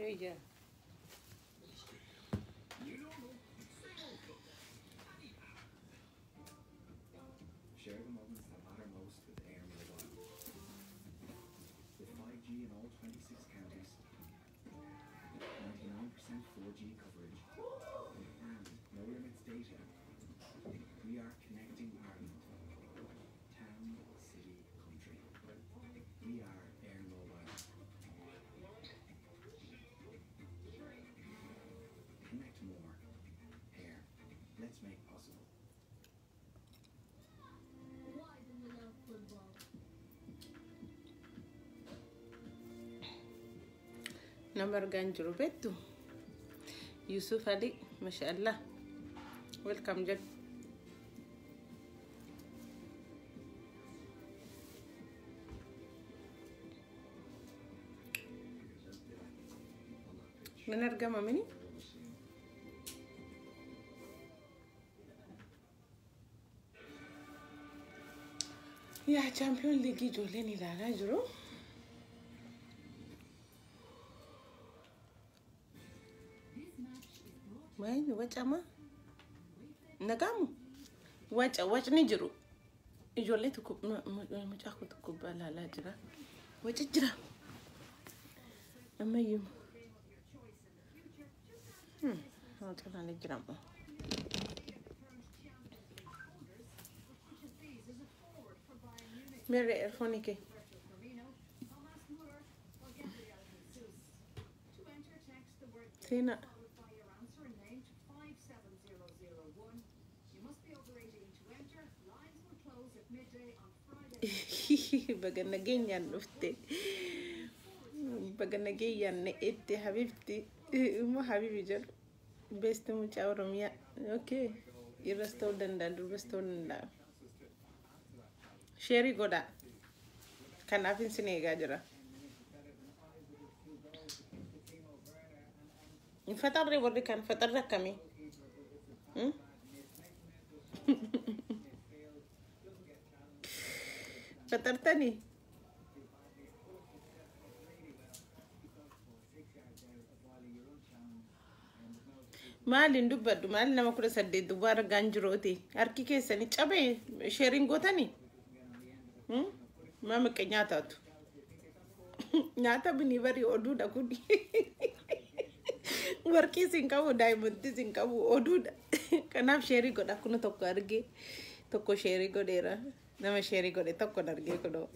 Yeah. Share the moments that matter most with Air Mobile. With 5G in all 26 counties, 99% 4G coverage, and no limits data, we are connecting Ireland. Town, city, country. We are Air Mobile. Connect more. Air. Let's make possible. Why do we love football? Number ganjuru betu. Yusuf Ali, mashallah. Welcome, Jack. من أرجع مني؟ يا champion league جوليني لا نجرو. وين وجهما؟ نقام. وجه نجرو. جولي تكوب ما تأخذ تكوب لا جرا. وجه جرا. أما يوم. ما تقول أنا جرا. ميري إيرفوني كي. سينا. بقنا جينا نفتي بقنا جينا نأتي حبيبتي مو حبيبي جل بس متشاورم يا اوكي يرستو دندال يرستو دندال شيري غودا كان عارفين سنة جرا فتر ريوري كان فتر ركمي فترتني مالين دبر مال نما كل سد دوباره غانجروتي اركي كيسني تشابي شيرين غوتاني ما مكنياتاتو ناتا بني بري اودودا كودي وركي سينكاو دايموند سينكاو اودودا كناف شيري غودا كنو توكو ارغي توكو شيري غوديرا نما شيري غودي توكو نرغي كدو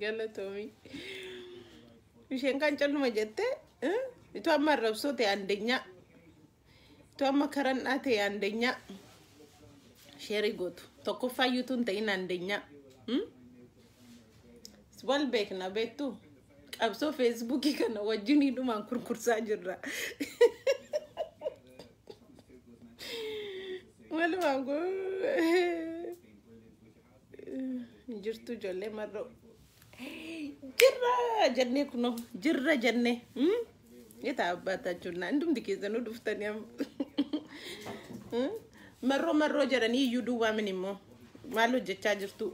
غلطومي Misheen kan calluma jette itu amma rabsoo ta'e andenya itu amma karan ta'e andenya sheeri gootu tokko fayyutuun ta'in andenya wal beekna beektu qabsoo feesbuukii kana wajjin hidhumaan kurkursaa jirra walumaan kun jirtu ijoollee marroo jirra jenne kuno jirra jenne eta abata chuna ndum dikizanu duftani am marro jarani yudu wa minimo malu jecha jirtu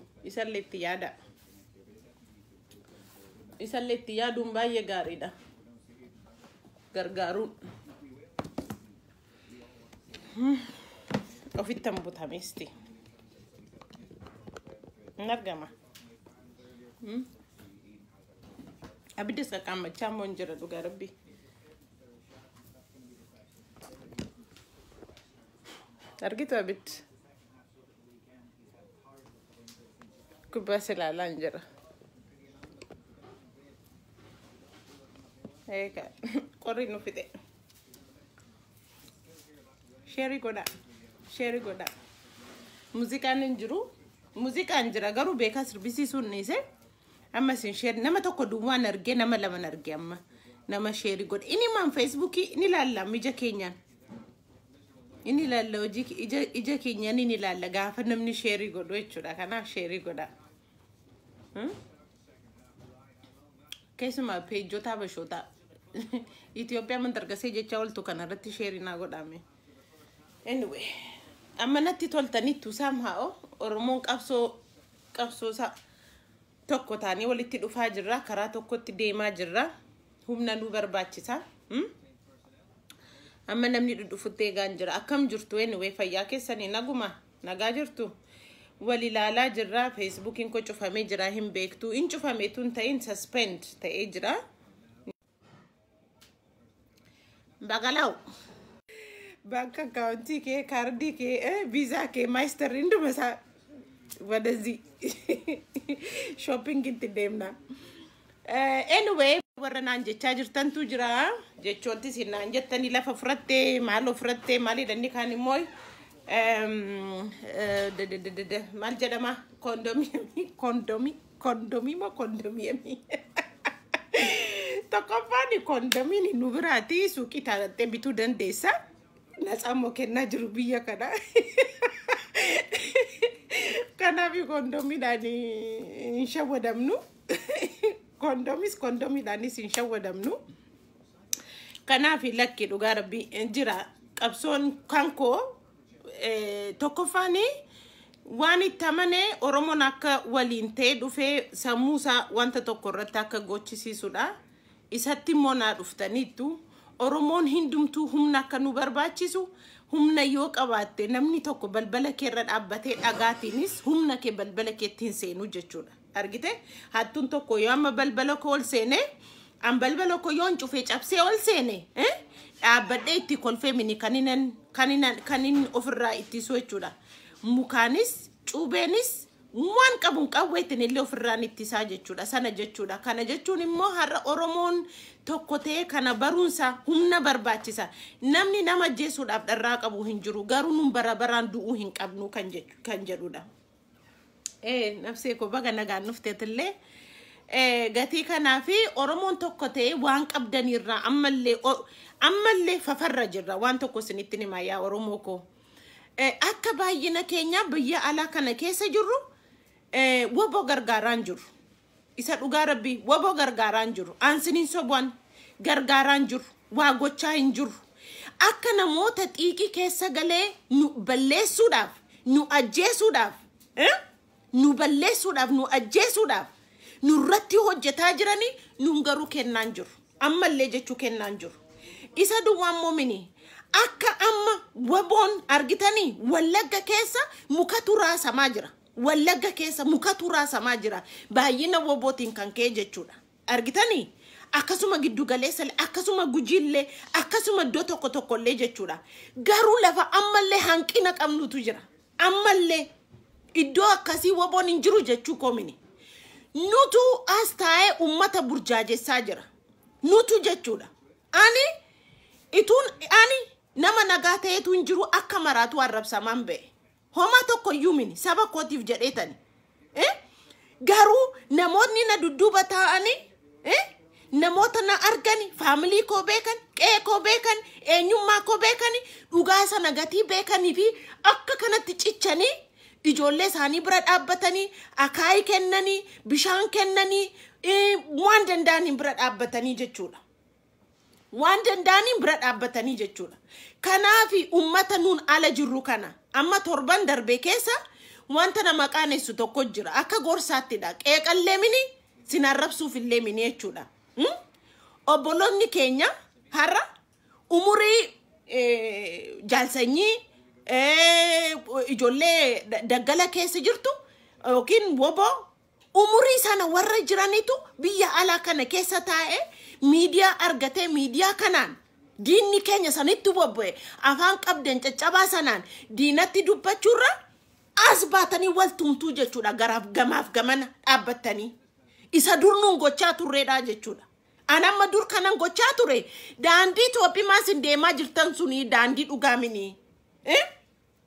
isaletti yadu mbaye garida gargaru ofitam butamesti nargama abidis ka kamba chamon jira duga rabbi targito abit kubasela lanjira eka kori no fite sheri goda muzika ninjiru muzika anjira garu beka servisi sunnise amma sin share nama tokko duwwan arge nama lama arge amma nama share god ini man facebook ini lalla mija kenyan ini lalla oji ija kenyan ini lalla gafa namni share god wechuda kana share goda kesuma page jota bashota Ethiopia man targase jecha waltu kana ratti share na godame anyway amma natti toltani tu somehow oromon qabso sa tokko taanii walitti dhufaa jirra karaa tokkotti deemaa jirra humna nu barbaachisa amma namni dhufuttee gaan jira akkam jirtu anyway fayyaa keessanii naguma nagaa jirtu wali ilaalaa jirra facebookin ko cufamee jira hin beektu in cufamee tun ta'in suspend ta'ee jira bagalaw bank account ke card ke visa ke master induma sa wadazi shopping itti deemna anyway warra naan jechaa jirtantu jira jechooti sinaan jettanii lafa furatte maal ofratte maali danni kaan immoo maal jedhama kondomii tokkoffaan kondomiin nu biraati suuqii taa'attee bituu dandeessa natsammoo kennaa jiru biyya kana kanaaf kondomiidhaan hin shawwadamnu kondomiidhaanis hin shawwadamnu kanaaf lakki dhugaa rabbii jira qabsoon kankoo tokkoffaan waan itti amanee Oromoon akka waliin ta'ee dhufee sammuusaa wanta tokko irratti akka gochisiisudha isatti immoo naa dhuftaniittu Oromoon hindumtuu humna akka nu barbaachisu humna yoo qabaatte namni tokko balbala keerra dhaabbatee dhagaatiinis humna kee balbala keetti hin seenu jechuudha argite hattuun tokko yoo amma balbala koo ol seene an balbala koo yoo cufee cabsee ol seene dhaabbadhee itti kolfee mini kanin ofirraa ittisu jechuudha mukaanis cuubeenis waan qabuun qawweetiin illee ofirraan ittisaa jechuudha sana jechuudha kana jechuun immoo har'a Oromoon tokko ta'e kana barumsa humna barbaachisa namni nama jeesuudhaaf dharraa qabu hin jiru garuu nun barabaraan du'uu hin qabnu kan jedhudha nafsee ko baga nagaan nufteetillee gatii kanaafi Oromoon tokko ta'e waan qabdanirraa ammallee fafarra jirra waan tokko isinitti himaa yaa Oromoo ko akka baay'ina keenya biyya alaa kana keessa jirru wabo gargaaraan jiru isa dhugaa rabbii wabo gargaaraan jiru ansiniin sobwan gargaaraan jiru waa gochaa hin jiru akka namoota xiiqii keessa galee nu balleessuudhaaf nu ajjeesuudhaaf nu balleessuudhaaf nu ajjeesuudhaaf nu irratti hojjetaa jiranii nu garuu kennaan jiru ammallee jechuu kennaan jiru isa duwwaan moomini akka amma waboon argitanii Wallagga keessa muka turaasamaa jira Wallagga keessa muka turaasamaa jira baay'ina wabootiin kan kee jechuudha argitanii akkasuma giddu galeessa akkasuma gujiillee akkasuma iddoo tokkollee jechuudha garuu lafa ammallee hanqina qabnutu jira ammallee iddoo akkasii waboon hin jiru jechuu koomini nutu as taa'ee ummata burjaajessaa jira nutu jechuudha ani nama nagaa ta'etu hin jiru akka maraatu arrabsamaan ba'e homa tokko yuumini saba kootiif jedheetani garuu namoonni na dudduuba ta'anii namoota na argani faamilii koo beekan qe'ee koo beekan eenyummaa koo beekani dhugaa sana gatii beekanii fi akka kanatti cichanii ijoollee isaanii bira dhaabbatanii akaayii kennanii bishaan kennanii waan danda'aniin bira dhaabbatanii jechuudha waan danda'aniin bira dhaabbatanii jechuudha kanaafi ummata nuun ala jirru kana amma torban darbee keessa wanta nama qaanessu tokko jira akka gorsaattidha qeeqallee mini sinarrabsuuf illee mini jechuudha obboloonni keenya har'a umurii jaalsanyii ijoollee daggala keessa jirtu yookiin wobo umurii sana warra jiranitu biyya alaa kana keessa taa'ee miidiyaa argatee miidiyaa kanaan diinni keenya sanitti bobbo'e afaan qabdan caccabaa sanaan diinatti dubbachuurra as baatanii wal tumtuu jechuudha garaaf gamaaf gamana dhaabbattanii isa durnuun gochaa turreedha jechuudha anamma dur kanan gochaa ture daandii Itoophiyaa sin deemaa jirtan suni daandii dhugaamini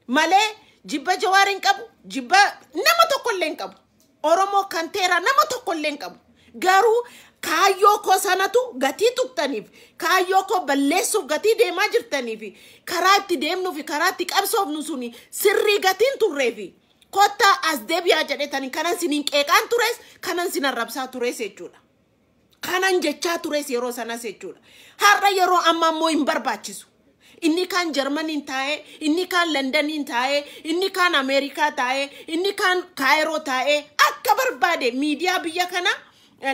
malee jibba Jawaarin qabu jibba nama tokkolleen qabu Oromoo kan teera nama tokkolleen qabu garuu kaayoo ko sanatu gatii tuqtaniif kaayoo ko balleessuuf gatii deemaa jirtaniif karaa itti deemnuuf karaa itti qabsoofnu suni sirrii gatiin turreefi kotta as deebi'aa jedhetanii kanan siniin qeeqaan tures kanan sin arrabsaa tures jechuudha kanan jechaa tures yeroo sanas jechuudha har'a yeroo amma immoo hin barbaachisu inni kan Jarmaniin taa'ee inni kan Londoniin taa'ee inni kan Ameerikaa taa'ee inni kan Kaayiroo taa'ee akka akka barbaade media biyya kana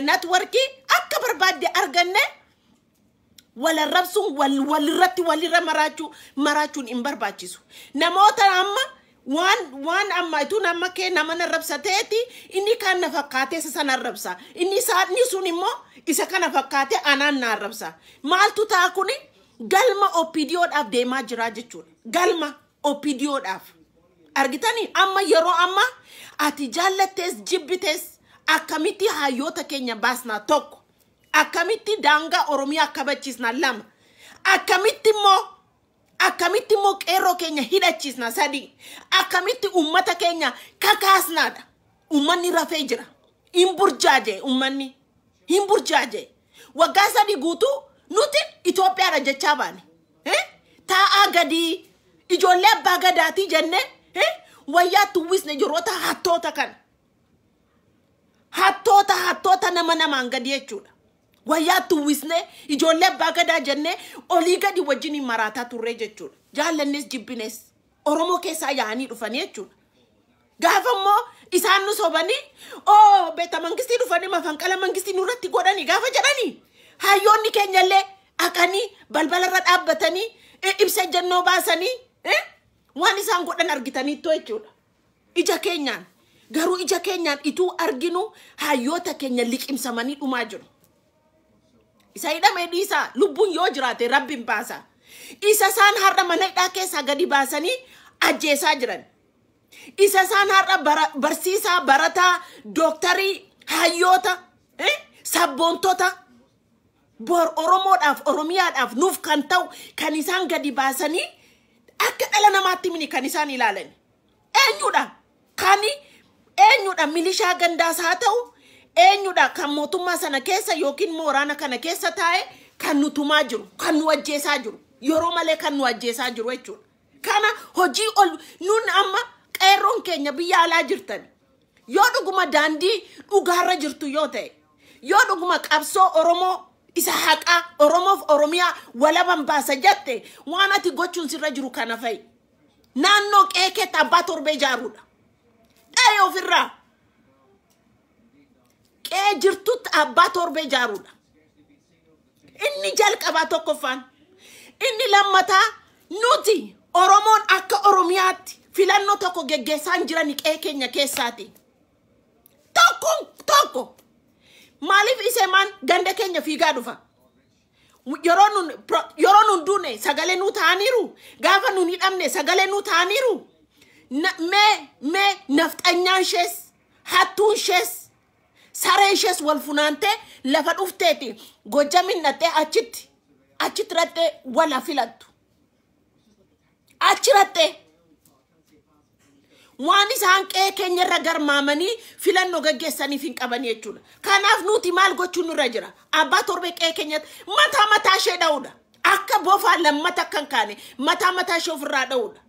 networki akka barbaade arganne wala rabsun walirratti walirra marachuun hin barbaachisu namoota amma waan amma itu nama ke nama na rabsateeti inni kan na fakkaate sana rabsa inni sun immoo isa kana fakkaate anaan na rabsa maaltu taa kuni galma opidioodhaaf deemaa jira jechuudha galma opidioodhaaf argitanii amma yeroo amma ati jaallattes jibbites akkamitti hayyoota keenya baasna tokko akkamitti daangaa oromiyaa kabachiisna lama akkamitti immoo qeerroo keenya hidhachiisna sadi akkamitti ummata keenya kakaasnaadha ummanni rafee jira ummanni hin burjaaje waggaa sadi guutuu nuti Itoophiyaadha jechaa baane taa'aa gadi ijoollee abbaa gadaati jenne wayyaa tuwwisne jiroota hattoota namaan gadi jechuudha wayyaa tuwwisne ijoollee abbaa gadaa jenne olii gadi wajjin maraataa turre jechuudha jaallannes jibbines oromoo keessaa yaa'anii dhufanii jechuudha gaafa immoo isaan nu sobanii beeta mangistii dhufanii mafanqala mangistii nurratti godhanii gaafa jedhanii hayyoonni keenyallee akanii balbalarra dhaabbatanii ibsa jannoo baasanii waan isaan godhan argitanii jechuudha ija keenyaan garuu ija keenyaan ituu arginu hayyoota keenya liqimsamanii dhumaa jiru isa hidhamee dhiisaa lubbuun yoo jiraate rabbiin baasa isa isaan har'a mana hidhaa keessaa gadi baasanii ajjeesaa jiran isa isaan har'a barsiisaa barataa dooktarii hayyoota sabboontota bor oromoodhaaf oromiyaadhaaf nuuf kan ta'u kan isaan gadi baasanii akka dhala namaatti mini kan isaan ilaalan eenyudha milishaa gandaas haa ta'u eenyudha kan mootummaa sana keessa yookiin mooraana kana keessa taa'e kan nutumaa jiru kan nu ajjeesaa jiru yeroo malee kan nu ajjeesaa jiru jechuudha kana hojii nun amma qeerroon keenya biyya alaa jirtan yoo dhuguma daandii dhugaarra jirtu yoo ta'e yoo dhuguma qabsoo oromoo isa haqaa oromoof oromiyaa walaban baasa jette waan ati gochuun sirra jiru kana fa'i naannoo qeekeetti abbaa torbee jaaruudha dhayee ofirraa qee jirtutti abbaa torbee jaaruudha inni jalqabaa tokkoffaan inni lammataa nuti oromoon akka oromiyaatti filannoo tokko geggeessaan jiran qee keenya keessaati tokko maaliif isemaan ganda keenya fiigaa dhufa yeroo nun duune sagalee nu taaniru gaafa nun hidhamne sagalee nu taaniru mee nafxanyaan ishees hattuun ishees saree ishees wal funaante lafa dhufteeti gojamin nattee achitti rattee wala filattu achi rattee waan isaan qee keenyarra garmaamanii filannoo gaggeessaniif hin qabanii jechuudha kanaaf nuti maal gochuun nurra jira abbaa torbee qee keenyatti mataa ishee dha'uudha akka bofaa lammata kan kaane mataa ishee ofirraa dha'uudha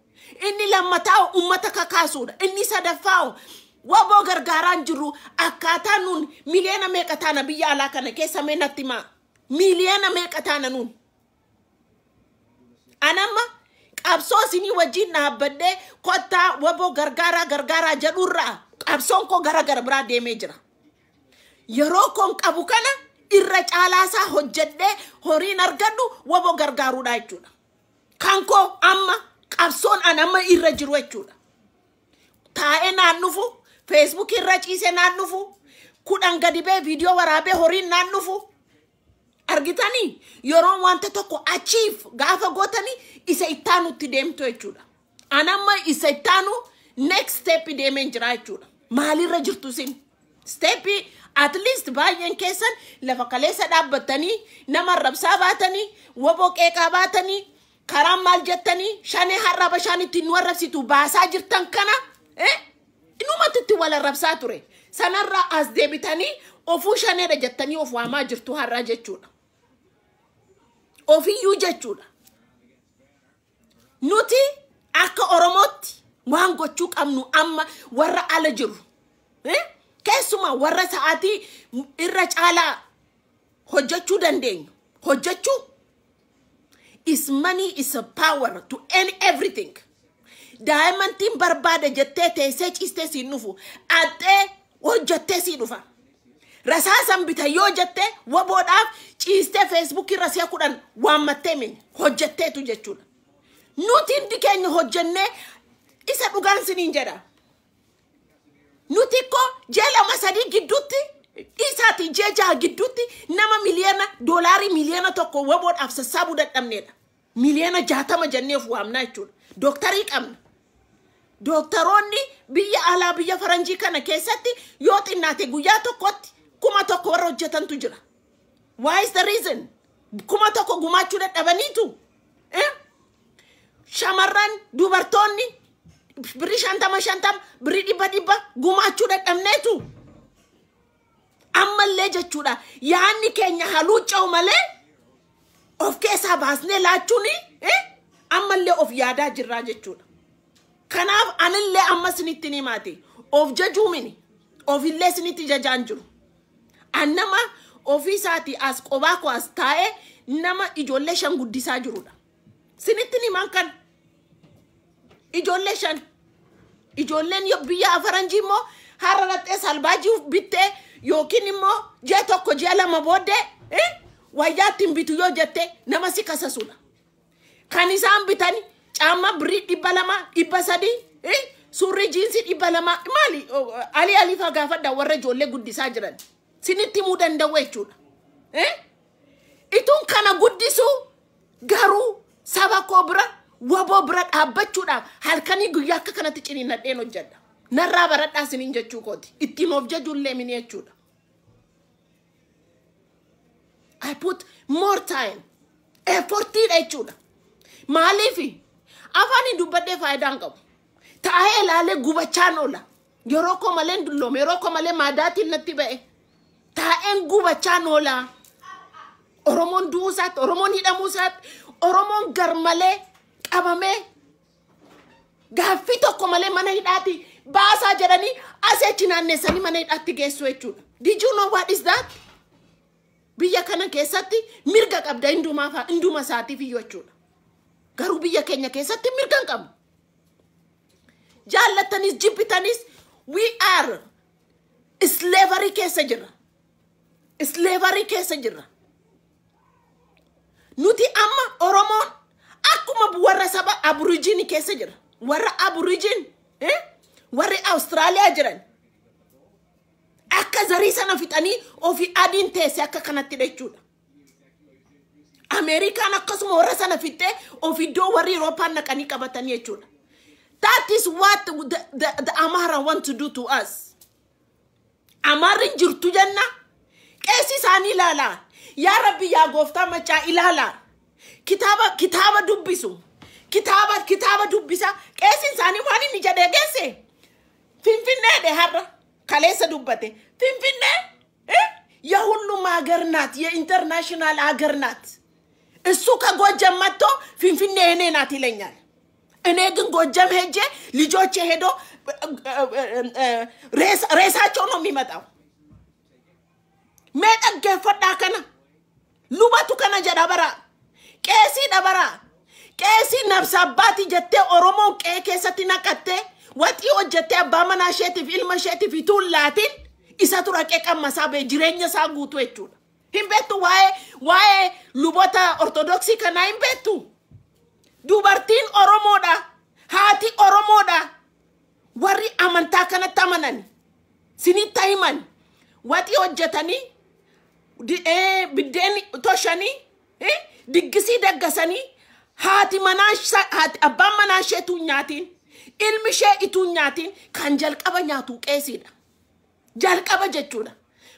inni lammataa ummata kakaasuudha inni sadaffaa waboo gargaaraan jiru akkaataa nun miliyoona meeqa taana biyya alaa kana keessa meenatti maa miliyoona meeqa taana nun anamma qabsoo isinii wajjin dhaabbadhee kottaa waboo gargaaraa jedhurraa qabsoon koo gara biraa deemee jira yeroo koon qabu kana irra caalaasaa hojjedhee horiin argadhu waboo gargaaruudha jechuudha kan koo amma qabsoon anamma irra jiru jechuudha taa'ee naan dhufu Facebook irra ciise naan dhufu kudhan gadi bee viidiyoo waraabee horiin naan dhufu argitanii yeroo wanta tokko achiif gaafa gootanii isa ittaanutti deemtu jechuudha anamma isa ittaanu next step deemeen jira jechuudha maalirra jirtu sin step at least baay'een keessan lafa kaleessa dhaabbatanii nama rabsaa baatanii waboo qeeqaa baatanii karaan maal jettanii shanee har'a bashaanitti nu arrabsitu baasaa jirtan kana inumatti wala rabsaa ture sanarraa as deebitanii ofuu shaneedha jettanii of waamaa jirtu har'a jechuudha ofiyyuu jechuudha nuti akka oromootti waan gochuu qabnu amma warra ala jiru keessuma warra sa'aatii irra caalaa hojjechuu dandeenyu hojjechuu is money is a power to end everything daa'imantiin barbaada jettee teessee ciistee siin dhufu attee hojjattee si dhufa. Rasaasan bita yoo jette waboodhaaf ciistee Facebook irra si'a kudhan waammattee min hojjatteetu jechuudha. Nuti hundi keenya hojjannee isa dhugaan siniin jedha. Nuti ko jela masadi gidduutti isaati jeja gidduutti nama $1 miliyoona tokko waboodhaaf sassaabuu dadhabneedha. Miliyoona 60 jenneef waamnaa jechuudha. Dooktarii qabna. Dooktaroonni biyya alaa biyya faranjii kana keessatti yoo xinnaate guyyaa tokkotti 1,000 warra hojjetantu jira. Why is the reason? 1,000 gumaachuu dadhabaniitu. Shamarran dubartoonni birrii 50 birrii 100 gumaachuu dadhabneetu. Ammallee jechuudha yaanni keenya haluucca'u malee of keessaa baasnee laachuuni ammallee of yaadaa jirraa jechuudha. Kanaaf anillee amma sinitti ni maati of jajuumini of illee sinitti jajaan jiru. Annama ofiisaati as qobaa ko as taa'ee nama ijoollee 5 guddisaa jirudha. Sinitti ni mankan ijoollee 5 ijoolleen biyya faranjii immoo hararattee salbaajii bittee yookiin immoo jee tokko jee lama booddee wayyaattiin bitu yoo jette nama si kasasudha. Kan isaan bitan caamma birrii 200 300 surri jiinsi 200 maali ali fagaafadha warra ijoollee guddisaa jiran sinitti muu danda'u jechuudha. Ituun kana guddisu garuu saba koo bira waboo bira dhaabbachuudhaaf halkanii guyyaa akka kanatti ciniinnadheen hojjedha. Narraa baradhaa siniin jechuu kooti ittiin of jajuullee mini jechuudha. I put more time effort jechuudha. Maaliifi afaan dubbadhee faayidaan qabu. Taa'ee ilaalee gubachaan oola. Yeroo ko malee dulloome yeroo ko malee maadaatiin natti ba'e. Taa'een gubachaan oola. Oromoon duusaatti Oromoon hidhamuusaatti Oromoon garmalee qabamee gaaffii tokko malee mana hidhaati baasaa jedhanii aseechi naanneessanii mana hidhaatti geessu jechuudha. Did you know what is that? Biyya kana keessatti mirga qabda induma isaatiif iyyuu jechuudha. Garuu biyya keenya keessatti mirga hin qabu. Jaallatanis jibbitanis we are slavery keessa jirra. Slavery keessa jirra. Nuti amma Oromoon akkuma warra saba Aborigine keessa jira. Warra Aborigine warri Australia jiran akka zarii sana fixanii ofi adiin teesse akka kanatti jechuudha. Amerikaan akkasuma warra sana fixee ofi iddoo warri Eurooppaan naqanii qabatanii jechuudha. That is what the Amara want to do to us. Amarin jirtu janna qeessi isaanii ilaala. Yaa Rabbi yaa gooftaa machaa ilaala. Kitaaba dubbisu. Kitaaba dubbisa. Qeessi isaanii waan inni jedhee geesse. Finfinnee de har'a kaleessa dubbate. Finfinnee የሁሉም ሀገር ናት የኢንተርናሽናል ሀገር ናት እሱ ከጎጃም መጥቶ ፊንፊኔ እኔ ናት ይለኛል እኔ ግን ጎጃም ሄጄ ልጆቼ ሄዶ ሬሳቸው ነው የሚመጣው መጠገ ፈዳ ከና ሉባቱ ከና ጀዳበራ ቄሲ ነፍስ አባቲ ጀቴ ኦሮሞ ቄሰቲ ነቀቴ ወጢ ወጀቴ አባመናሸቲ ፊልመሸቲ ፊቱላቲን isa turaqee qammasaa be jireenya isaa guutuu jechuudha. Hin beektu waa'ee luboota ortodoksii kanaa hin beektu. Dubartiin Oromoodha. Haati Oromoodha. Warri amantaa kanatti amanan. Sinitti himan. Waxii hojjetanii biddeen toshanii diggisii daggasanii haati abbaan manaa ishee tuun nyaatiin ilmi ishee ituun nyaatiin kan jalqaba nyaatu qeesiidha. jalqaba jechuudha.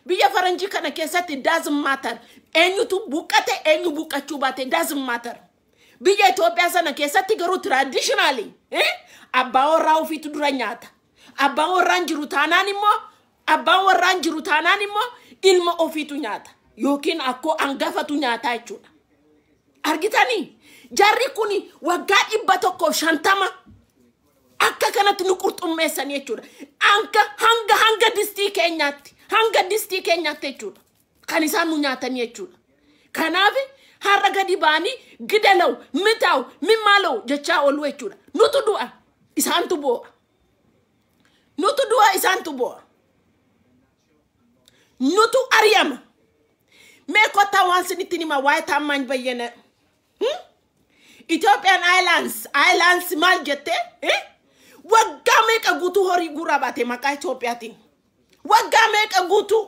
Biyya faranjii kana keessatti doesn't matter. Eenyutu buqqate eenyu buqqachuu baate doesn't matter. Biyya Itoophiyaa sana keessatti garuu traditionally abbaa warraa ofiitu dura nyaata. Abbaan warraan jiru taanaan immoo ilma ofiitu nyaata. Yookiin akkoo angafatu nyaata jechuudha. Argitanii jarri kuni waggaa 150 akka kanatti nu qurxummeessan jechuudha. Hanga distii keenyaatti jechuudha. Kan isaan nu nyaatan jechuudha. Kanaaf har'a gadi baanii gidalaw mitaw mimmaalaw jechaa oolu jechuudha. Nutu du'a isaantu boo'a. nutu ariama me kota wansi nitinima white amman bayena Ethiopian Islands mal jette wagga meeqa guutuu horii guraa baate maqaa Itoophiyaatiin wagga meeqa guutuu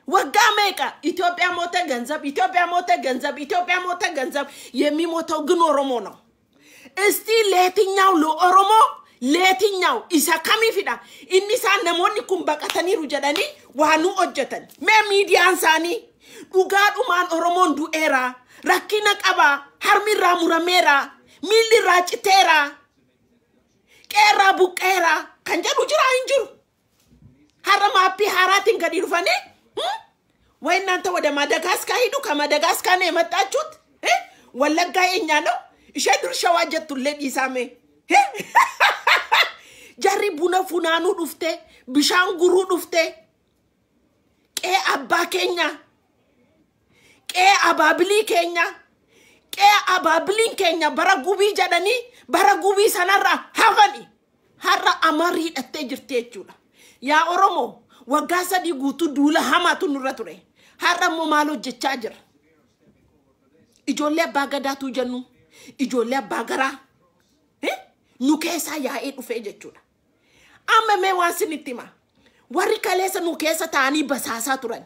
wagga meeqa Itoophiyaa moote ገንዘብ የሚሞተው ግን ኦሮሞ ነው እስቲ ለየትኛው ለኦሮሞ ለየትኛው ኢሳ ከሚፊዳ ኢኒሳ ነሞኒ ኩን በቀተኒሩ ጀዳኒ ዋኑ ኦጀተን ሚዲያን ሳኒ ዱጋዱማን ኦሮሞን ዱኤራ rakkina qaba harmirra murameera millirra citeera qeerra buqqeera kan jedhu jira injiru harra maappi haraatiin gadi dhufanii ወይ እናንተ ወደ ማዳጋስካር ሂዱ ከማዳጋስካር ነው የመጣችሁት ወለጋ የኛ ነው እሺ ድርሻዋ ጀቱልኝ ኢሳሜ ጃሪ ቡና ፉናኑ ዱፍቴ ቢሻን ጉሩ ዱፍቴ ቀ አባ ኬኛ ቀ አባብሊ ኬኛ ቀ አባብሊን ኬኛ በረጉቢ ጀደኒ በረጉቢ ሰነራ ሀፈኒ ሀራ አማሪ ደቴ ጅርቴቹላ ያ ኦሮሞ ወጋሳ ዲጉቱ ዱላ ሀማቱ ኑረቱሬ ሀራሞ ማሎ ጀቻ ጅር ijoollee abbaa gadaatu jennu ijoollee abbaa garaa nu keessa yaa'ee dhufee jechuudha amma mee waan sinitti hima warri kaleessa nu keessa taa'anii basaasaa turan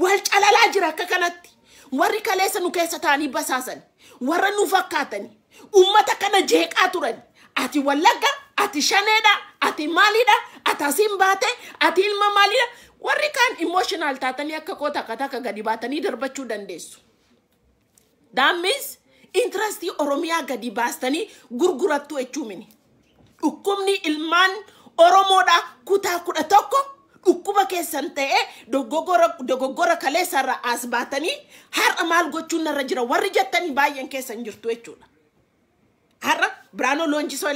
wal calalaa jira akka kanatti warri kaleessa nu keessa taa'anii basaasan warra nu fakkaatani ummata kana jeeqaa turan ati wallagga ati shaneedha ati maalidha ati asiin baate ati ilma maalidha warri kan emotional taatanii akka koota kataka gadi baatanii darbachuu dandeessu that means interest oromiyaa gadi baastanii gurgurattu echumini dhukkubni ilmaan oromoodha kutaa 11 dhukkuba keessan ta'e dogoggora kaleessarra as baatanii har'a maal gochuun narra jira warri jettanii baay'een keessan jirtu jechuudha har'a Biraanoo Loonjisoo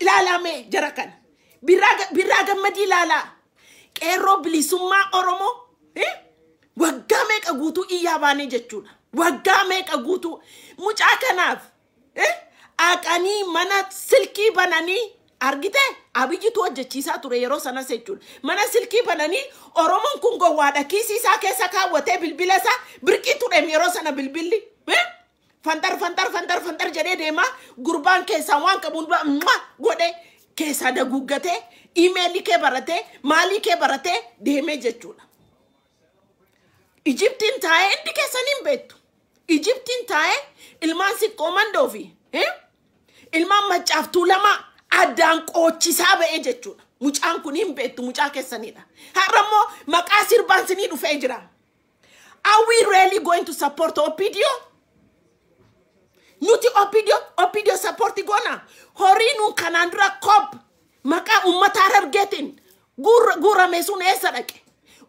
ilaalame jara kan birraa gammadii ilaalaa qeerroo bilisummaa oromo waggaa meeqa guutuu iyyaa baanee jechuudha waggaa meeqa guutuu mucaa kanaaf aqanii mana silkii bananii argite abiyyitu hojjechiisaa ture yeroo sana jechuudha mana silkii bananii oromoon kun gowwaadha kiisiisaa keessa kaawwatee bilbila isaa birqii ture yeroo sana bilbilli fantar jedhee deema gurbaan keessaa waan qabuun godhe keessa daguggate email ke barate mali ke barate deeme jechuudha Egyptin tae indi keessanin betu Egyptin tae ilmaan si komandofi ilmaan macaaftu lama addaan qochisaa ba'e jechuudha mucaan kun hin betu mucaa keessanidha haramo maqaa sirbaan sinii dhufee jira are we really going to support Opidio nuti Opidio support gona horinu kanandra kop maka ummata harargeetin gura meesun eessa dhaqe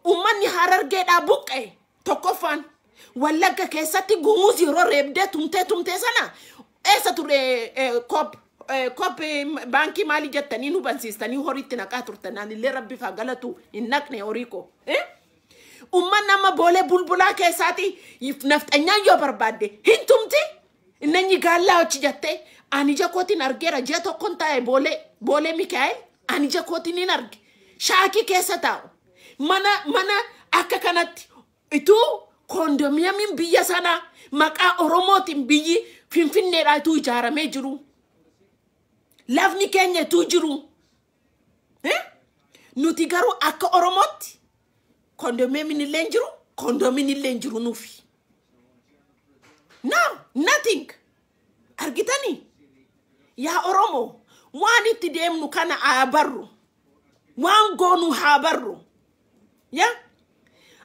ummanni harargeedha buqqe tokkoffaan wallagga keessatti gumuus yeroo reebdee tumtee sana eessa ture kop banki maali jettanii nu bansiistanii horiitti naqaa turtanaan illee rabbi faa galatu hin naqne horiiko umman nama boolee bulbulaa keessaati nafxanyaan yoo barbaadde hin tumti innanyi gaallaa hochi jettee ani jakootiin argeera jee tokkon taa'e boolee Mikaa'el ani jakootiin hin arge shaakii keessa taa'u mana akka kanatti ituu kondomiyamiin biyya sana maqaa oromootiin biyyi finfinneedhaa ituu ijaaramee jiru lafni keenya ituu jiru nuti garuu akka oromootti kondomiyamiin illee jiru nuufi no nothing argitanii yaa oromo waan itti deemnu kana abarru waan goonu habarru ya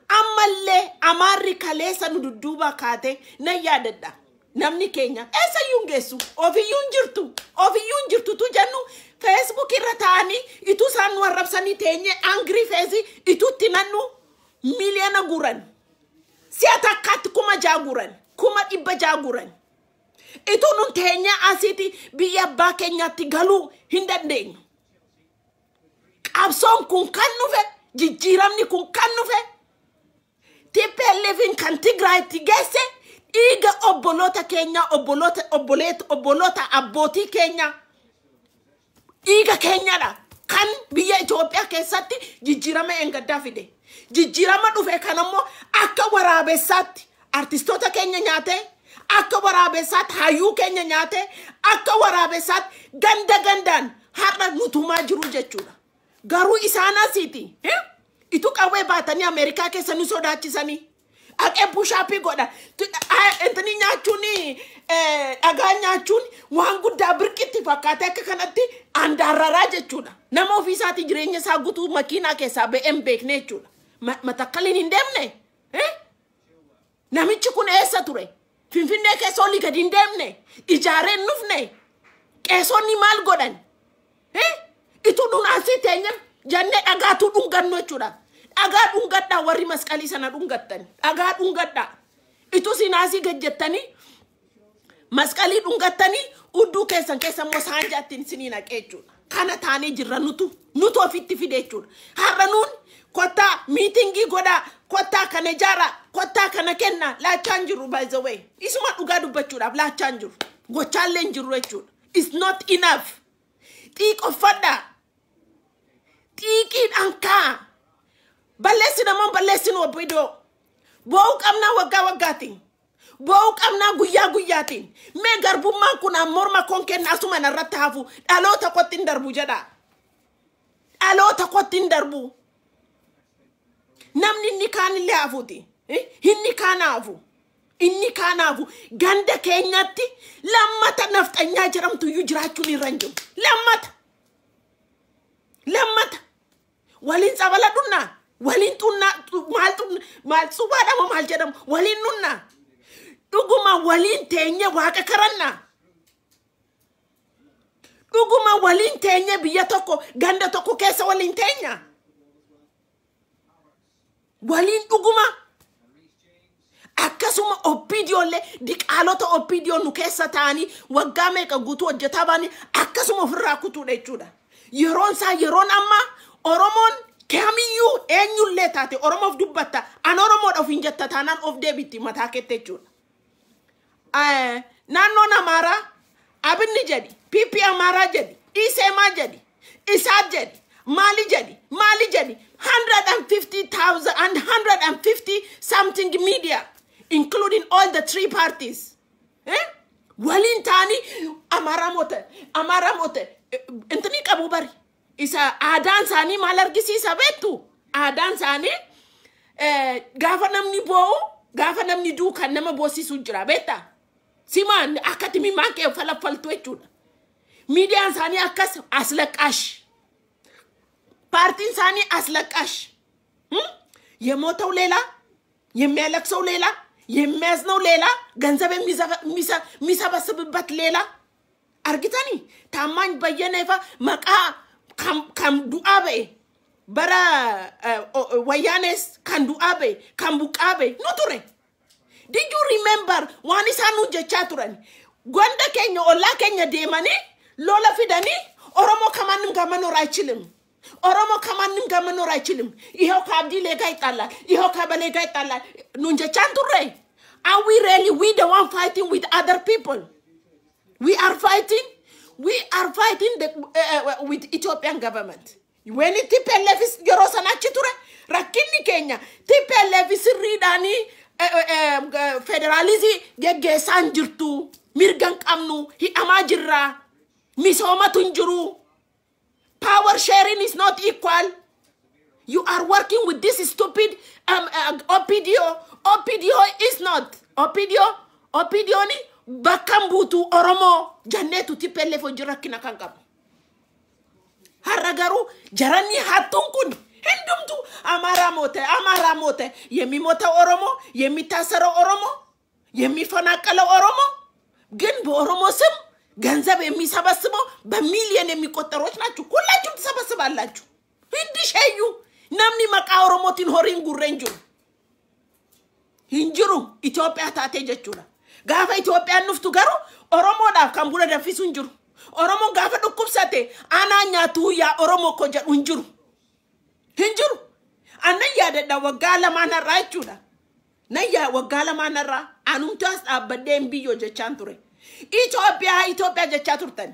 amalle amarri kaleessa nu dudduuba kaate na yaadadha namni keenya eessa yungeessu ofiyyuun jirtu tu jennu Facebook irra taani itu sanu arrabsanii teenye angry face itutti nannu miliyoona guran si atakkat kuma jaaguran kuma dhibba jaaguran itu nun teenya asiti biyya abbaa keenyaatti galuu hin dandeenyu qabsoon kun kan nufe jijjiiramni kun kan nufe TPLF kan Tigraayitti geesse dhiiga obboloota keenya obboloota abbootii keenya dhiiga keenyadha kan biyya Itoophiyaa keessatti jijjiirama engaddaa fide. Jijjiirama dhufe kanammoo akka waraabessaatti artistoota keenya nyaate, akka waraabessaatti hayyuu keenya nyaate, akka waraabessaatti gandaan har'a nutumaa jiru jechuudha. Garuu isaan asiiti. Itu qawwee baatanii Ameerikaa keessa nu sodaachisanii. Aqee bushaappii godha. Entanii nyaachuun dhagaa nyaachuun waan guddaa birqitti fakkaate akka kanatti andaararaa jechuudha. Nama ofiisaati jireenya isaa guutuu makiinaa keessaa ba'een beekne jechuudha. Matakkaliin hin deemne. Namichi kun eessa ture? Finfinnee keessa olii gadi hin deemne. Ijaareen nufne. Qeessonni maal godhan? Itu dhunaasii teenya jannee dhagaatu dhungannu jechuudha. Dhagaa dhungadhaa warri masqalii sana dhungattan. Dhagaa dhungadhaa. Itu sinaasii gajjattanii masqalii dhungattanii udduu keessan keessa immoo saanjaattiin isinii naqee jechuudha. Kana taanee jirra nutu ofitti fide jechuudha. Har'a nuun kottaa miitingii godhaa, kottaa kana ijaaraa, kottaa kana kennaa laachaan jiru by the way. Isuma dhugaa dubbachuudhaaf laachaan jiru. Gochaallee hin jiru jechuudha. It's not enough. Xiiqoffadhaa. Xiiqiidhaan kaa. Balleessina man balleessinu obidoo. Bo'uu qabnaa waggaa waggaatiin. Bo'uu qabnaa guyyaa guyyaatiin. Mee garbummaan kun morma koon kenna asuma narratti hafu. Dhaloota kottiin darbu jedha. Dhaloota kottiin darbu. Namni inni kaanillee hafuuti. Inni kaanaafu. Inni kaanaafu. Ganda keenyatti lammata nafxanyaa jedhamtu iyyuu jiraachuun irra hin jiru. Lammata. Waliin sabala dhunnaa. Waliin tunnaa maal subaadhama maal jedhamu waliin nunnaa. Dhuguma waliin teenye waaqa karannaa. Dhuguma waliin teenye biyya tokko ganda tokko keessa waliin teenya. Waliin dhuguma. Akkasuma oppiidiyoolee diqaalota oppiidiyoo nu keessa ta'anii waggaa meeqa guutuu hojjetaa baanii akkasuma ofirraa kutuudha jechuudha. Yeroon amma Oromoon kamiyyuu eenyullee taate Oromoof dubbatta. An Oromoodha of hin jetta taanaan of deebitti mataa kette jechuudha. Naannoon Amaaraa abinni jedhi, PP Amaaraa jedhi, Iseemaa jedhi, Isaat jedhi, maali jedhi. 150,000 and 150 something media, including all the three parties. Walin tani Amara mote. Entani qabu bari. Isa aadaan sani maal argisiisa beektu. Aadaan sani gaafa namni bo'u, gaafa namni duukan nama boosisu jira beekta. Simaan akkati mimaan kee falafaltu jechuudha. Miidiyaan sani akkas aslaqash. Partiin sani aslaqash. የሞተው ሌላ የሚያለቅሰው ሌላ የሚያዝነው ሌላ ገንዘብ የሚሰበስብበት ሌላ አርግታኒ ታማኝ በየነፋ መቃ ከም ዱአቤ በራ ወያኔስ ከም ዱአቤ ከም ቡቃቤ ኑቱሬ did you remember ዋን ኢሳኑ ጀቻ ቱረን ጎንደ ከኛ ኦላ ከኛ ዴማኒ ሎላ ፊዳኒ ኦሮሞ ከማንም ጋር መኖር አይችልም ኦሮሞ ከማንም ጋር መኖር አይችልም ይሄው ከአብዲ ሌጋ ይጣላል ይሄው ከበሌጋ ይጣላል ኑንጀቻን ቱሬ are we really the one fighting with other people we are fighting with Ethiopian government when TPLF is gerosanachi ture rakkinni kenya TPLF sirridani federalism geggesan jirtu mirgan qamnu hi amajirra misoma tunjuru power sharing is not equal. You are working with this stupid Opidio is not. Opidio ni bakambutu Oromo janetu tipele fo jirakina kankam. Haragaru jarani hatunkun. Hendumtu amara mote. Yemi mota Oromo, yemi tasaro Oromo, yemi fanakala Oromo. Genbo Oromo sim. ገንዘብ የሚሰበስበው በሚሊዮን የሚቆጠሩት ናቸው ሁላችሁም ተሰበስባላችሁ እንዲሸዩ namni መቃ ኦሮሞቲን ሆሪን ጉረንጁ hinjiru ኢትዮጵያ ታቴ ጀቹላ ጋፋ ኢትዮጵያ ንፍቱ ገሩ ኦሮሞዳ ካምቡለ ደፊሱ እንጅሩ ኦሮሞ ጋፋ ዱኩብሰቴ አናኛቱ ያ ኦሮሞ ኮጀ hinjiru አንያ ደዳ ወጋለ ማነራ ይቹላ ነያ ወጋለ ማነራ አንምታስ አበደም ቢዮ ጀቻን ቱሬ Ethiopia jecha turtan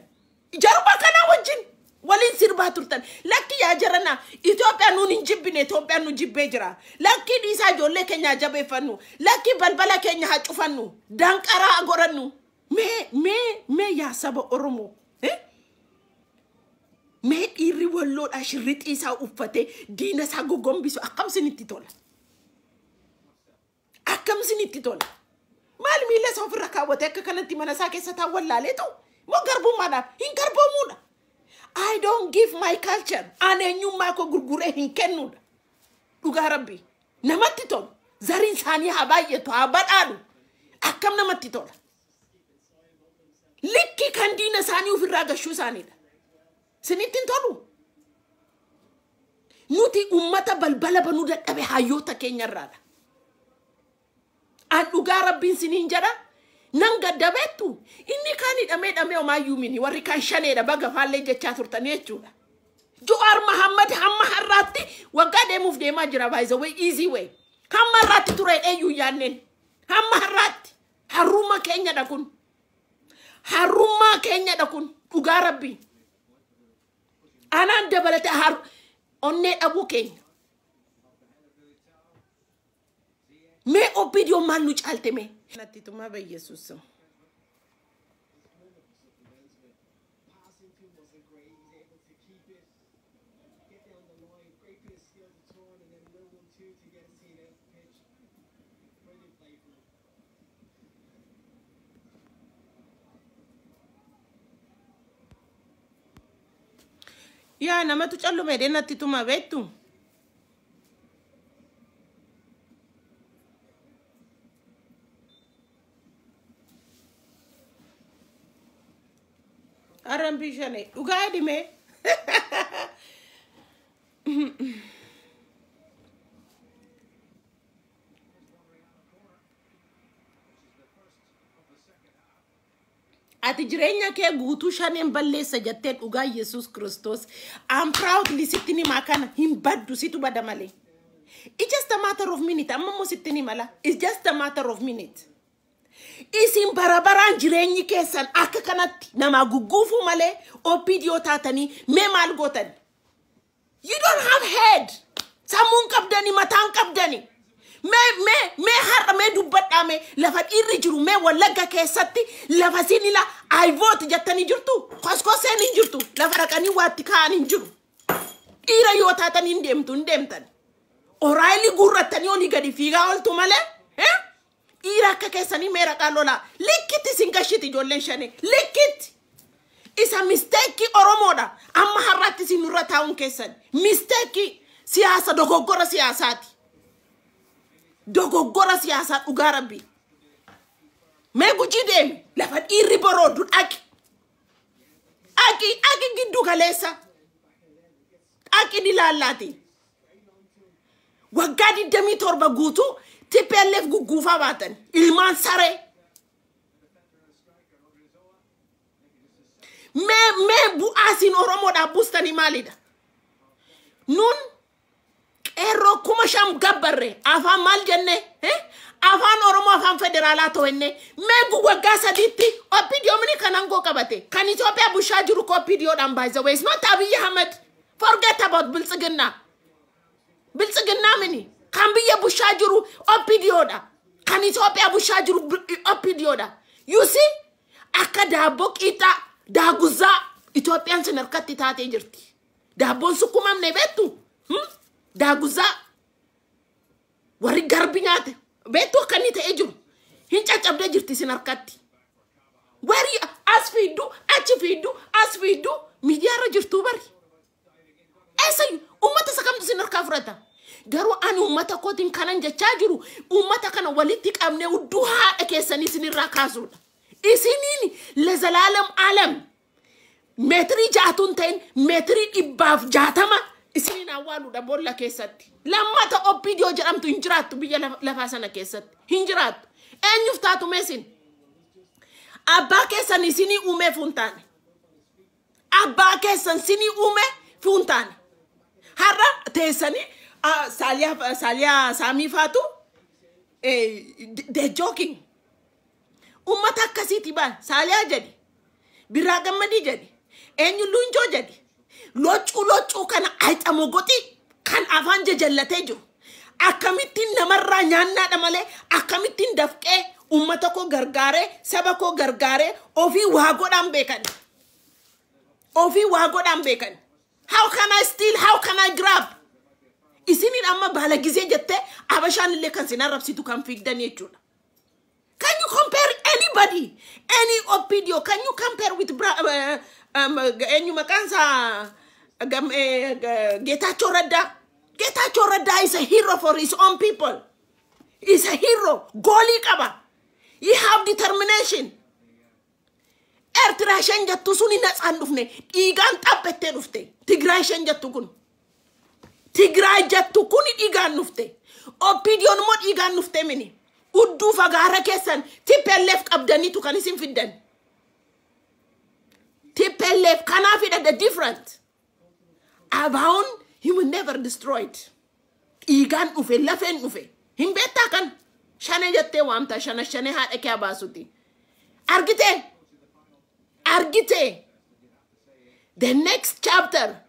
jarba kana wajin walin sirba gubbaa turtan lakki yaa jarana Itoophiyaa nuun hin jibbine Itoophiyaan nu jibbee jira lakki dhiisaa ijoollee keenya jabeeffannu lakki balbala keenya hacufannu danqaraa gorannu mee yaa saba Oromoo mee dhiirri walloodhaa shirrixii isaa uffatee diina isaa gogombisu akkam isinitti tola maal miila isaa ofirra kaawwatee akka kanatti mana isaa keessa taa'uun laalee ta'u moo garbummaadhaaf hin garboomuudha. I don't give my culture ani eenyummaa koo gurguree hin kennuudha. Dhugaa Rabbi namatti tolu zariin isaanii haa baay'atu haa badhaadhu akkam namatti tola. Likki kan diina isaanii ofirraa gashuu isaaniidha. Sinitti hin tolu. Nuti ummata balbala banuu dadhabe hayyoota keenyarraadha. Dhugaa Rabbiin siniin jedha nan gaddabeettu inni kaan hidhamee homaayyuu mini warri kaan shaneedha baga faallee jechaa turtan jechuudha. Jo'aar Mahammad hamma har'aatti waggaa deemuuf deemaa jira by the way easy way hamma har'aatti ture eeyyuu yaanneen hamma har'aatti harrummaa keenyadha kun dhugaa Rabbii anaan dabalate onnee dhabuu keenya. Me opidio man nu chalte me. Nati tuma be Jesus. Ya nama tu callu me de nati tuma betu. Arambishane ugaa dime ati jireenya kee guutuu shaneen balleessa jettee dhugaa Yesus Kristos I'm proudly sittini makana hin baddu situ bada malee. It's just a matter of minute amma mo sittini mala it's just a matter of minute. Isin barabaraan jireenyi keessan akka kanatti nama guguufu malee opidio taatanii mee maal gootan. You don't have head. Sammuun qabdani mataan qabdani. Mee har'a mee dubbadhaame lafa dhiirri jiru mee Wallagga keessatti lafa sinila I vote jettanii jirtu koskoseen hin jirtu lafa dhaqanii waatti kaa'an hin jiru. Dhiira yoo taatan hin deemtan. Oraayili gurrattanii olii gadi fiigaa oltu malee dhiira akka keessanii meera qaalola likkiti singashiti ijoolleen shane likkiti isa mistake Oromoodha amma har'aatti sinurra taa'uun keessan mistake siyaasa dogoggora siyaasaati. Dogoggora siyaasaa dhugaa Rabbii mee gujii deemi lafa dhiirri boroodu dhaqi giddu galeessa dhaqi ni laallaati waggaa 27 guutuu TPLF guguufa baatan ilmaan saree mee bu'aasin Oromoodhaa buustanii maalidha nun qeerroo 5,000 gabbarre afaan maal jenne afaan Oromoo afaan federaalaa to'enne mee waggaa sadiitti opidio mini kanangoo qabate kan Itoophiyaa bushaa jiru ko opidioodhaan by the way it's not Abiy Ahmed forget about biltsiginna mini kan biyya bushaa jiru opidioodha kan Itoophiyaa bushaa jiru opidioodha. You see akka daaboo qixa daaguzaa Itoophiyaan sin harkatti taatee jirti daaboon sukkumamne beektu daaguzaa warri garbi nyaate beektu akka inni ta'ee jiru hin caccabdee jirti sin harkatti warri as fiiddu achi fiiddu as fiiddu miidiyaarra jirtu bari eessa ummata sakamtu sin harkaa fudhata. Garuu ani ummata kootiin kanan jechaa jiru ummata kana walitti qabnee udduu haadha keessanii sinirraa kaasuudha. Isiniin lezalaalam alam meetirii 6 ta'in meetirii 160 isiniin awwaaluudha boolla keessatti. Lammata opidio jedhamtu hin jiraattu biyya lafaa sana keessatti hin jiraattu. Eenyuuf taatu meesin abbaa keessan isinii uume fuuntaane abbaa keessan sinii uume fuuntaane har'a teessanii Salia Sami Fatu de joking ummata akkasiiti baan Salia jadi Birraa Gammadii jadi eenyu Lunjoo jadi locu kana ayxamo goti kan afaan jajallate jiru akkamittiin namarraa nyaannaadha malee akkamittiin dafqee ummata koo gargaaree saba koo gargaaree ofii waa godhan beekan how can I steal, how can I grab? Isinin amma bala gizee jette abashaan illee kan sin arrabsitu kan fiigdan jechuudha. Can you compare anybody, any Opidio? Can you compare with Getachew Redda? Getachew Redda is a hero for his own people. He's a hero. Goli kaba. He have determination. Ertra shenjattu suni natsandufne. Igan tapete nufte. Tigray shenjattu kun. Tigray jattu kuni igan nufte. Opidio numot igan nufte mini. Uddu fagara kesan. Tipelef abdani tu kanisim fiddan. Tipelef kanafida the different. Abaun, he will never destroy it. Igan ufe, lafen ufe. Himbeta kan. Shane jatte wamta, shane ha eke abasuti. Argite. The next chapter.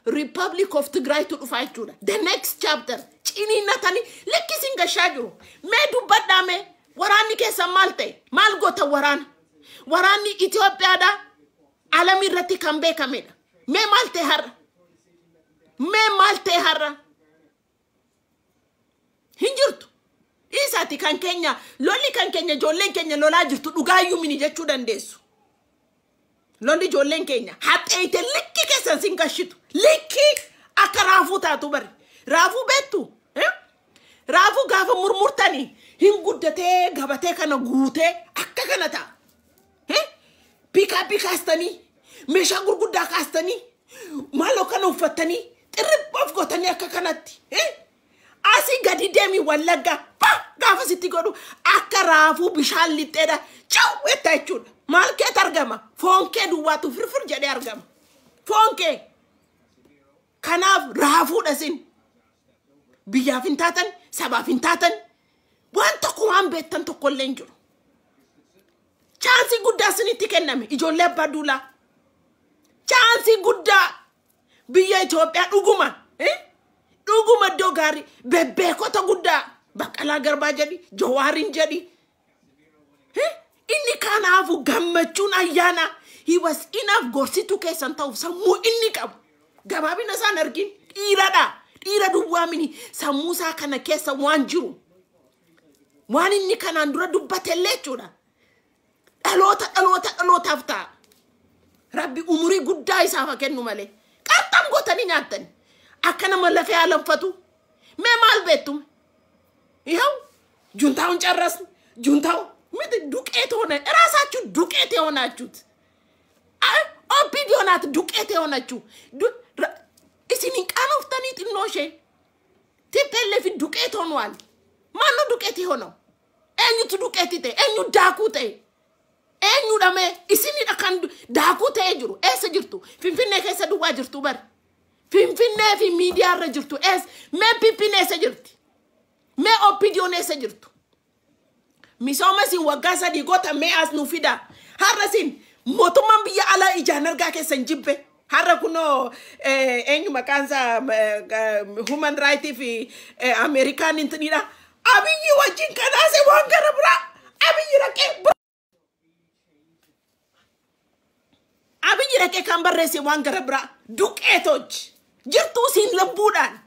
Republic of Tigray to fight to the next chapter. Chini natani. Leki singa shajuru. Medu badame. Warani kesa malte. Malgota waran. Warani Ethiopia da. Alami rati kambe kameda. Me malte har. Hinjurtu. Isati kan Kenya. Loli kan Kenya. Jolen Kenya. Lola jirtu. Ugayu mini jechu dandesu. Loli jolen Kenya. Hat eite liki kesa singa shitu. Liki. Aka rafu tatu bari. Rafu betu. Rafu gafa murmurtani. Hingudate gabate kana gute. Akka kana ta. Pika astani. Mesha gurgudda kastani. Malo kana ufatani. Tirib of gotani akka kanatti. Asi gadi demi wallaga. Pa gafa sitti godu. Akka rafu bishaan litteedha. Ciao wetta jechuudha. Maal kee argama. Foonke duwwaatu firfir jedhee argama. Foonke. Kanaaf raafuudha sin. Biyyaaf hin taatan, sabaaf hin taatan. Waan tokko waan beektan tokko illee hin jiru. Chaansi guddaa sinitti kenname ijoollee badula. Chaansi guddaa biyya Itoophiyaa dhuguma. Dhuguma iddoo gaarii bebbeekota guddaa Baqqalaa Garbaa jedhi Jawaarin jedhi. Inni kanaafu gammachuun ayyaana. He was enough gorsitu keessan ta'uuf sammuu inni qabu. Gabaabina isaan argin dhiiradha. Dhiira duwwaamini sammuu isaa kana keessa waan jiru. Waan inni kanaan dura dubbatellee jechuudha. Dhaloota ta'a. Rabbi umurii guddaa isaaf kennu malee. Qarxam gootanii nyaattan. Akka nama lafee alanfatu. Mee maal beektum? Ihaw juntaa'uun carrasni. Juntaa'u miti duqeete hoona. Raasaachuu duqeete hoonachuut. Opidio naat duqeete hoonachuu. Isinin qaanoftanii xinnoo ishee. Tippellee fi duqeete hoonwaan. Maaltu duqeete hoonoo? Eenyutu duqeete ta'e? Eenyu daakuu ta'e? Eenyu dhamee isinidha kan daakuu ta'ee jiru. Eessa jirtu? Finfinnee keessa duwwaa jirtu bari. Finfinnee fi miidiyaarra jirtu. Mee Pippinee eessa jirti? Mee Opidiyoon eessa jirtu? Misooma siin waggaa sadii goota mee as nu fida. Har'a siin mootummaan biyya alaa ijaan argaa keessan jibbe. Har'a kunoo eenyu maqaansaa human rights fi Amerikaan intinidha. Abiyyi wajjin kanaase waan gara biraa. Abiyyi raqee kan barreesse waan gara biraa. Duqeetochi. Jirtuu siin labbuudhaan.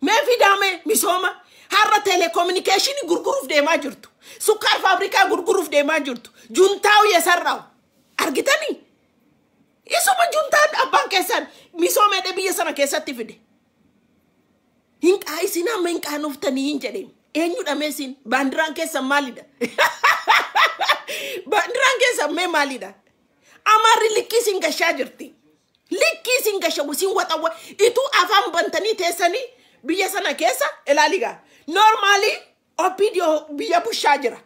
Mee fidaame misooma. Har'a telecommunication gurguruuf deemaa jirtu. Sukkaar fabrikaa gurguruuf deemaa jirtu. Juntaa'u yesarraawu. Argitanii? Isuma juntaan abbaan keessan misoomee biyya sana keessatti fide. Hinqaa isin amma hinqaanoftanii hin jedheen. Eenyu dhameesin baandiraan keessan maalidha? Baandiraan keessan mee maalidha? Amarri likkii sin gashaa jirti. Likkii sin gashaa sin waxawwa. Ituu afaan bantanii teessanii biyya sana keessa ilaaligaa. Normally Opidio biyya bushaa jira.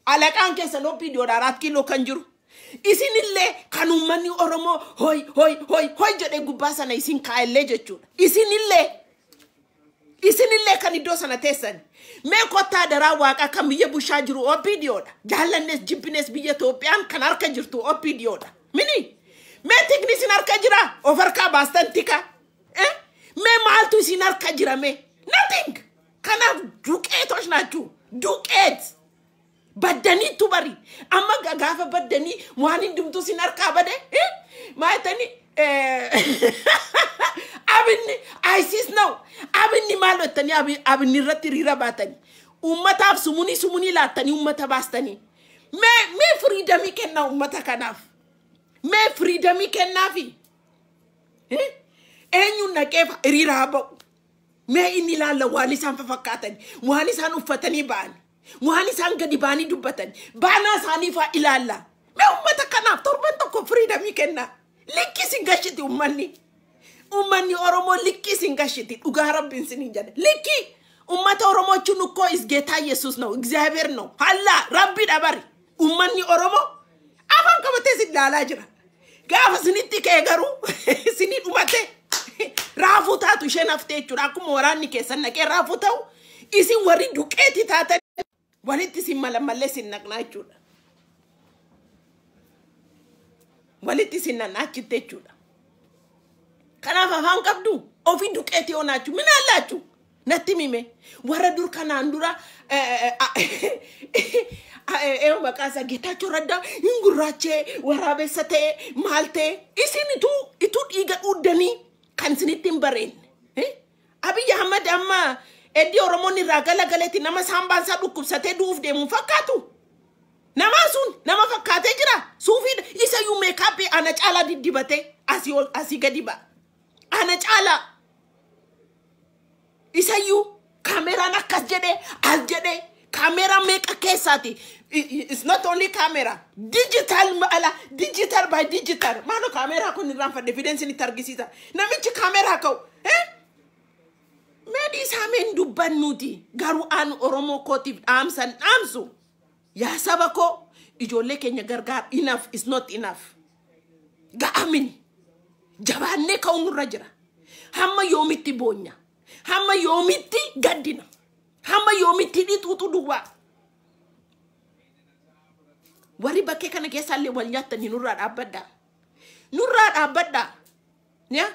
Alaqaan keessan Opidiyoodha 4 kiiloo kan jiru. Isinillee kan uummanni Oromoo hoy jedhee gubbaa sana isin kaa'ellee jechuudha. Isinillee kan iddoo sana teessan. Mee kottaa daraa waaqa kan biyya bushaa jiru Opidiyoodha. Jaallannes jibbines biyya Itoophiyaan kan harka jirtu Opidiyoodha. Mini mee tikni sin harka jira of harka baastan tika me maaltu isin harka jira me nothing kana duqeetosh naachu duqeet baddanii tubari amma gaafa baddanii waan hindumtu isin harka bade maaytani abinni ISIS now abinni maalotani abinni irratti riira baatani ummataaf sumuni laatani ummata baastani me freedom kenna ummata kanaaf me freedom kennaafi eenyu naqeef riira habu me inni laalla waan isaan fakkaatan waan isaan uffatanii ba'an waan isaan gadi baanii dubbatan baana isaanii fa ilaalla me ummata kanaaf torban tokko freedom kenna likkisin gashiti ummanni Oromo likkisin gashiti dhugaa rabbiin sinin jedhe likki ummata Oromo chunukko is ጌታ ኢየሱስ ነው እግዚአብሔር ነው ሀላ rabbi dabari ummanni Oromo afan qabate sidala jira gaafa sinitti kee garu sini dhumate raafutaatu isheen haftee jechuudha akkuma waraanni keessan naqee raafuta'u isin warri duqeeti taatan walitti sin malamallee sin naqnaa jechuudha walitti sin naqnaachitte jechuudha kanaaf afaan qabdu ofi duqeeti oonaachu min allaachu natti mime warra dur kanaan dura maqaasa Geetaachoo Raddaa ingurraachee waraabessa ta'e maal ta'e isin itu dhiiga dhuudanii kan isinitti hin bareenne Abiy Ahmed amma eddii Oromoon irraa galagaleetti nama saambaan isaa dhukkubsatee du'uuf deemuun fakkaatu nama sun nama fakkaatee jira suufii isa yuu meekaappii ana caalaa diddibatee asii gadi ba'a ana caalaa isa yuu kaameraan akkas jedhee as jedhee camera make a kesati it's not only camera digital by digital mano camera ko ni ranfa evidence ni targisita namichi camera ko medi samen dubbannuti garu an Oromo kotif amsu ya sabako ijolle kenya gargar enough is not enough ga amin jabanne ka unura jira hamma yomitti bonya hamma yomitti gaddina hamba yomitti di tutu duwa wari bakke kana ke salle wal nyatta ni nurra abada ya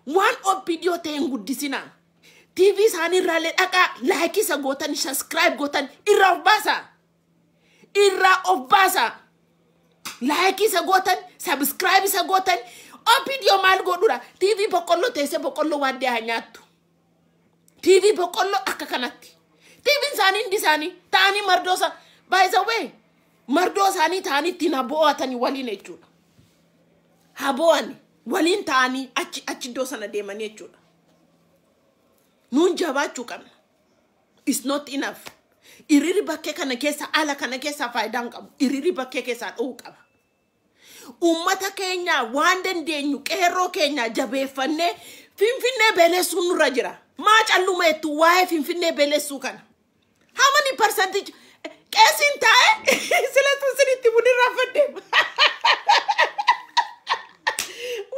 one of video te ngudisina TV sani rale daka like sa gotan subscribe gotan irra of basa like sa gotan subscribe sa gotan o video mal godura TV bokollo te se bokollo wadde hanyatu TV bokollo akakanati TV sani ndisani tani mardosa by the way mardosa ni tani tinabo atani walin echuda haboani walin tani achi dosa na demani echuda nun jabachu kana is not enough iriri bakke kana kesa ala kana kesa faidan qabu iriri bakke kesa do qaba ummata kenya wanden denyu qero kenya jabefanne finfinne belesu nurra jira ma calluma etu wae finfinne belesu kana how many percentage kesin tae silatu siniti budira fadde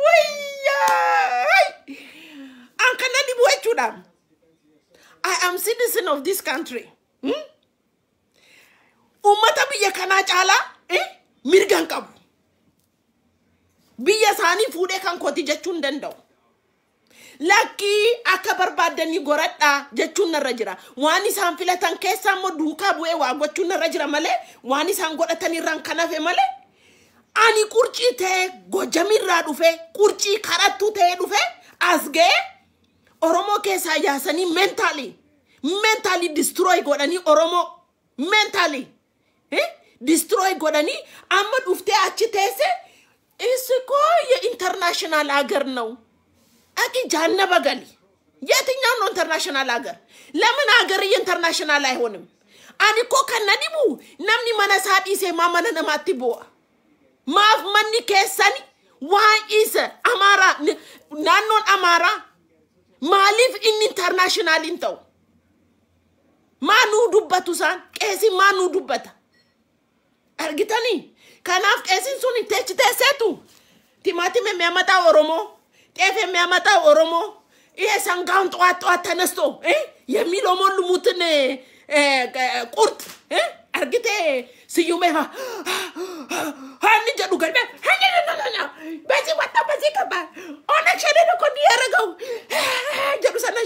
wayya ankana di boechudam I am citizen of this country ummata biya kana chala mirgan qabu biya sani fude kan koti jechun dendaw laki akabar badani goradda jechun rajira wani san filatan kessa mo duka bue wa gochun rajira male wani san godatani rankana fe male ani kurci te gojamirra dufe kurci karatu te dufe asge Oromo kessa yasani mentally destroy godani Oromo mentally destroy godani amma dufte achi tese isiko ye international agar no aki janna bagali yetinya no international agar lemon agar ye international ayhonim ani ko kanadibu namni mana sadi se mama na matibo maaf manni kesani why is amara nanon amara malif in international intaw manu dubbatu san kesi manu dubbata argitani kanaf kesin suni techite setu timati me amata Oromo tefe me amata Oromo e sangant wat tanesto yemilo mon lumutne qurt argite siyume ha ni jadu galbe ha basi wata basi kaba ona chede ko ni ergo jadu sana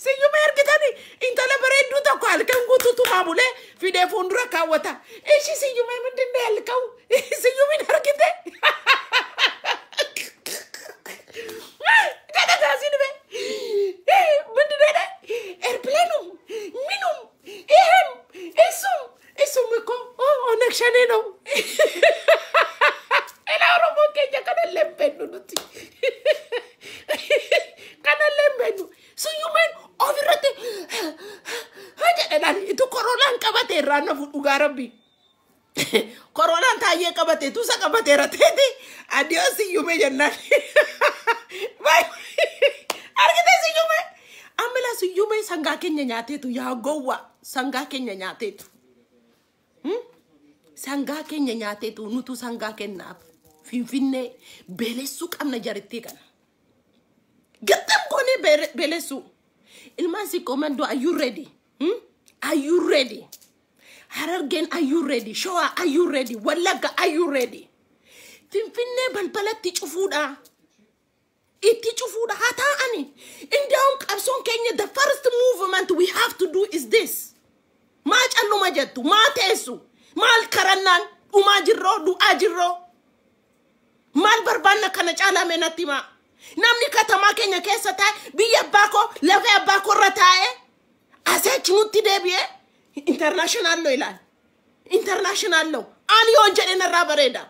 siyume argitani intala beredu to ko alkan gutu tu mabule fide fundura kawata eshi siyume mendinde alkaw siyume argite Corona taye kabate tu sa kabate ratete adios yume janna bye argite si yume amela si yume sanga kenya nyate tu ya gowa sanga kenya nyate tu sanga kenya nyate tu nutu sanga kenna finfinne belesu kamna jarite kana gatam kone belesu ilmasi komando are you ready are you ready Harargen, are you ready? Shoa, are you ready? Wallaga, are you ready? Finfinne balbala tichufuda. Tichufuda hata ani. In the Kapson Kenya, the first movement we have to do is this. Mach alumajatu, ma tesu, mal karanan, umajiro, du ajiro. Mal barbana kanachala menatima. Namni katama Kenya kesata, biya bako, leve bako ratae. Ase chinuti debie. International law ilan. International law. An yon jedena rabareda.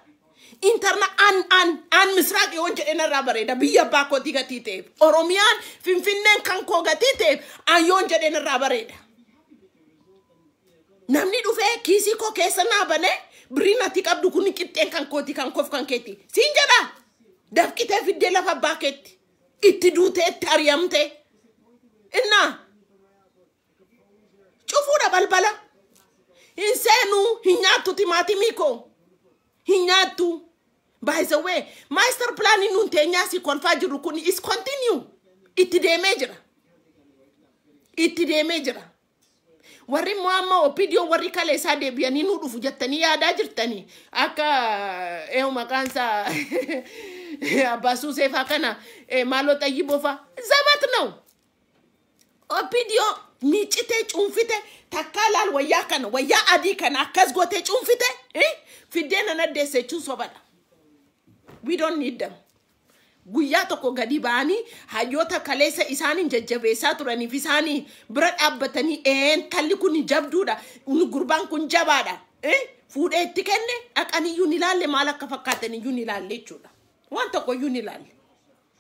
An misraq yon jedena rabareda. Biya bako tiga tite. Oromian finfinnen kanko gatite. An yon jedena rabareda. Namni dufe kisi ko kesa nabane. Brina tikab dukuni kitten kanko ti kankof kanketi. Sinjada. Daf kite fidde lafa baketi. Itti dute tariyamte. Inna. Chufuda balbala. Insenu hinyatu timatimiko. Hinyatu. By the way, master plan inunte nyasi konfaji rukuni is continue. Iti de major. Iti de major. Wari muamma opidio wari kale sa de biya ninu dufu jattani ya dajirtani. Aka makansa abasu sefa kana malota yibofa. Zabat no. Opidio ni chite chumfite takalal waya kana waya adi kana kasgote chumfite fidena na dese chusobada. We don't need them. Guyato ko gadibani hayota kalesa isani jajjabesa turani fisani brad abbatani talikuni jabduda gurban kun jabada fude tikenne akani yunilalle malaka fakatani yunilalle chuda wanta ko yunilalle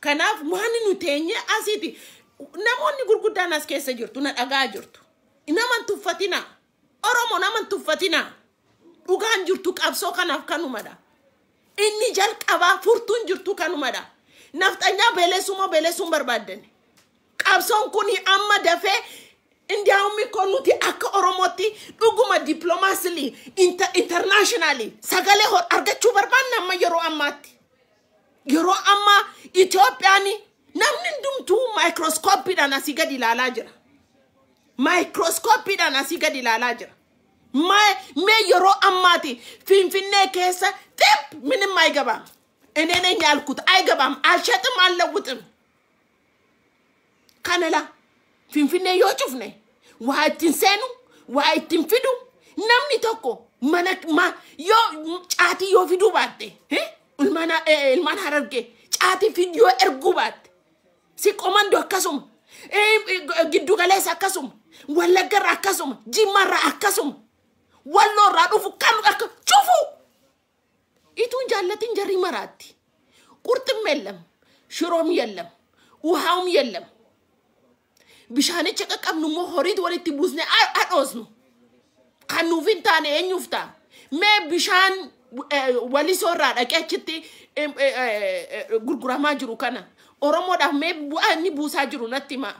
kanaf muhani nutenye asiti namoni gurgudan askese jirtu na daga jirtu inaman tufatina oromo naman tufatina ugan jirtu qabso kanaf kanumada inni jal qaba furtun jirtu kanumada naftanya belesum barbaden qabson kuni amma dafe indiaumi konuti ak oromoti duguma diplomacy internationally sagale hor argachu barbanna ma yoro amma Ethiopiani namni dumtu microscope da nasiga dilalajira microscope da nasiga dilalajira me yoro ammati finfinne kesa tip minim may gaba enene nyalkut ay gabam alshatam allawutum kanala finfinne yo chufne wa tinsenu wa timfidu namni tokko ma yo chati yo fidu batte ilman hararge chati video ergubat si komando akasum giddu galesa akasum wala gar akasum jimara akasum wallo radufu kanu ak chufu itun jallatin jari marati qurtum yellam shirom yellam uhawm yellam bishane chaqaqam nu mo horid waliti busne adosnu kanu vintane enyufta me bishan wali sorra da kechiti gurgurama jiru kana oromo da me bu ani busa jiru natima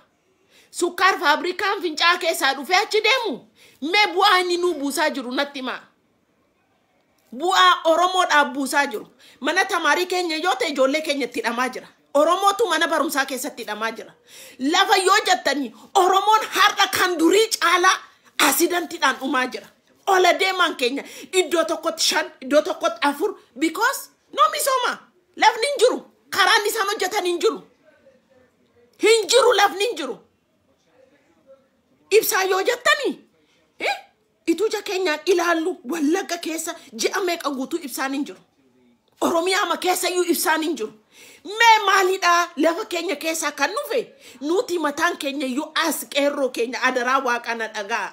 sukar fabrikan fincha ke sa du fe achidemu me bu ani nu busa jiru natima bua oromo da busa jiru mana tamari Kenya yote jolle Kenya tidama jira Oromootu mana barumsaa keessatti hidhamaa jira. Lafa yoo jettanii Oromoon har'a kan durii caalaa asidantiidhaan dhumaa jira. Ola deemaan keenya iddoo tokkotti 5 iddoo tokkotti 4 because no misooma. Lafni hin jiru. Karaan isaan hojjetan hin jiru. Hin jiru lafni hin jiru. Ibsaa yoo jettanii ituja keenyaan ilaallu Wallagga keessa ji'a meeqa guutuu ibsaan hin jiru. Oromiyaa ma keessa iyyuu ibsaan hin jiru. Mee maalidha lafa keenya keessaa kan nufe nuti mataan keenya iyyuu as qeerroo keenya adaraa waaqana dhagaa.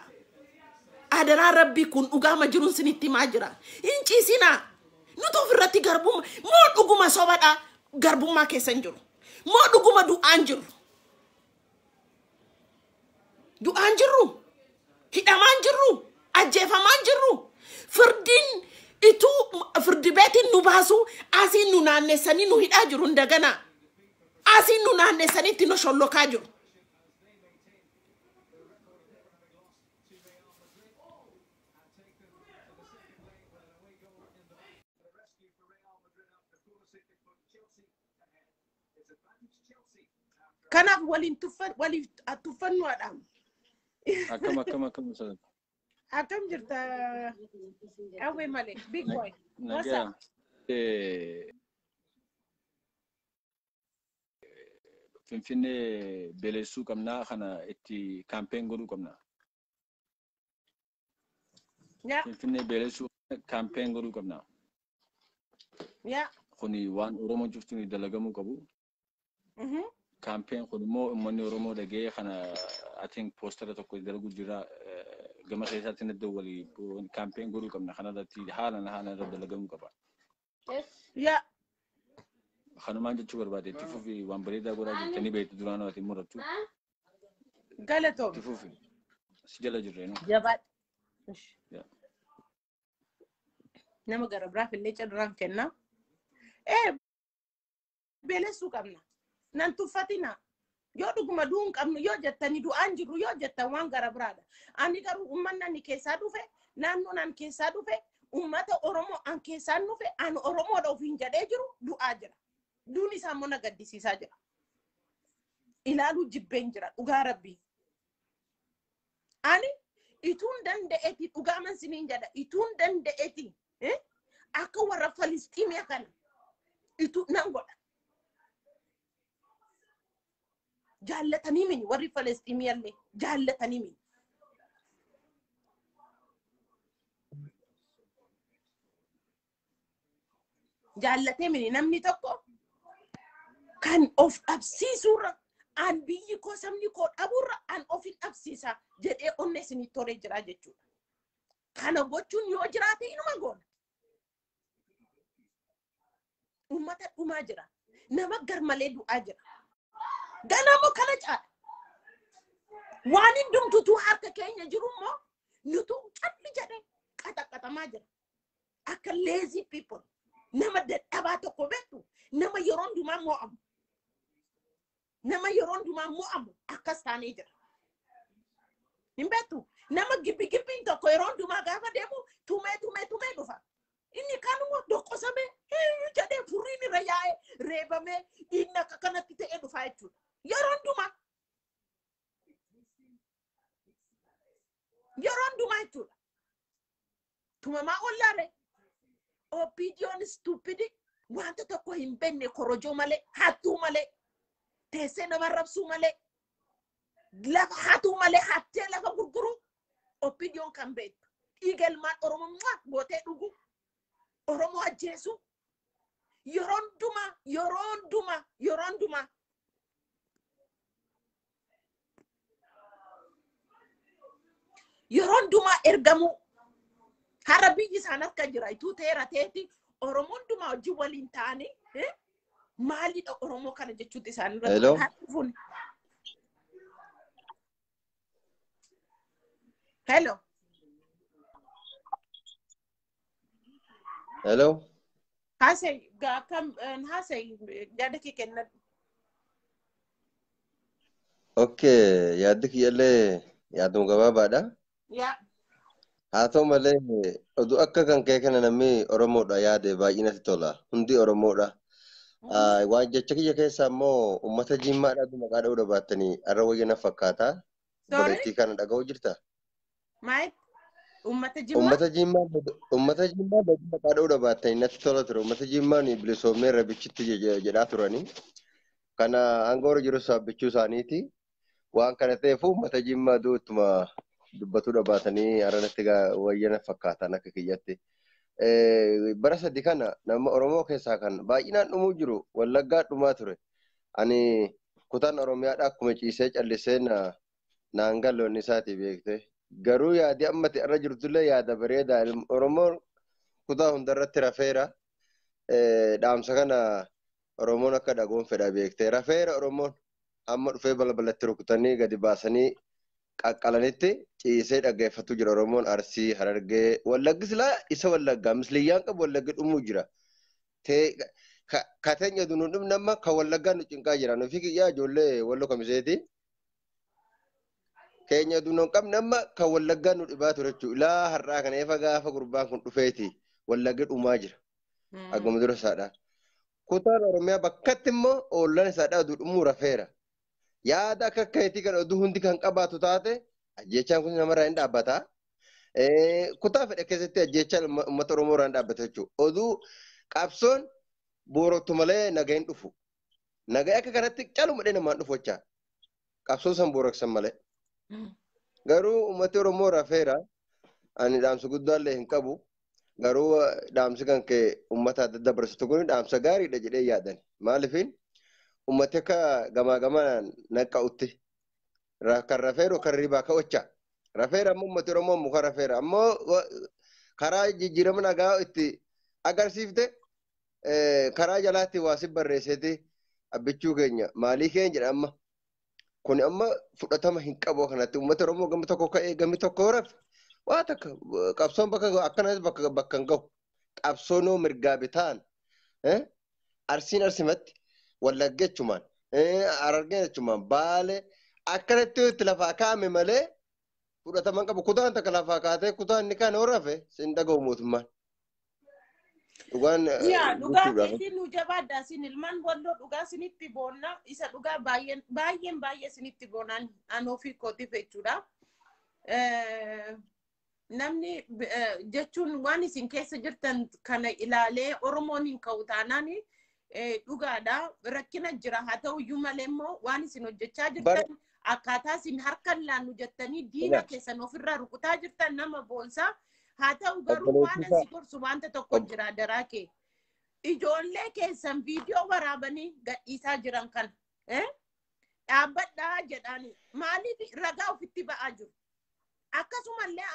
Adaraa rabbii kun dhugaama jiruun sinitti maa jira. Hin ciisinaa. Nuti ofirratti garbummaa moo dhuguma sobadha garbummaa keessa hin jiru. Moo dhuguma du'aan jiru. Du'aan jiru. Hidhamaan jiru. Ajjeefamaan jiru. Firdin itu firdi beetiin nu baasu asiin nu naannessanii nu hidhaa jiru ndagana. Asiin nu naannessanitti nu shollokaa jiru. Kanaaf waliin tuffannu adhaam. Akkam sana. Akkam jirta awwee malee big boy. What's up? Finfinnee beelessuu qabnaa kana itti kaampeen godhuu qabna. Yeah. Finfinnee beelessuu kaampeen godhuu qabna. Yeah. Kuni waan Oromoo jirtuun dalagamuu qabu. Kaampeen kun immoo uummanni Oromoo dhagee kana I think poostara tokko dalaguu jira. Gama keessatti nadda walii kaampeen godhuu qabna. Kanarratti haala irra dalagamuu qaba. Yeah. Kanumaan jechuu barbaade itti fufi waan bareedaa godhaa jirtanii beektu duraan waati murattu. Galatoo. Itti fufi. Si jala jirreenu. Jabaat. Nama gara biraaf illee carraan kenna. Beelessuu qabna. Nan tuffatina. Yoo dhuguma du'uun qabnu yoo jettanii du'aan jiru yoo jettan waan gara biraadha. Ani garuu uummanni ani keessaa dhufe naannoon an keessaa dhufe uummata Oromoo an keessaa dhufe an Oromoodha ofiin jedhee jiru du'aa jira. Duun isaa immoo na gaddisiisaa jira. Ilaaluu jibbeen jira dhugaa rabbii. Ani ituun danda'eeti dhugaaman siniin jedha ituun danda'eeti akka warra Falistiimiyaa kana itu nan godha. Jaallatanii mini warri Falistiimiyaallee jaallatanii mini. Jaallatee mini namni tokko kan of dhabsiisuurra an biyyi koo sabni koo dhabuurra an ofin dhabsiisa jedhee onne isinii toree jira jechuudha. Kana gochuun yoo jiraate inuma goona. Uummata dhumaa jira. Nama garmalee du'aa jira. Ganamo kana caala. Waan hundumtuu harka keenya jiru immoo nutu calli jedhee qaxaqatamaa jira. Akka lazy people. Nama dadhabaa tokko beektu nama yeroo hundumaa mo'amu. Nama yeroo hundumaa mo'amu akkas taanee jira. Hin beektu nama gibbiin tokko yeroo hundumaa gaafa deemu tumee dhufa. Inni kanuma doqosamee jedhee furiin irra yaa'ee reebamee inni akka kanatti ta'ee dhufa jechuudha. Yeroo hundumaa jechuudha. Tumamaa ollaare. Opinion stupid wanta tokko hin beekne korojoo malee hattuu malee teessee nama rabsuu malee lafa hatuu malee hattee lafa gurguru opinion kan beektu dhiigalmaan Oromoo gootee dhugu Oromoo ajjeesu yeroo hundumaa ergamu hara biyyi isaan harka jira ituu teera teeti Oromoo hundumaa wajjin waliin ta'anii maalidha Oromoo kana jechuutti isaan irratti hafuun. Hello. Hello. Hasay kam hasay yaada kee kenna. Okay, yaaddi kiyyallee yaaduma gabaabaadha. Yeah. Haa ta'u malee oduu akka kan kee kana namni Oromoodha yaade baay'inatti tola. Hundi Oromoodha. Waan jecha kiyya keessaa immoo uummata jimmaadhaatu maqaa dha'uu dhaabattanii har'a wayyana fakkaata. Sorry? Obboleettii kana dhaga'uu jirta? Maal? Uummata Jimmaa? Uummata jimmaa maqaa dha'uu dhaabattanii natti tola ture. Uummata jimmaan bilisoomnee rabichitti jedhaa turanii. Kana hanga hora jiru saabbichuu isaaniiti. Waan kana ta'eef uummata jimmaa ittuma dubbatuu dhaabatanii har'a natti wayyana fakkaatan akka kiyyatti. Bara sadi kana nama Oromoo keessaa kan baay'inaan dhumuu jiru Wallaggaa dhumaa ture. Ani kutaan Oromiyaadhaa akkuma ciisee callisee naan galloonni isaati beekte. Garuu yaadi ammati irra jirtullee yaada bareedaa. Oromoon kutaa hundarratti rafeera. Dhaamsa kana Oromoon akka dhagoon fedha beekte. Rafeera Oromoon amma dhufee balbalatti rukutanii gadi baasanii qaqqalanitti ciisee dhaggeeffatu jira. Oromoon Arsii, Harargee, Wallaggi silaa isa Wallaggaa misliyyaan qabu Wallaggi dhumuu jira. Kateenya dunuu dhumna amma kan Wallaggaa nu cinqaa jira. Nufi kiyyaa ijoollee Walloo Kamiseeti. Keenya dunuu qabna amma kan Wallaggaa nu dhibaa ture jechuudha. Ilaa har'aa kana efa gaafa gurbaan kun dhufeeti Wallaggi dhumaa jira. Akkuma dura isaadha. Kutaan Oromiyaa bakkatti immoo oollaan isaadhaa aduu dhumuu rafeera. Yaada akka keetii kan oduu hundi kan qabaatu taate ajjechaan kun namarraa hin dhaabbata. Kutaa fedha keessatti ajjechaan uummata Oromoo irraa hin dhaabbata jechuudha. Oduu qabsoon boorottu malee nagaa hin dhufu. Nagaa akka kanatti caluma namaan dhufu jecha. Qabsoon san booroksan malee. Garuu uummati Oromoo rafeera. Ani dhaamsa guddaallee hin qabu. Garuu dhaamsi kan kee uummata adda adda barsiistu kun dhaamsa gaariidha jedhee yaadan. Maaliifin? Uummati akka gamaa gamaan naqqa'utti kan rafeeru kan ribaa ka'ochaa. Rafeera ammoo uummati Oromoo muka rafeera. Ammoo karaa jijjiirama nagaa itti agarsiifte karaa jalaatti waasi barreessiti abbichuu keenya maalii keenya jedha amma. Kun amma fudhatama hin qabu kanatti uummati Oromoo gami tokko ka'ee gami tokko rafe. Waa takka qabsoon bakka akkanas bakka hin gahu. Qabsoonoo mirgaa bitaan Arsiin Arsimatti. Wallagga jechumaan Harargee jechumaan Baalee akkanatti itti lafaa kaa'ame malee fudhataman qabu. Kutaan takka lafaa kaatee kutaan inni kan horafe sin dhaga'u mootummaan. Dhugaa keetiin nu jabaadhaa sin ilmaan Walloo dhugaa sinitti boonna isa dhugaa baay'ee sinitti boonaan anoo fi kootiif jechuudha. Namni jechuun waan isin keessa jirtan kana ilaalee Oromoon hin ka'u taanaani. Dhugaadha rakkina jira haa ta'u iyyuu malee immoo waan isin hojjechaa jirtan akkaataa isin harkaan laannu jettanii diina keessan ofirraa rukutaa jirtan nama boonsaa haa ta'u garuu waan asi gorsu wanta tokko jira daraa kee ijoollee keessan viidiyoo waraabanii gadhiisaa jiran kan dhaabbadhaa jedhanii maaliif ragaa ofitti ba'aa jiru akkasumallee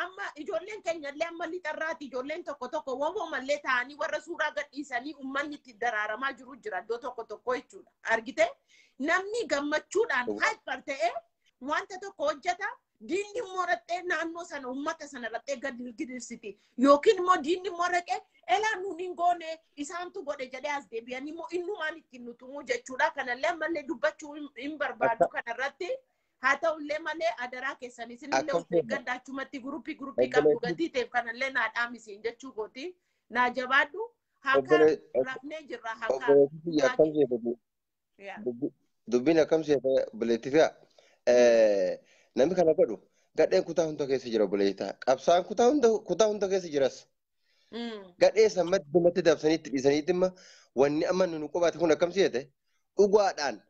amma ijoolleen keenyallee amma lixarraati ijoolleen tokko wawoo mallee ta'anii warra suuraa gadhiisanii uummanni itti daraaramaa jiru jira iddoo tokko jechuudha. Argite namni gammachuudhaan hyper ta'ee wanta tokko hojjeta diinni immoo raxxee naannoo sana uummata sana raxxee gadi gidirsiti yookiin immoo diinni immoo raqee elaa nuun hin goone isaantu godhe jedhee as deebi'anii immoo innumaan ittiin nutumuu jechuudha. Kanallee ammallee dubbachuu hin barbaadu kanarratti. Haa ta'ullee malee adaraa keessanii isinillee of eeggadhaachumatti guruppii qabu gatii ta'eef kanallee naa dhaamisiin jechuu gooti. Naa jabaadhu haka rafnee jirra haka. Dubbiin akkam seeta buleettifi'a. Namni kana godhu gadheen kutaa hunda keessa jira buleettaa. Qabsaan kutaa hunda keessa jiras. Gadhee sammatti dummatti dabsanii itti dhiisaniitti imma wanni amma nu qubaate kun akkam seete dhugaadhaan.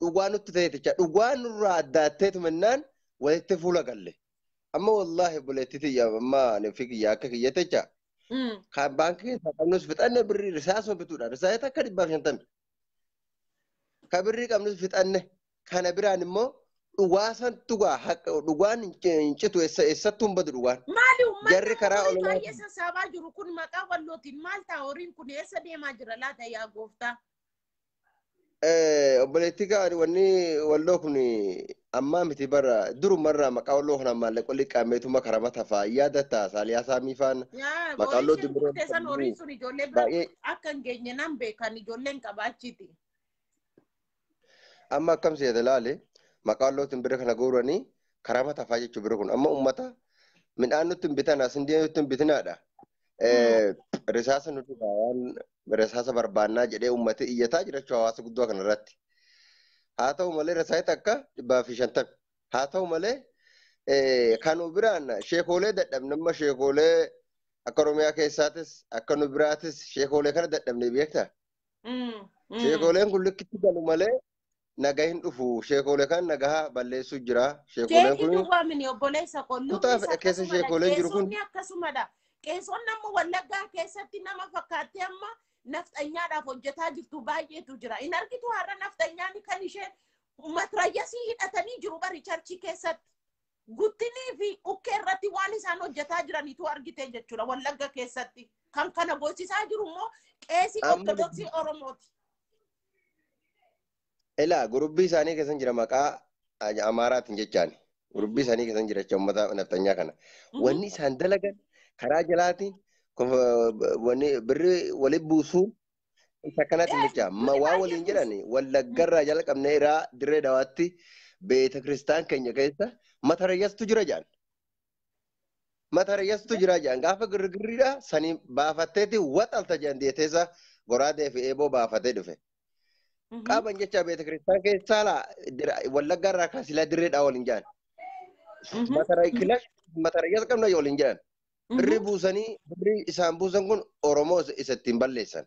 Dhugaan nutti ta'e jecha dhugaan nurraa addaatteetu mannaan walitti fuula galle. Amma wallaahi buleettiti amma nufi kiyyaa akka kiyyate jecha. Kan baankii keessaa qabnus fixanne birrii risaasuma bituudha. Risaasota akka 150. Kan birrii qabnus fixanne kana biraan immoo dhugaa san dhugaan hin citu eessattuu hin badu dhugaan. Maali uummanni baay'ee sassaabaa jiru kun maqaa Wallootiin maal ta'a horiin kun eessa deemaa jira laata yaa gooftaa? Obboleettii gaari wanni Walloo kun ammaa miti bara durumarraa maqaa Walloo kana maallaqaa liqqaameetuma karama tafaa yaadatta Saaliyaa Saamii faana maqaa Walloo dumbiroo teessan horiin sun ijoollee bira akka hin geenye nan beekan ijoolleen qabaachiiti. Amma akkam seeta laale maqaa Walloo dumbira kana guuranii karama tafaa jechuu bira kun amma uummata midhaan nutti hin bitan asindee nutti hin bitinaadha. risaasa nuti waan risaasa barbaannaa jedhee uummata iyyataa jiraachuu hawaasa guddoo kanarratti. Haa ta'u malee risaasa takka 150. Haa ta'u malee kan biraan sheekoolee dadhabne amma sheekoolee akka Oromiyaa keessaatis akka nu biraatis sheekoolee kana dadhabne beektaa? Sheekooleen kun likkitti galu malee nagaa hin dhufu. Sheekoolee kan nagaa balleessuu jira. Sheekooleen kun Duwwaamini obboleessa qolluun kutaa fedha keessa sheekooleen jiru kun akkasumadha. Qeessoon nama Wallaggaa keessatti nama fakkaattee amma nafxanyaadhaaf hojjetaa jirtu baay'eetu jira. In argitu har'a nafxanyaan kan isheen matrayyasii hidhatanii jiru bari charchii keessatti. Guttinii fi ukkee irratti waan isaan hojjetaa jiranitu argite jechuudha Wallagga keessatti. Kan kana goosisaa jiru immoo qeesii ortodoksii Oromooti. Ilaa gurubbii isaanii keessan jira maqaa Amaaraatiin jechaan. Gurubbii isaanii keessan jira jecha uummata naftanyaa kana. Wanni isaan dalagan karaa jalaatiin wanni birri waliin buusuu isa kanatti jecha waa waliin jedhani Wallaggarraa jalqabnee irraa dirree dawaatti beeta kiristaan keenya keessa matarayyastu jira jaan. Matarayyastu jira jaan gaafa girgirriidha sanii baafatteeti waxalta jaan deeteessa goraadee fi eeboo baafatee dhufe. Qaban jecha beeta kiristaan keessaa Wallaggarraa kaasilaa dirreedhaa waliin jaan. Matarayyas qabna waliin jedhan. Birri buusanii birri isaan buusan kun Oromoo isa ittiin balleessan.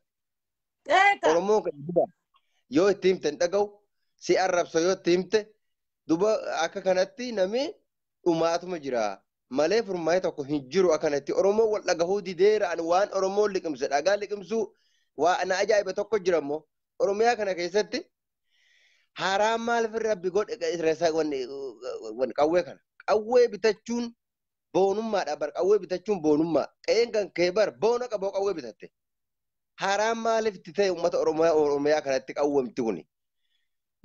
Oromoo kan duba yoo itti himte hin dhaga'u si arrabsa yoo itti himte duba akka kanatti namni dhumaatuma jira malee furmaa'ee tokko hin jiru akkanatti Oromoo wal dhagahuu dideeraan waan Oromoo liqimse dhagaa liqimsuu waa na ajaa'iba tokko jira immoo Oromiyaa kana keessatti haaraan maal firri rabbi godhe qawwee kana qawwee bitachuun boonummaadha bar qawwee bitachuun boonummaa qe'een kan kee bar boona qaboo qawwee bitatte haaraan maaliif itti ta'e uummata Oromiyaa kanatti qawwamti kuni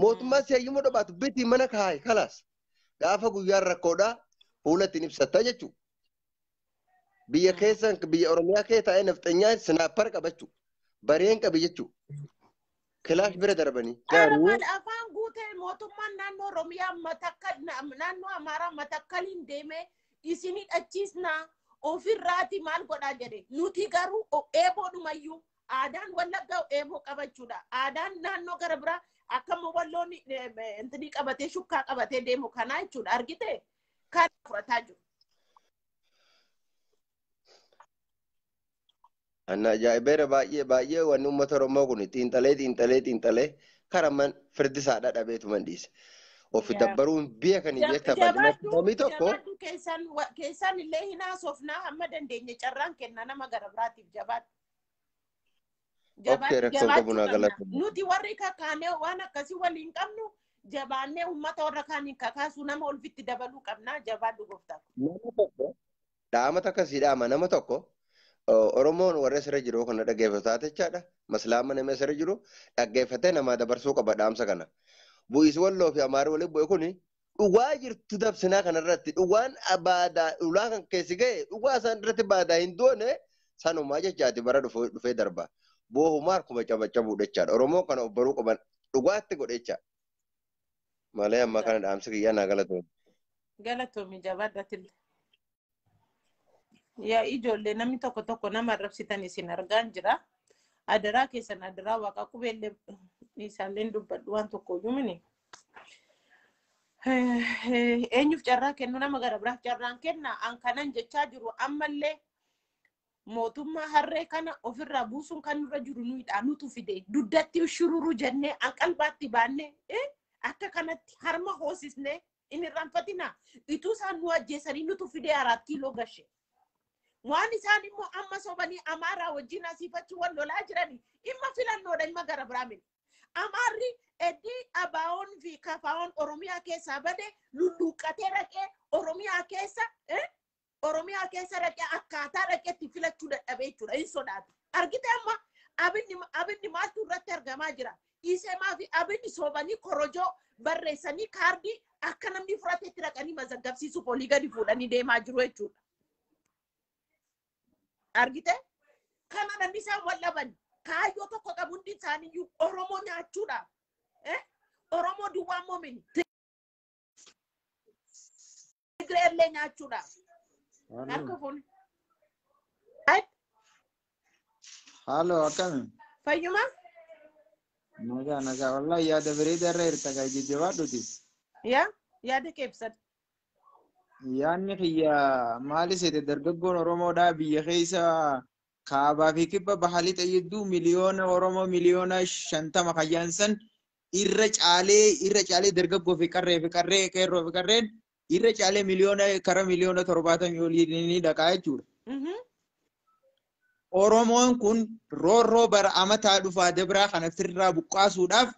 mootummaa siyayyummoo dhobaatu biti mana kaayi kalaas gaafa guyyaan rakkoodhaa fuula ittiin ibsatta jechuudha. Biyya keessan biyya Oromiyaa kee taa'ee nafxanyaan sinaappar qabachuu bareen qabi jechuudha. Kilaash bira darbanii. Afaan guutee mootummaan naannoo Oromiyaa naannoo Amaaraa matakkaliin deemee isinii dhachiisnaa ofirraati maal godhaa jedhe nuti garuu eeboodhumayyuu aadaan Wallaggaa eeboo qabachuudha. Aadaan naannoo gara biraa akkama walloon intini qabatee shukkaa qabatee deemu kanaa jechuudha argite kan fudhataa jiru. Anna ajaa'ibeera baay'ee wanni uummata Oromoo kun xiinxalee karaman firdi isaadhaa dhabeetuman dhiise. Ofi dabbaruun biyya kan beektaa bal'inatti tokko. Keessan illee hin haasofnaa hamma dandeenye carraan kenna nama gara biraatiif jabaadhu. Nuti warri kakaanee waan akkasii waliin qabnu jabaannee uummata warra kaaniin kakaasuu nama olfitti dabaluu qabnaa jabaadhu gooftaa. Nama tokko dhaamata akkasii dhaama nama tokko Oromoon warra sirra jiru kana dhaggeeffataa jechaadha. Maslaama nama sirra jiru dhaggeeffatee namaa dabarsuu qaba dhaamsa kana. Bu'is Walloo fi Amaaraa waliin bu'e kuni dhugaa jirtu dabsinaa kanarratti dhugaan baadaa ulaa kan keessi ga'e dhugaa isaan irratti baadaa hin doone sanumaa jechaati bara dhufee darba. Boohumaa akkuma cabacabuudha jechaadha. Oromoo kana of baruu qaban dhugaatti godhe jecha. Malee amma kana dhaamsi kiyyaa naa galatoomi. Galatoomi jabaadhatillee. Yaa ijoollee namni tokko nama arrabsitan isin argaan jira. Adaraa keessan adaraa waaqa qubeellee isaalleen dubbadhu waan tokko iyyuu eenyuuf carraa kennu nama gara biraaf carraan kenna an kanan jechaa jiru ammallee mootummaa harree kana ofirraa buusuun kan nurra jiru nuyidha nutu fide duddatti shururu jennee an qalbaatti baannee akka kanatti harma hoosisnee in irraanfatina ituu isaan nu ajjeesanii nutu fide 4 kiiloo gashe. Waan isaan immoo amma sobanii Amaaraa wajjin asiifachuu wal lolaa jiranii imma filannoodha imma gara biraamin. Amaarri eddii abaawoon fi kafaawwan Oromiyaa keessaa bade lulluuqqatee raqee Oromiyaa keessa raqee akkaataa raqeetti filachuu dadhabee jechuudha hin sodaatu. Argite amma abinni maaltu irratti argamaa jira. Iseemaa fi abinni soobanii korojoo barreessanii kaardii akka namni fudhateetti raqanii mazaggabsiisuuf olii gadi fuudhanii deemaa jiru jechuudha. Argite kana namni isaan wallaban kaayyoo tokko qabu hundi isaaniiyyuu Oromoo nyaachuudha. Oromoo duwwaa moomin Tigreellee nyaachuudha. Akka kun Halo, akkami? Fayyuma? Nagaa. Wallahi yaada bareedaa irra hirkagaa jajjabaadhuti. Yaada kee ibsadhu. Yaanni kiyya maali seete dargaggoon Oromoodhaa biyya keessa kaabaa fi kibba bahalii xayyidduu miliyoona Oromoo miliyoona 50 kayyaansan irra caalee dargaggoo fi qarree qeerroo fi qarreen irra caalee miliyoona 70 olii ni dhaqaa jechuudha. Oromoon kun roorroo bara amataa dhufaa dabraa kana firraa buqqaasuudhaaf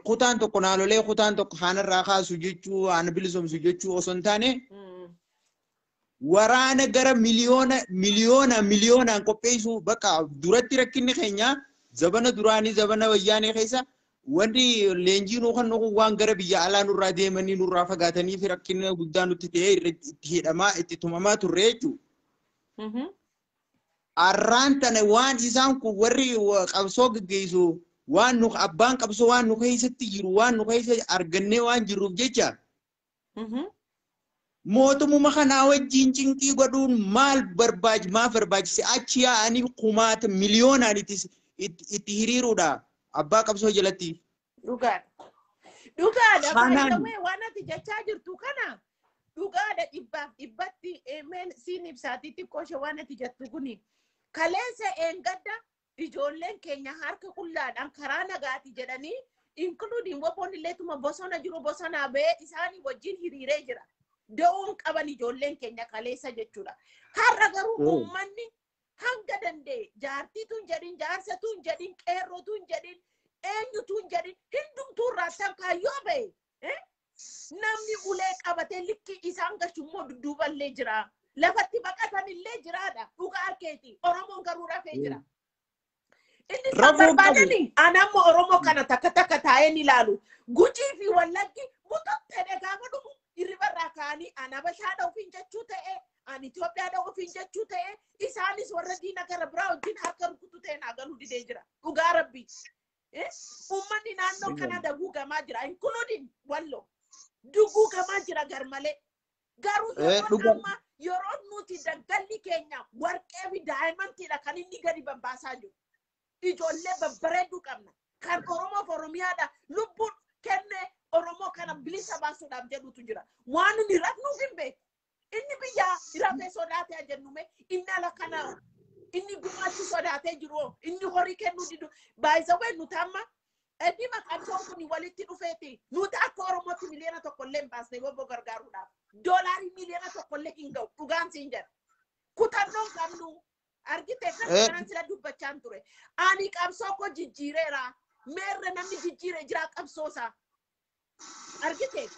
kutaan tokko naalolee kutaan tokko haanarraa kaasu jechuu haana bilisomsu jechuu osoo hin taane waraana gara miliyoonaan qopheessuu bakka duratti rakkinni keenya zabana duraanii zabana wayyaanee keessa wanti leenjii nuu kan nuqu waan gara biyya alaa nurraa deemanii nurraa fagaatanii fi rakkinni guddaa nutti ta'ee itti hidhamaa itti tumamaa turre jechuudha. Arraan tana waan isaan kun warri qabsoo gaggeessu waan nu abbaan qabsoo waan nu keessatti jiru waan nu keessa argannee waan jirruuf jecha mootummaa kanaa wajjin cinqii godhuun maaf barbaachise achi yaa'anii kumaata miliyoonaan itti hiriiruudha abbaa qabsoo jalatti. Dhugaadha. Waan ati jechaa jirtu kana dhugaadha dhibbatti siin ibsaatiitti qooshe waan ati jettu kuni. Kaleessa eengadda ijoolleen keenya harka qullaadhaan karaa nagaati jedhanii including wabboon illeetuma bosona jiru bosonaa ba'ee isaanii wajjin hiriiree jira. Da'uun qaban ijoolleen keenya kaleessa jechuudha. Har'a garuu uummanni hanga danda'e jaartiituun jedhin jaarsatuun jedhin qeerrootuun jedhin eenyutuun jedhin hundumtuu raattan kaayyoo ba'e namni ulee qabatee likki isaan gashummoo dudduuballee jira. Lafatti baqatan illee jiraadha. Dhugaa keeti. Oromoon garuu rafee jira. Inni barbaadani anammo Oromoo kana takka taa'een ilaalu. Gujii fi Wallaggi mututtee gaafa dhufu hirribarraa ka'anii ana Bashaadha ofiin jechuu ta'e ani Itoophiyaadha ofiin jechuu ta'e isaanis warra diina gara biraa wajjin harka rukutu ta'e naagaluu didee jira. Dhugaa rabbi. Uummanni naannoo kana daguugamaa jira. Including Wallo. Duguugamaa jira garmalee. Garuu yeroo nuti daggalli keenya warqee fi daa'imantiidha kan inni gadi babbaasaa jiru. Ijoollee babbareedduu qabna. Kan Oromoof Oromiyaadha lubbuun kenne Oromoo kana bilisa baasuudhaaf jedhutu jira. Waan inni rafnuuf hin beeku. Inni biyyaa rafee sodaatee jennume inni ala kana inni gumaachi sodaatee jiru inni horii kennuu didu baay'isawee nuti amma dhimma qabsoon kun walitti dhufeeti nuti akka Oromootti miliyoona tokkollee hin baasne bobboo gargaaruudhaaf. Doolaarii miliyoona tokkollee hin ga'u dhugaan siin jedha. Kutannoon qabnu argite kan sila dubbachaan ture. Ani qabsoo koo jijjiireera. Meerre namni jijjiiree jira qabsoosaa. Argite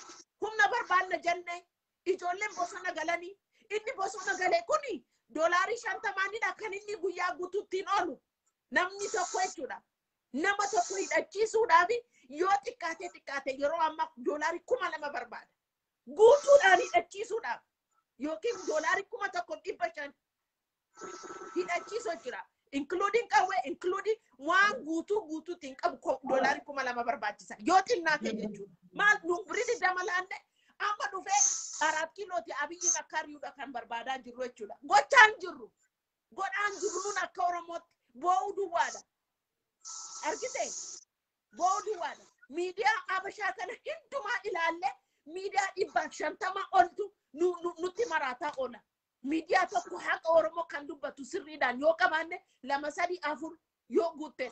humna barbaanna jenne ijoolleen bosona galanii inni bosona galee kuni doolaarii 50 kan inni guyyaa guutuuttiin oolu namni tokko jechuudha. Nama tokko hidhachiisuudhaaf yoo xiqqaate yeroo amma doolaarii 2,000 barbaada. Guutuudhaan hidhachiisuudhaaf yookiin doolaarii 1,500 hidhachiisoo jira. Including qawwee including waan guutuutiin qabu doolaarii 2,000 barbaachisa. Yoo xinnaate jechuudha. Maal nu birrii damalaanne amma dhufee 4 kilooti abiyyiin akka ari'uudha kan barbaadaa jirru jechuudha. Godhaan jirru nuun akka Oromootti boo'uu duwwaadha. Argite boo'uu duwwaadha. Miidiyaa Habashaa kana hundumaa ilaalle miidiyaa 150 oltu nutti maraataa oola. Miidiyaa tokko haqa Oromoo kan dubbatu sirriidhaan yoo qabaanne 2, 3, 4 yoo guutte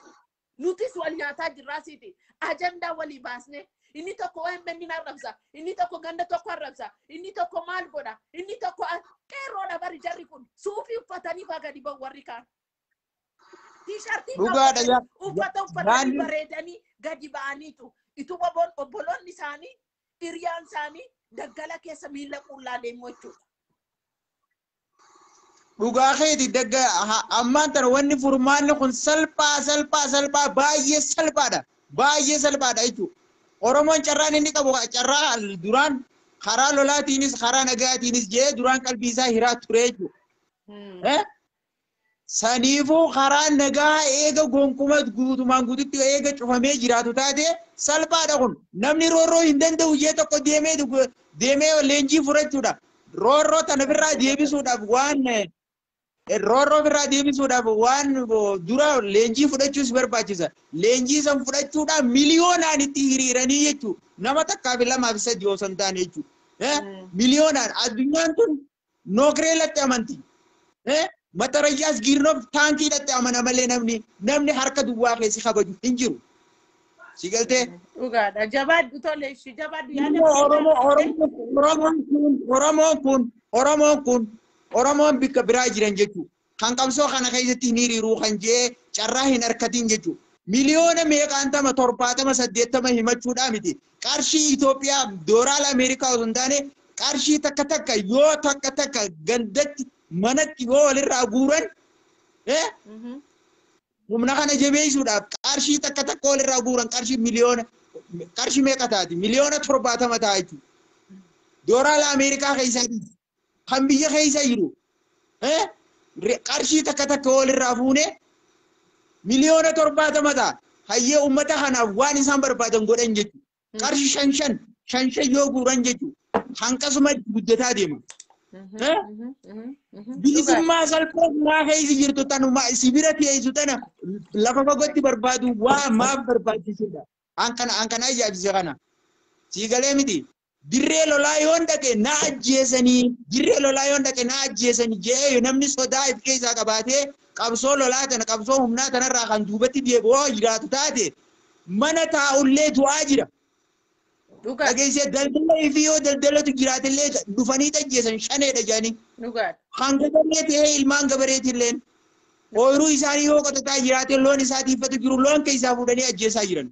nutis wal nyaataa jirraasiiti. Ajandaa walii baasne inni tokko OMN arrabsa, inni tokko ganda tokko arrabsa, inni tokko maal godha, inni tokko qeerroodha bari jarri kun suufii uffatanii gadi ba'u warri kaan. T-shirtii uffatanii bareedanii gadi ba'aniitu. Itu obboloonni isaanii hiriyaan isaanii daggala keessa miila qullaa deemu jechuudha. Dhugaa keeti dagga ammaan tana wanni furmaanni kun salphaa baay'ee salphaadha. Baay'ee salphaadha jechuudha. Oromoon carraan inni qabu carraa duraan karaa lolaatiinis karaa nagaatiinis jee duraan qalbii isaa hiraa ture jechuudha. Saniifuu karaa nagaa eega gonkumaa guutumaan guututti eega cufamee jiraatu taate salphaadha kun. Namni roorroo hin danda'u jee tokko deemee leenjii fudhachuudha. Roorroo tana birraa deebisuudhaaf waan Roorroo birraa deebisuudhaaf waan dura leenjii fudhachuus barbaachisa. Leenjii san fudhachuudhaaf miliyoonaan itti hiriiranii jechuudha. Nama takkaa fi lamaa fi sadii osoo hin taane jechuudha. Miliyoonaan addunyaan tun nookiree latti amanti. Matarayyaas giirnoof taankii latti amana malee namni harka duwwaa keessi kabaju hin jiru. Si galtee? Dhugaadha. Jabaadhu tole ishee jabaadhu Oromoon bikka biraa jiran jechuudha. Kan qabsoo kana keessatti hin hiriiruu kan jee carraa hin harkatiin jechuudha. Miliyoona meeqaan tama 70-80 himachuudhaa miti. Qarshii Itoophiyaa dooraala Ameerikaa osoo hin taane qarshii takka yoo takka gandatti manatti yoo walirraa guuran humna kana jabeessuudhaaf qarshii takka walirraa guuran qarshii meeqa taati? Miliyoona 70 ta'a jechuudha. Dooraala Ameerikaa keessaati. Kan biyya keessa jiru qarshii takka walirraa fuune miliyoona 70 ta'a. Hayyee uummata kanaaf waan isaan barbaadan godhan jechuudha. Qarshii 5 yoo guuran jechuudha. Hanqasuma guddataa deema. Bilisummaa salphaa keessa jirtu tanuma sibira dhiyeessu tana lafa fagootti barbaadu waan maaf barbaachisudha. An kana ajaa'ibsiisa kana. Siigalee miti. Dirree lolaa yoon dhaqe na ajjeesanii jee namni sodaa if keessaa qabaatee qabsoo lolaa tana qabsoo humnaa tanarraa kan duubatti deebi'oo jiraatu taate mana taa'ullee du'aa jira. Dhageessee daldala ifii yoo daldalatu jiraatillee dhufanii ajjeesan shaneedha jedhanii. Kan gabaree ta'ee ilmaan gabareetillee ooyiruu isaanii yoo qotataa jiraate loon isaa tiifatu jiru loon keessaa fuudhanii ajjeesaa jiran.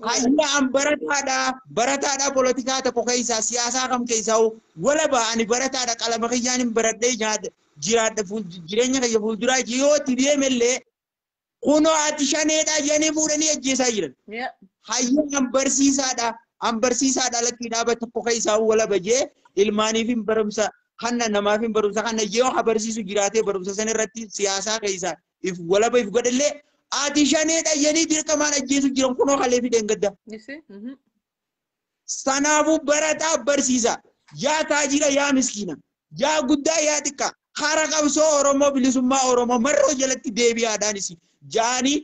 Hayyaan barataadha politikaa tokko keessaa siyaasaa kam keessaa wala ba'anii barataadha qalama kiyyaan hin baradhee jiraadha jireenya kiyya fuulduraa yoo itti deemellee kunoo ati shaneedha jedhanii fuudhanii ajjeesaa jiran. Hayyaan barsiisaadha lakkii dhaaba tokko keessaa wala bajee ilmaaniif hin barumsa kanna namaaf hin barumsa kanna yoo barsiisu jiraatee barumsa san irratti siyaasaa keessaa if wala if godhallee ati shaneedha jedhanii dirqamaan ajjeesu jiran kunoo kalee fideen gadda. Sanaafuu barataa barsiisa. Yaa taajira yaa miskiina. Yaa guddaa yaa xiqqaa. Hara qabsoo Oromoo bilisummaa Oromoo marroo jalatti deebi'aadhaanis jaanii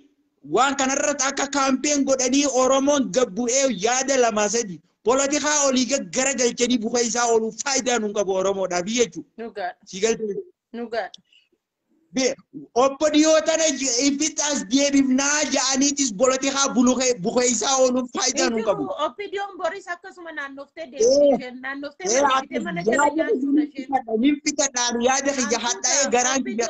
waan kanarratti akka kaampeen godhanii Oromoon gabbu'ee yaada 2-3 politikaa olii garagalchanii buka isaa ooluu faayidaa nun qabu Oromoodhaaf jechuudha. Siigaltee. Obbo Diyootana ifitaas deebifnaa ja'aniitis politikaa buka isaa ooluu faayidaa nun qabu. Obbo Diyoon Boris akkasuma naannoftee deebisee naannoftee mana jala nyaachuu Nimpitadhaan yaada kiyya hadhaa'ee garaan kiyya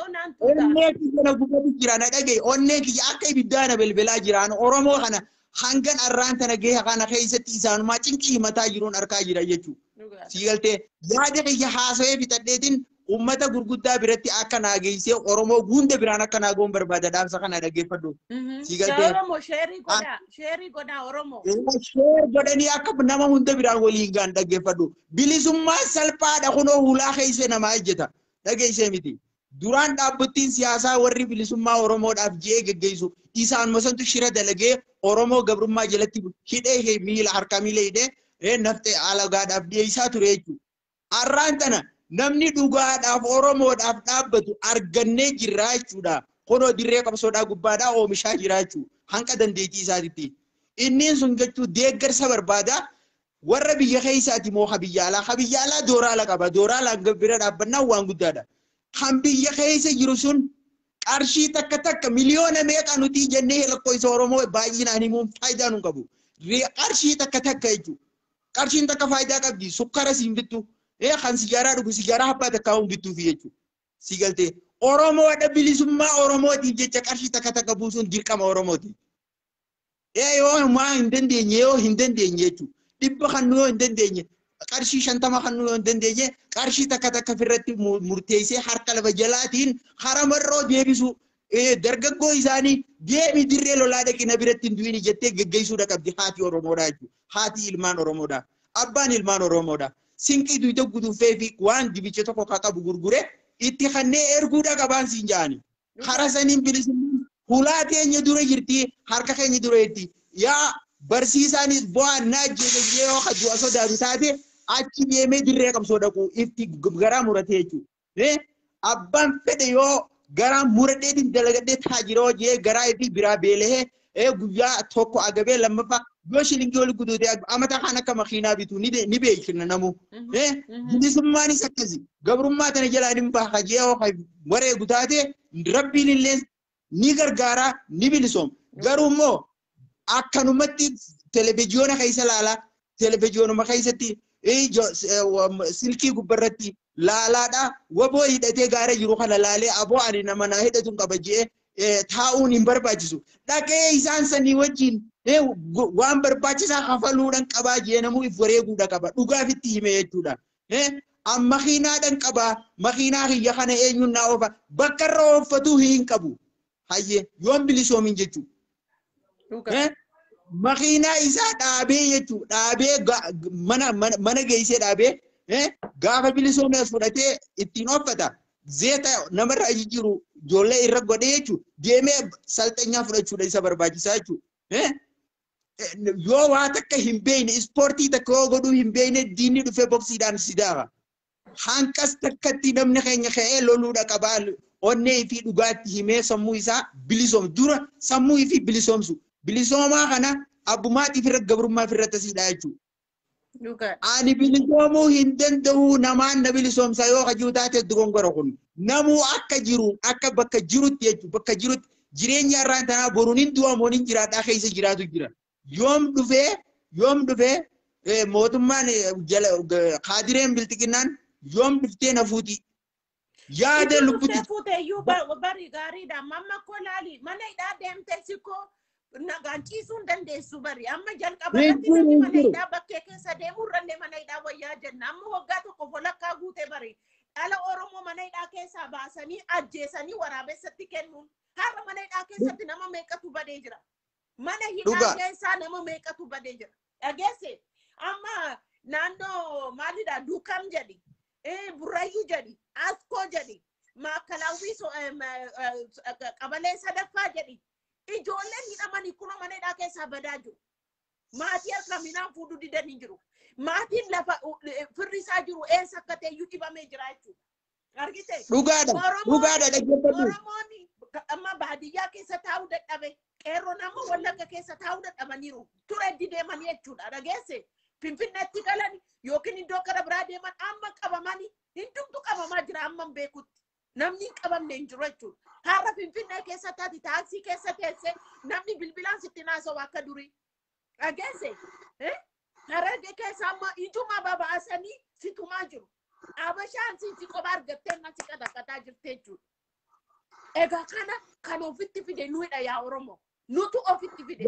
onnee kiyya na gubatu jira na dhagaye onnee kiyya akka ibiddaana belbelaa jiraan Oromoo kana hangan arraan tana gahe kana keessatti isaanumaa cinqii himataa jiruun arkaa jira jechuudha. Siigaltee yaada kiyya haasawee fixadheetiin ummata gurguddaa biratti akka naageessee Oromoo hunda biraan akka naagoon barbaada dhaamsa kana dhaggeeffadhu. Siigaltee Oromoo sheerii godhaa Oromoo. Sheer godhanii akka nama hunda biraan waliin gaan dhaggeeffadhu. Bilisummaa salphaadha kunoo hulaa keessee namaa ejjeta. Dhageessee miti. Duraan dhaabbattiin siyaasaa warri bilisummaa Oromoodhaaf jee geggeessu isaan mosantu shira dalagee Oromoo gabrummaa jalatti hidhee miila harka miila hidhee naftee alagaadhaaf dhiyeessaa ture jechuudha. Arraan tana namni dhugaadhaaf Oromoodhaaf dhaabbatu argannee jirra jechuudha. Kunoo dirree qabsoodhaa gubbaadhaa oomishaa jira jechuudha. Hanqa dandeettii isaatiitti. Inni sun jechuun deeggarsa barbaada. Warra biyya keessaati moo biyya alaa dooraala qaba. Dooraalaan bira dhaabbannaan waan guddaadha. Kan biyya keessa jiru sun qarshii takka miliyoona meeqa nuti jennee lakkoofsa Oromoo baay'inaan himuun faayidaa nu qabu. Qarshii takka jechuudha. Qarshiin takka faayidaa qabdi. Sukkara siin bittu. Kan sigaaraa dhugu sigaaraa habbaa takkaa hin bittuufi jechuudha. Siigaltee Oromoodha bilisummaa Oromootiif jecha qarshii takka buusuun dirqama Oromooti. Yoo maa hin dandeenye jechuudha. Dhibba kan yoo hin dandeenye qarshii 50 kan yoo hin dandeenye qarshii takka firratti murteessee harka lafa jalaatiin haramarroo deebisu dargaggoo isaanii deemi dirree lolaa dhaqina biratti hin duwini jettee geggeessuudha qabdi haati Oromoodha jechuudha. Haati ilmaan Oromoodha. Abbaan ilmaan Oromoodha. Sinqii duyda guduufee fi waan dibicha tokko qabu gurgure itti kannee erguudha qabaan siin jaani. Hara saniin bilisummaan hulaa teenya dura jirti harka keenya dura jirti. Yaa barsiisaanis bo'annaa jeeqee yoo du'a sodaatu taate achi deemee dirree qabsoo dhaqu itti garaa muratee jechuudha. abbaan fedhe yoo garaa muradheetiin dalagadhee taajiroo jee garaa fi biraa beelahee guyyaa tokko agabee lammaffaa yoo shilingii oli guduute amata kan akka makiinaa bitu ni beekna namu. Bilisummaanis akkasi gabrummaa tana jalaa ni baha jee wareegu taate rabbiin illee ni gargaara ni bilisoom. Garuu immoo akkanumatti televiziyoona keessa laala televiziyoonuma keessatti silkii gubbarratti laalaadha waboo hidhatee gaara jiru kana laalee aboo ani nama naa hidhatuun qaba jee taa'uun hin barbaachisu. Dhaqee isaan sanii wajjin waan barbaachisaa kafaluudhaan qabaa jee namuu if wareeguudha qaba. Dhugaaf itti hime jechuudha. Makiinaadhaan qabaa makiinaa kiyya kana eenyuun naa oofa bakka irra ooffatuu hin qabu. Hayyee yoon bilisoomin jechuudha. Makiinaa isaa dhaabee jechuudha. Dhaabee mana geessee dhaabee gaafa bilisoomee as fudhatee ittiin oofata. Zeeta namarraa jijjiiru ijoollee irra godhee jechuudha. Deemee salxanyaa fudhachuudha isa barbaachisaa jechuudha. Yoo waa takka hin beekne ispoortii takka yoo godhuu hin beekne diinni dhufee boksiidhaan si daafa. Hanqas takkatti namni keenya ka'ee loluudha qabaa. Onnee fi dhugaatti himee sammuu isaa bilisoomsu dura sammuu fi bilisoomsu. Bilisoomaa kana abbummaatiif irra gabrummaaf irra tasiidha jechuudha. Ani bilisoomuu hin danda'u namaan na bilisoomsa yoo hajuu taate dogongora kun. Namuu akka jiru akka bakka jirutti jechuudha. Bakka jirutti jireenya irraan tanaa boruun hin du'amoon hin jiraadhaa keessa jiraatu jira. Yoom dhufee mootummaan kaadireen biltiqinnaan yoom dhuftee na fuuti. Yaada lubbuti. Fuuteeyyuu bari gaariidha. Mamma koo laali mana hidhaa deemtee sikoo nagaan ciisuun dandeessu bari. Amma jalqaba irratti namni mana hidhaa bakkee keessa deemuu irrallee mana hidhaa wayyaa jenna. Amma waggaa tokko walakkaa guute bari. Dhala Oromoo mana hidhaa keessaa baasanii ajjeesanii waraabessatti kennuun. Har'a mana hidhaa keessatti nama meeqatu badee jira. Mana hidhaa keessaa nama meeqatu badee jira. Dhageesse amma naannoo maalidha Duukam jedhi. Burrayyuu jedhi. Askoo jedhi. Maakalaawwii qabalee sadaffaa jedhi. Ijoolleen hidhamanii kun mana hidhaa keessaa badaa jiru. Maatii harka minaan fuudhuu didanii jiru. Maatiin lafa firrisaa jiru eessa akka ta'eyyuu dhibamee jira jechuudha. Argite? Dhugaadha dhaggeeffatu. Oromoon amma baadiyyaa keessa taa'uu dadhabe. Qeerroon amma Wallagga keessa taa'uu dadhabaniiru. Ture deemanii jechuudha. Dhageesse? Finfinneetti galan yookiin iddoo gara biraa deeman amma qabamanii hundumtu qabamaa jira amma beekutti. Namni hin qabamne hin jiru jechuudha. Har'a Finfinnee keessa taati taaksii keessa teessee namni bilbilaan sitti naasa'u akka durii. Dhageesse? Harargee keessa amma ijuma babaasanii situmaa jiru. Abashaan si kophaa argattee nasi qadaqqataa jirte jechuudha. Egaa kana kan ofitti fide nuyiidha yaa Oromoo. Nutu ofitti fide.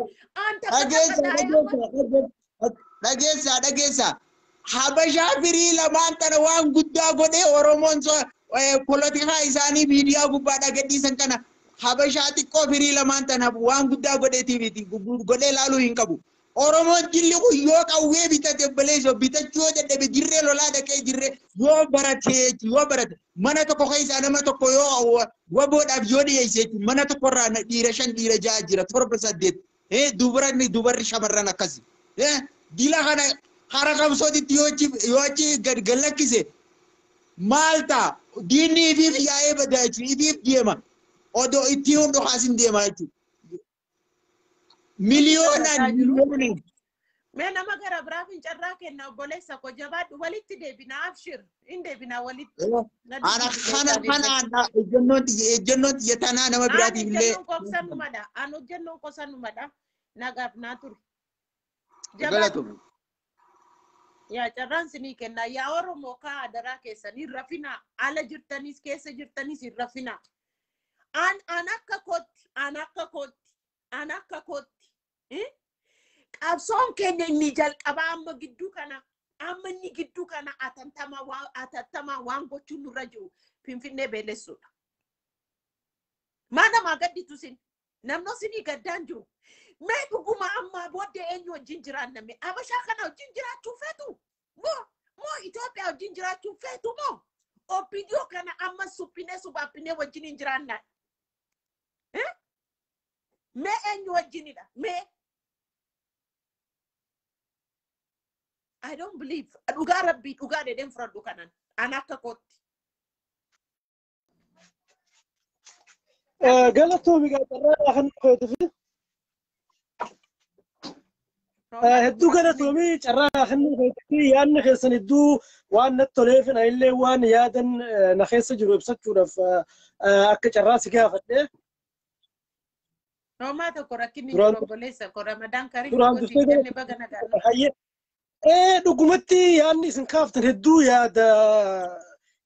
Dhageessa. Habashaa firii lamaan tana waan guddaa godhee Oromoon polotikaa isaanii miidiyaa gubbaadhaa gadhiisan kana Habashaa xiqqoo firii lamaan tana waan guddaa godheetiif godhee laaluu hin qabu. Oromoon jilli kun yoo qawwee bitate baleessoo bitachuu yoo dadhabe jirree lolaa dhaqee jirree yoo barate mana tokko keessaa nama tokko yoo waboodhaaf yoo dhiyeesse mana tokkorraa dhiira 5 dhiira 6 jira 7 8 dubarri shamarran akkasi. Dila kana hara qabsootitti yoo achi gallakkise maal ta'a diinni ifiif yaa'ee badaa jechuudha ifiif deema odoo itti hundoo haasin deema jechuudha. Miliyoonaan. Mee nama gara biraa fincarraa kenna obboleessa koo jabaadhu walitti deebinaa abshir hin deebinaa walitti. Kana ejjennooti jetanaa nama biraatiif illee. An hojjennoon qosannumadha nagaaf naa ture. Galatoom. Yaa carraan sinii kenna yaa Oromoo kaa adaraa keessanii rafinaa ala jirtanis keessa jirtanis hin rafinaa. An akka kootti. Qabsoon keenya inni jalqabaa amma inni gidduu kana atattamaa waan gochuun nurra jiru Finfinnee beelessuudha. Maa namaa gadditu sin namno sinii gaddaan jiru. Mee dhuguma amma booddee eenyu wajjin jiraanname Habashaa kana wajjin jiraachuu feetu moo Itoophiyaa wajjin jiraachuu feetu moo OPDO kana amma suphinee subaaphinee wajjin hin jiraannaa. Mee eenyu wajjinidha mee I don't believe dhugaa rabbii dhugaa dedeen fudhadhu kanan an akka kootti قالتوا بقى ترى خلنا في هدو قالتوا مي ترى خلنا في يعني خلصنا هدو وان التلفون اللي وان يادن نخيس جروب سكورة ف أكتر راسي كافة No matter korakini Durant- jurobbolessa ko Ramadan Karim durant gooti dhufee jenne baga nagaa. hayyee dhugumatti yaadni isin kaaftan hedduu yaada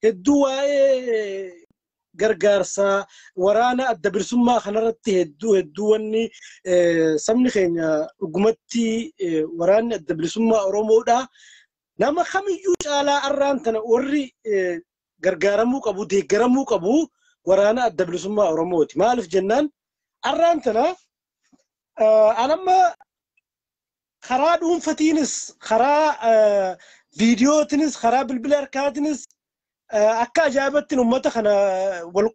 hedduu waa'ee gargaarsa waraana adda bilisummaa kanarratti hedduu wanni sabni keenya dhugumatti waraanni adda bilisummaa Oromoodha. Nama kamiyyuu caalaa arraan tana warri gargaaramuu qabu deeggaramuu qabu waraana adda bilisummaa Oromooti. Maaliif jennaan arraan tana anamma karaa dhuunfatiinis karaa viidiyootiinis karaa bilbila harkaatiinis akka ajaa'ibatti uummata kana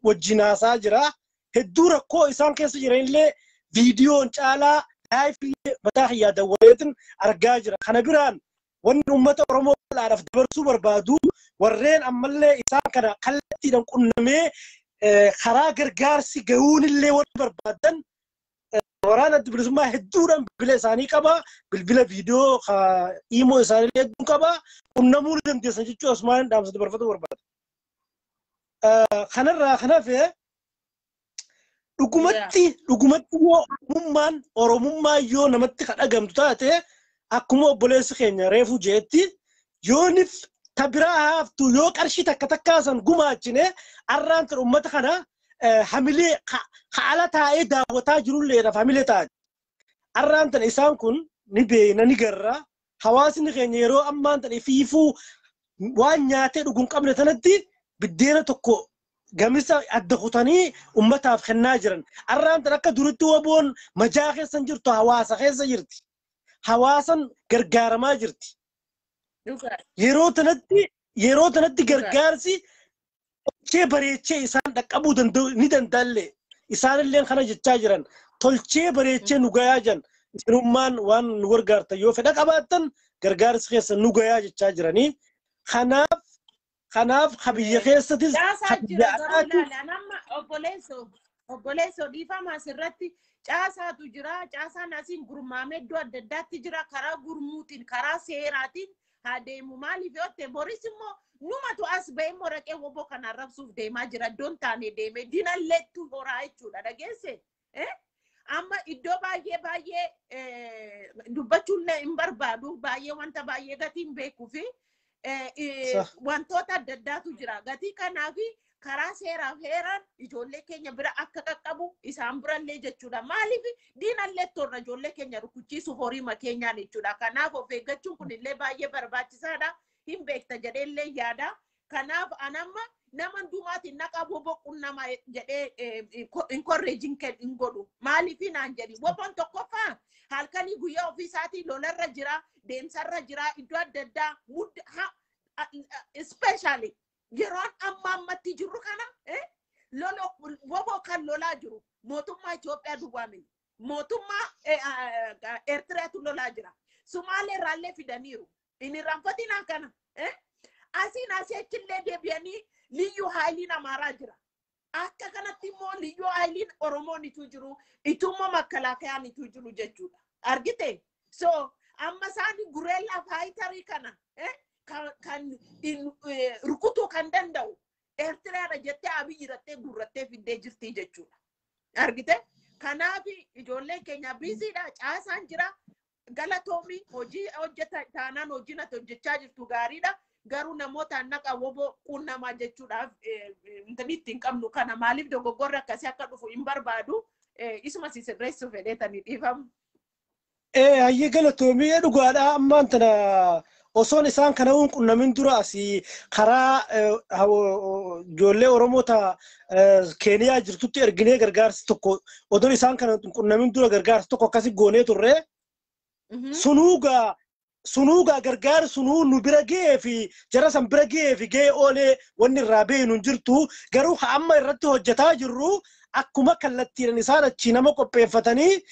wajjin haasaa jira. Hedduu rakkoo isaan keessa jiranillee viidiyoon caalaa laayifillee mataa xiyyaa dawwaleetiin argaa jira. Kana biraan wanni uummata Oromoo bal'aadhaaf dabarsuu barbaadu warreen ammallee isaan kana kallattiidhaan qunnamee karaa gargaarsi gahuunillee warri barbaadan waraana adda bilisummaa hedduudhaan bilbila isaanii qaba. Bilbila viidiyoo iimoo isaanii hedduu qaba. Qunnamuu ni dandeessan jechuun asumaan dhaamsa dabarfatu barbaada. Kanarraa kanafee dhugumatti yoo Oromummaa yoo namatti kadhagamtu taate akkuma obboleessi keenya reefuu jeetti yoonif tabiraa haaftu yoo qarshii takka takkaasan gumaachine arraan kan uummata kana hamilee haala taa'ee daawwataa jirulleedhaaf hamilee taati. Arraan tan isaan kun ni beeyna ni garra hawaasni keenya yeroo ammaan tan ifiifuu waan nyaatee dhuguun qabne tanatti biddeena tokko gamisa adda kutanii ummataaf kennaa jiran. Arraan tan akka duritti waboon majaa keessan jirtu hawaasa keessa jirti. Hawaasan gargaaramaa jirti. Yeroo tanatti gargaarsi tolchee bareechee isaan dhaqqabuu ni danda'alle isaanillee kana jechaa jiran tolchee bareechee nu gayaa jiran isinummaan waan nu gargaartan yoo fedha qabaattan gargaarsi keessa nu gayaa jechaa jiranii kanaaf habiyya keessatis obboleessoo dhiifama asirratti caasaatu jira caasaan asiin gurmaamee iddoo adda addaatti jira karaa gurmuutiin karaa seeraatiin haa deemu maaliif yootte boris immoo numatu as ba'ee moraqee woboo kana arrabsuuf deemaa jira iddoon taane deeme dinalleettu horaa jechuudha dhageesse amma iddoo baay'ee dubbachuullee hin barbaadu baay'ee wanta baay'ee gatiin beekuu fi wantoota adda addaatu jira gatii kanaafi karaa seeraaf heeraan ijoollee keenya bira akka qaqqabu isaan birallee jechuudha maaliif diinallee torra ijoollee keenya rukuchiisuuf horiima keenyaan jechuudha kanaaf of eeggachuun kunillee baay'ee barbaachisaadha hin beekta jedheellee yaada kanaaf anamma nama dumaatiin naqa boboquun nama jedhee hin korreejin hin godhu maaliif naan jedhi boboon tokkoffaa halkanii guyyaa ofiisaatii lolarra jira deemsarra jira iddoo adda addaa especially yeroon ammatti jirru kana woboo kan lolaa jiru mootummaa Itoophiyaa duwwaa miti mootummaa Eertiraatu lolaa jira Sumaalee irraallee fidaniiru inni ranfatinaa kana asiin asichillee deebi'anii liyyuu haayiliin Amaaraa jira akka kanatti immoo liyyuu haayiliin Oromoon ituu jiru itummoo makkalaakayaan ituu jiru jechuudha argite so amma isaanii gureellaa faayitarii kana kan rukutuu kan danda'u Eertiraadha jettee Abiyyi rattee gurrattee fiddee jirti jechuudha. Argite? Kanaaf ijoolleen keenya biisiidha caasaan jira galatoomii hojii hojjeta taanaan hojiin ati hojjechaa jirtu gaariidha. Garuu namoota naqa woboo qunnamaa jechuudhaaf intanitti hin qabnu kana maaliif dogoggorri akkasii akka dhufu hin barbaadu isuma sirreessuuf fedheetanii dhiifamu. Hayyee galatoomii dhugaadha ammaan tana osoon isaan kana qunnamin dura asii karaa ijoollee Oromoota Keeniyaa jirtutti erginee gargaarsi tokko odoon isaan kana qunnamin dura gargaarsi tokko akkasii goonee turre sunuugaa gargaar sunuu nu bira ga'ee fi jara san bira ga'ee fi ga'ee oolee wanni irraa beenu hin jirtu garuu amma irratti hojjetaa jirru akkuma kallattiidhaan isaan achi nama qopheeffatanii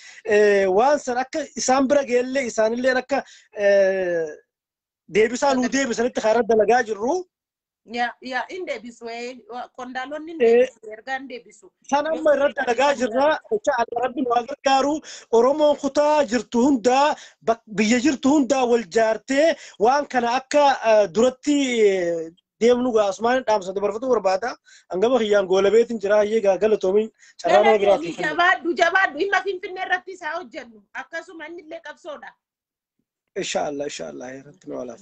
waan san akka isaan bira ga'ellee isaanillee akka deebisaa nuu deebisanitti karaa dalagaa jirru Ya inde bisu kondalon inde bisu erga inde bisu. Sana amma irratti dalagaa jirra. Jecha Allah rabbiin waa gargaaru Oromoon kutaa jirtu hundaa biyya jirtu hundaa wal jaartee waan kana akka duratti deemnu gaa Usmaan dhaamsa dabarfatu barbaada. Hangama kiyyaan goolabeetiin jira hayyee gaa galatoomin carraanoo biraatti. Jabaadhu imma Finfinnee irratti isaa hojjennu akkasuma inni illee qabsoodha. Inshallah irratti nu walaaf.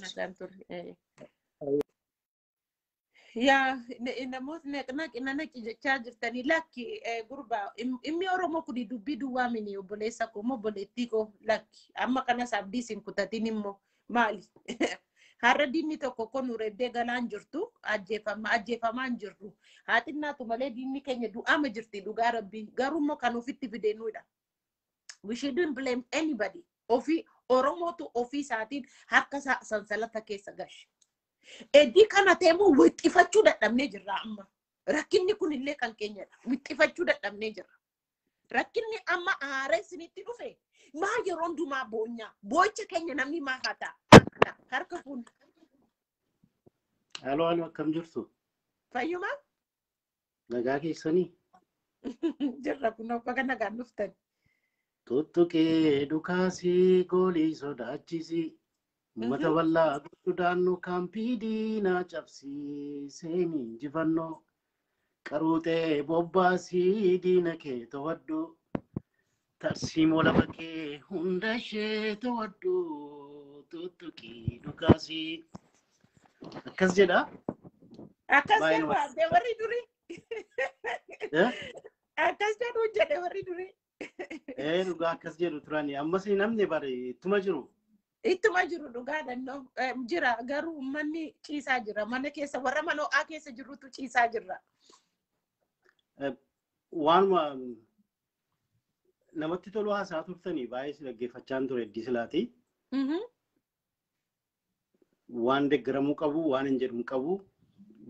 Ya namootni naqi jechaa jirtanii lakki gurbaa immi Oromoo kuni dubbii duwwaa mini obboleessa koo obboleettii koo lakki amma kanas abdii sin kutatin immoo maali har'a diinni tokko kun ureddee galaan jirtu ajjeefamaan jirtu haaxinnaatu malee diinni keenya du'ama jirti dhugaa rabbii garuu immoo kan ofitti fideenuudha. We shouldn't blame anybody. Ofii Oromootu ofii isaatiin harka sansalata keessa gashi. Eddi kana teemu wixxifachuu dadhabnee jirra amma. Rakkinni kun illee kan keenyadha. Wixxifachuu dadhabnee jirra. Rakkinni amma aaree isinitti dhufe maa yeroo hundumaa boonyaa. Boo'icha keenya namni maa haa ta'a? Harka kun. Halloo akkam jirtu? Fayyuma? Nagaa keessanii? Jirra kun akka nagaan dhuftan. Tuttuqee dhukaasii goolii sodaachisii. Mata bal'aa guddaannu kaampii diinaa cabsii seenii injifannoo qaruuxee bobbaasii diina kee to'addu tarsiimoo lafa kee hunda ishee to'addu tuttuqii dhukaasii akkas jedha. Akkas jedha warri durii. Akkas jedhu warri durii. Dhugaa akkas jedhu turani ammas namni bare ittuma jiru. Ittuma jiru dhugaadhaan jira garuu manni ciisaa jira mana keessa warra mana ho'aa keessa jirrutu ciisaa jirra. Waanuma namatti tolu haasaa turtanii baay'ee si dhaggeeffachaan ture heddii silaati. Waan deeggaramuu qabu waan hin jedhamu qabu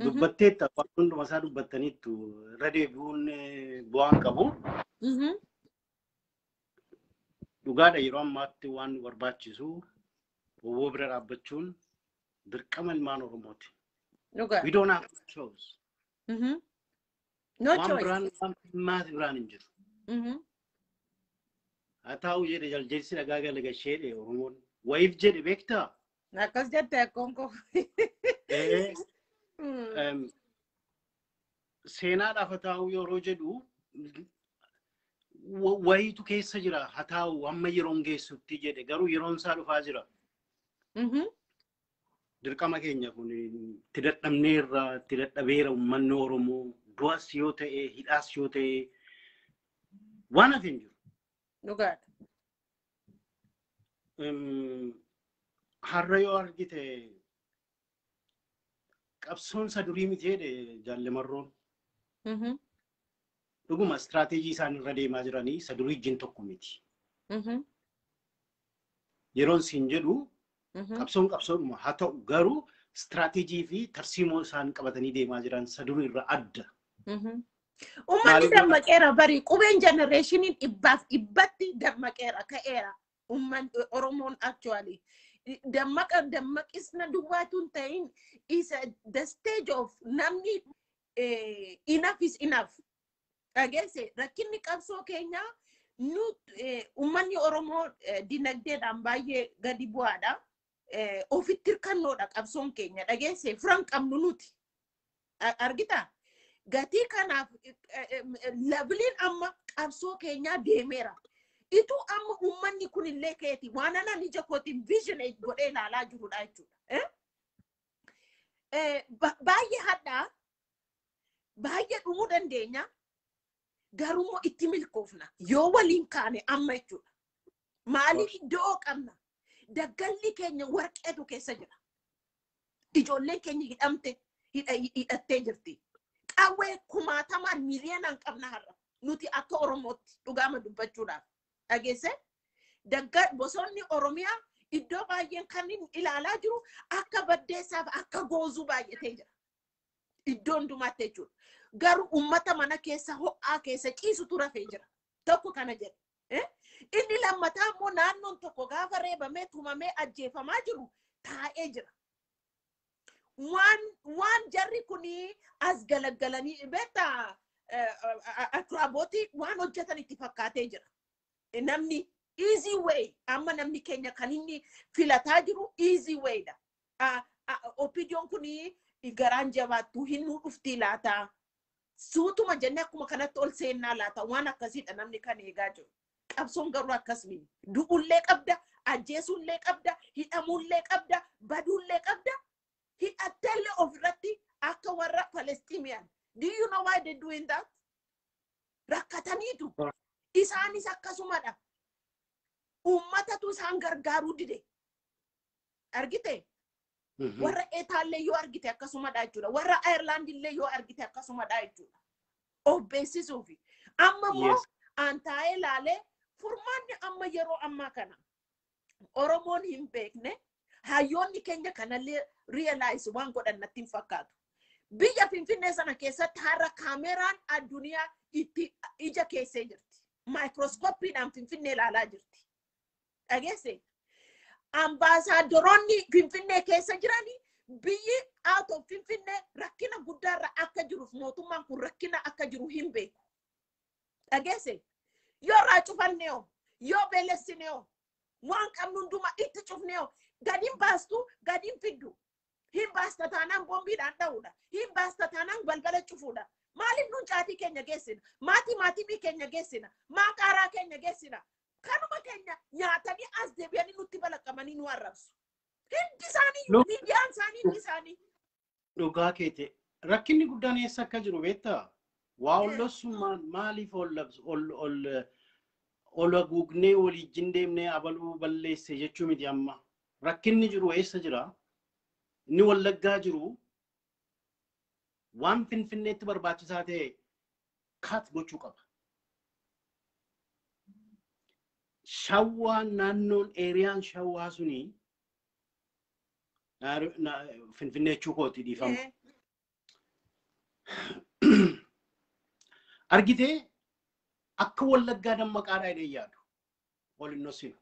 dubbatteetta waan hunduma isaa dubbattaniittu irra deebi'uun bu'aan qabu. Dhugaadha yeroo ammaatti waan nu barbaachisu obbo bira dhaabbachuun dirqama ilmaan Oromooti. We don't have a choice. No choice. Waan biraan hin jiru. Haa ta'u jedhe jaljeessi dhagaa galaga isheedhe Oromoon wayiif jedhe beektaa? Akkas jette akkoonko. Seenaadhaaf haa ta'u yeroo jedhu wayitu keessa jira haa ta'u amma yeroon geessutti jedhe garuu yeroon isaa dhufaa jira. Dirqama keenya kun itti dadhabneerra itti dadhabeera uummanni Oromoo du'as yoo ta'e hidhaas yoo ta'e waan hafe hin jiru. Dhugaadha. Har'a yoo argite qabsoon isa durii miti jedhe jaallamarroon. Dhuguma istiraatiijii isaan irra deemaa jiranii isa durii wajjin tokko miti. Yeroon siin jedhu qabsoodhuma haa ta'u garuu istiraatiijii fi tarsiimoo isaan qabatanii deemaa jiran isa durii irra adda. Uummanni dammaqeera barii qubeen jenereeshiniin dhibbatti dammaqeera ka'eera uummanni Oromoon actually. Dammaqisna duwwaatu hin ta'in is the stage of namni enough is enough. Dhageesse rakkinni qabsoo keenya uummanni Oromoo dinagdeedhaan baay'ee gadi bu'aadha. Ofitti hirkannoodha qabsoon keenya dhageesse firan qabnu nuti. Argita gatii kanaaf labiliin amma qabsoo keenyaa deemeera. Itu amma uummanni kun illee keeti waan ana ija kootiin visionate godhee ilaalaa jirudha jechuudha. Baay'ee hadhaa baay'ee dhumuu dandeenya. Garuu itti milkoofna yoo waliin kaane amma jechuudha. Maaliif iddoo qabna? Daggalli keenya warqeetu keessa jira. Ijoolleen keenya hidhattee jirti. Qawwee kumaatamaan miiliyoonaan qabna har'a. Nuti akka Oromootti dhugaama dubbachuudhaaf. Dhageesse bosonni Oromiyaa iddoo baay'een kan ilaalaa jiru akka baddeessaaf akka goozuu baay'atee jira. Iddoo hundumaatti jechuudha. Garuu uummata mana keessa ho'aa keessa ciisutu rafee jira. Tokko kana jedhe. Inni lammataa immoo naannoon tokko gaafa reebamee tumamee ajjeefamaa jiru taa'ee jira. waan jarri kuni as galagalanii beektaa akraabootii waan hojjetan itti fakkaatee jira. Namni easy way amma namni keenya kan inni filataa jiru easy way da. Opinion kuni garaan jabaattu hin dhufti laata. Suutuma jennee akkuma kanatti ol seennaa laata waan akkasiidha namni kan eegaa jiru. Qabsoon garuu akkasumi. Du'ullee qabda, ajjeesullee qabda, hidhamuullee qabda, baduullee qabda. Hidhatteellee ofirratti akka warra Palestinian. Do you know why they doing that? Rakkataniitu. Isaanis akkasumadha. Uummatatu isaan gargaaruu dide. Argite? Warra Etaallee yoo argite akkasumadha jechuudha. Warra Ireland illee yoo argite akkasumadha jechuudha. Of beeksisuufi. Amma immoo antaa'ee laalee furmaanni amma yeroo ammaa kana Oromoon hin beekne hayyoonni keenya kanallee realize waan godhan natti hin fakkaatu. Biyya Finfinnee sana keessatti har'a kaameraan addunyaa itti ija keessee jirti. Maayikirooskooppiidhaan Finfinnee ilaalaa jirti. Dhageesse? Ambaasaadoroonni Finfinnee keessa jiranii biyyi out of Finfinnee rakkina guddaarra akka jiruuf mootummaan kun rakkina akka jiru hin beeku. Dhageesse? Yoo raacufanneo, yoo beelessineo, waan qabnu hunduma itti cufneo, gadiin baastu, gadiin fiddu. Hin baasta taanaan boombiidhaan dha'uudha. Hin baasta taanaan balbala cufuudha. Maaliif nuun caatii keenya geessina? Maatii keenya geessina. Maaqaaraa keenya geessina. Kanuma keenya nyaatanii as deebi'anii nutti balaqqamanii nu arrabsu. Hindi isaanii, miidiyaan isaanii, hindi isaanii. Dhugaa keete. Rakkinni guddaan eessa akka jiru beektaa? Waa ollosummaan maaliif ol haguugnee waliin deemnee abaluu balleesse jechuu miti amma. Rakkinni jiru eessa jira? Inni Wallaggaa jiru waan Finfinneetti barbaachisaa ta'e kaat gochuu qaba. Shawwaan naannoon eeriyaan shawwaa suni Finfinnee jechuu kooti dhiifama. Argitee akka Wallaggaa dammaqaadhaa jedhee yaadu waliin nosinu.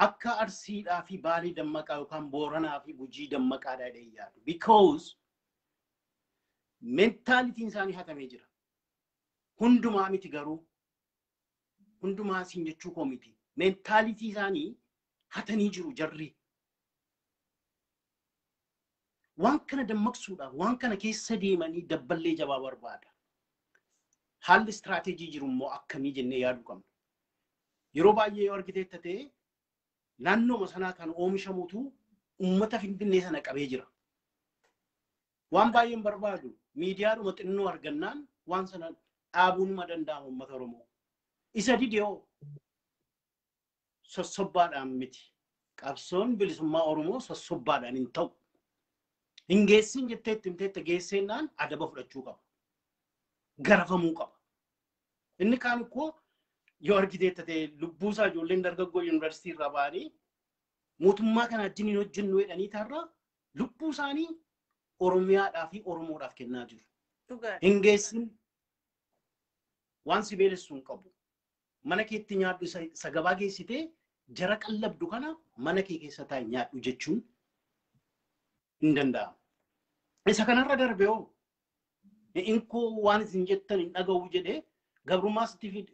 Akka Arsiidhaa fi Baalee dammaqaa yookaan Booranaa fi Gujii dammaqaadhaa jedhee yaadu. Because mentaalitiin isaanii hatamee jira. Hundumaa miti garuu. Hundumaa siin jechuu koo miti. Mentaalitii isaanii hatanii jiru jarri. Waan kana dammaqsuudhaaf waan kana keessa deemanii dabballee jabaa barbaada. Haalli istiraatejii jiru immoo akkamii jennee yaaduu qabna. Yeroo baay'ee yoo argiteetta ta'e naannoo sanaa kan oomishamutu uummata Finfinnee sana qabee jira. Waan baay'een barbaadu miidiyaadhuma xinnoo argannaan waan sana dhaabuun ma danda'amu uummata Oromoo. Isa didiyoo sossobbaadhaan miti. Qabsoon bilisummaa Oromoo sossobbaadhaan hin ta'u. Hin geessin jetteetti himteetta geesseennaan adaba fudhachuu qaba. Garafamuu qaba. Inni kaan ikkoo yoo argiteetta ta'e lubbuusaa ijoolleen dargaggoo yuunivarsiitii irraa ba'anii mootummaa kana wajjin hin hojjennu jedhanii taarraa lubbuu isaanii Oromiyaadhaa fi Oromoodhaaf kennaa jiru. Hin geessin waan si beelessu hin qabu. Mana keetti nyaadhu isa gabaa geessitee jara qallabdu kana mana kee keessa taa'e nyaadhu jechuun hin danda'amu. Isa kanarra darbee hoo inkoo waan isin jettan hin dhaga'u jedhee gabrummaa sitti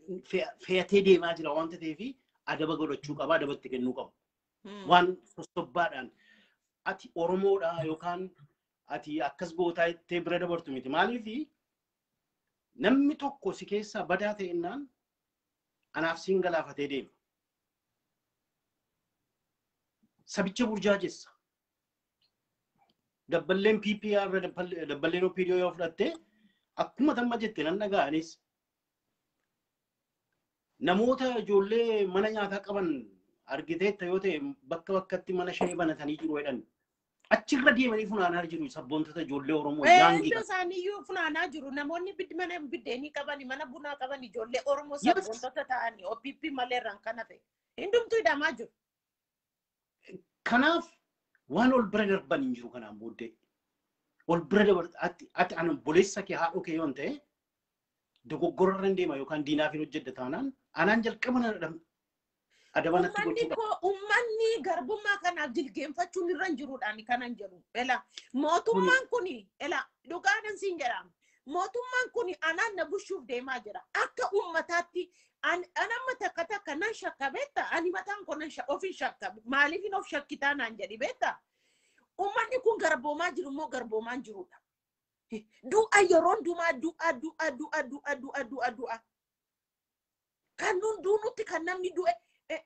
fe'atee deemaa jira waan ta'eef adaba godhachuu qaba, adabatti kennuu qaba. Waan sossobbaadhaan ati Oromoodhaa yookaan ati akkas gootaa ittee bira dabartu miti. Maaliif namni tokko si keessaa badaa ta'ennaan anaaf siin galaafatee deema. Sabicha burjaajessa. Dabballeen PPR dabballeen OPDO yoo fudhatte akkuma tamma jette nan dhaga'anis namoota ijoollee mana nyaataa qaban argiteetta yoo ta'e bakka bakkatti mana shayii banatanii jiru jedhan achirra deemanii funaanaa jiru sabboontota ijoollee Oromoo yaangii. Iddoo isaaniiyyuu funaanaa jiru namoonni mana biddeenii qabani mana bunaa qabani ijoollee Oromoo sabboontota ta'anii OPP maleerraan kan hafe hundumtuu hidhamaa jiru. Kanaaf waan ol bira darban hin jiru kanaan booddee ol bira dabar ati anan boleessa kee haadhoo kee yoon ta'e dogoggorarra hin deema yookaan diinaaf hin hojjedha taanaan anaan jalqaba na dhabne. adabanatti gochuu qaba. Ummanni garbummaa kanaaf jilgeenfachuun irra hin jiruudhaan kanan jedhu. Mootummaan kuni dhugaanan siin jedhama. Mootummaan kuni anaan na bushuuf deemaa jira. Akka ummataatti anamma takka nan shakka beekta. Ani mataan kun ofin shakka. Maaliifin of shakkitaa naan jedhi beekta. Ummanni kun garboomaa jiru immoo garboomaa hin jirudha. Du'a yeroon du'a. Kan nuti kan namni du'e.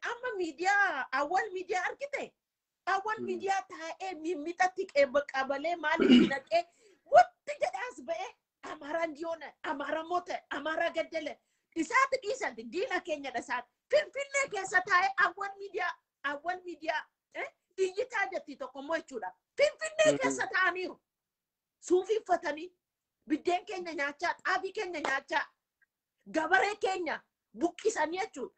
Amma miidiyaa awwal miidiyaa argite. Awwal miidiyaa taa'ee mimmitatti qabalee maaliif naqee watti jedhaas ba'ee Amara Ndiyoona, Amara Mote, Amara Gaddele. Isaati dhiisanti diina keenya dhasaati. Finfinnee keessa taa'ee awwal miidiyaa iyyitaa jetti tokko immoo jechuudha. Finfinnee keessa taa'aniiru. Suufii uffatanii biddeen keenya nyaachaa, xaabii keenya nyaachaa, gabaree keenya buqqisanii jechuudha.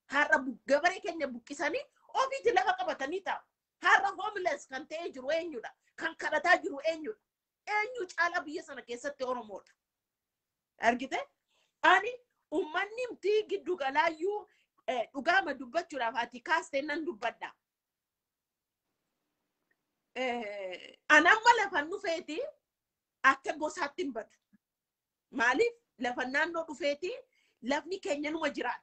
Har'a gabaree keenya buqqisanii ofiitti lafa qabatanii taa'u. Har'a homeless kan ta'ee jiru eenyudha? Kan kadhataa jiru eenyudha? Eenyu caalaa biyya sana keessatti Oromoodha. Argite? Ani ummanni mtii giddu galaayyuu dhugaama dubbachuudhaaf ati kaastee nan dubbadha. Anamma lafan dhufeeti akka gosaatti hin badu. Maaliif lafan naannoo dhufeeti lafni keenya numa jiraata.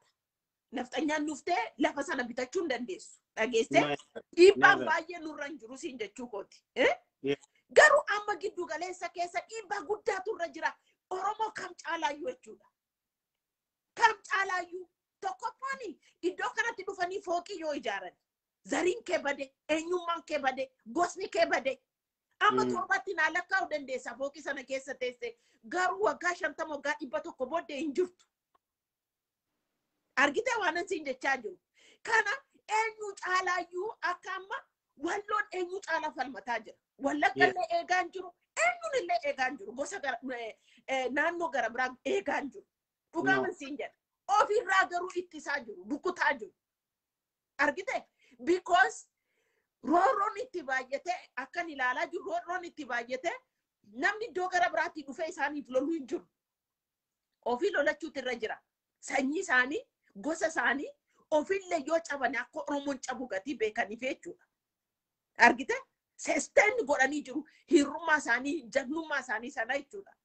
Nafxanyaan dhuftee lafa sana bitachuu hin dandeessu. Dhageessee dhiibbaan baay'ee nurra hin jiru siin jechuu kooti. Garuu amma giddu galeessa keessa dhiibbaa guddaatu irra jira. Oromoo kam caalaayyuu jechuudha. Kam caalaayyuu tokkoffaani iddoo kanatti dhufanii fooqii yoo ijaaran zariin kee bade, eenyummaan kee bade, gosni kee bade. Amma torbatti naa lakkaa'uu dandeessa fooqii sana keessa teesse. Garuu waggaa 50 waggaa 100 booddee hin jirtu. Argitee waan ansiin jechaa jiru. Kana eenyu caalaayyuu akka amma walloon eenyu caalaa falmataa jira. Wallaggallee eegaan jiru. Eenyuun illee eegaan jiru. Gosa naannoo gara biraa eegaan jiru. Dhugaaman siin jedha. Ofirraa garuu ittisaa jiru. Bukutaa jiru. Argitee? Because roorroon itti baay'ate akkan ilaalaa jiru roorroon itti baay'ate namni iddoo gara biraatti dhufee isaaniif loluu hin jiru. Ofii lolachuutu irra jira. Sanyii isaanii, gosa isaanii ofillee yoo caban akka Oromoon cabu gatii beekaniif jechuudha. Argite? Sisteen godhanii jiru. Hirrummaa isaanii, jagnummaa isaanii sana jechuudha.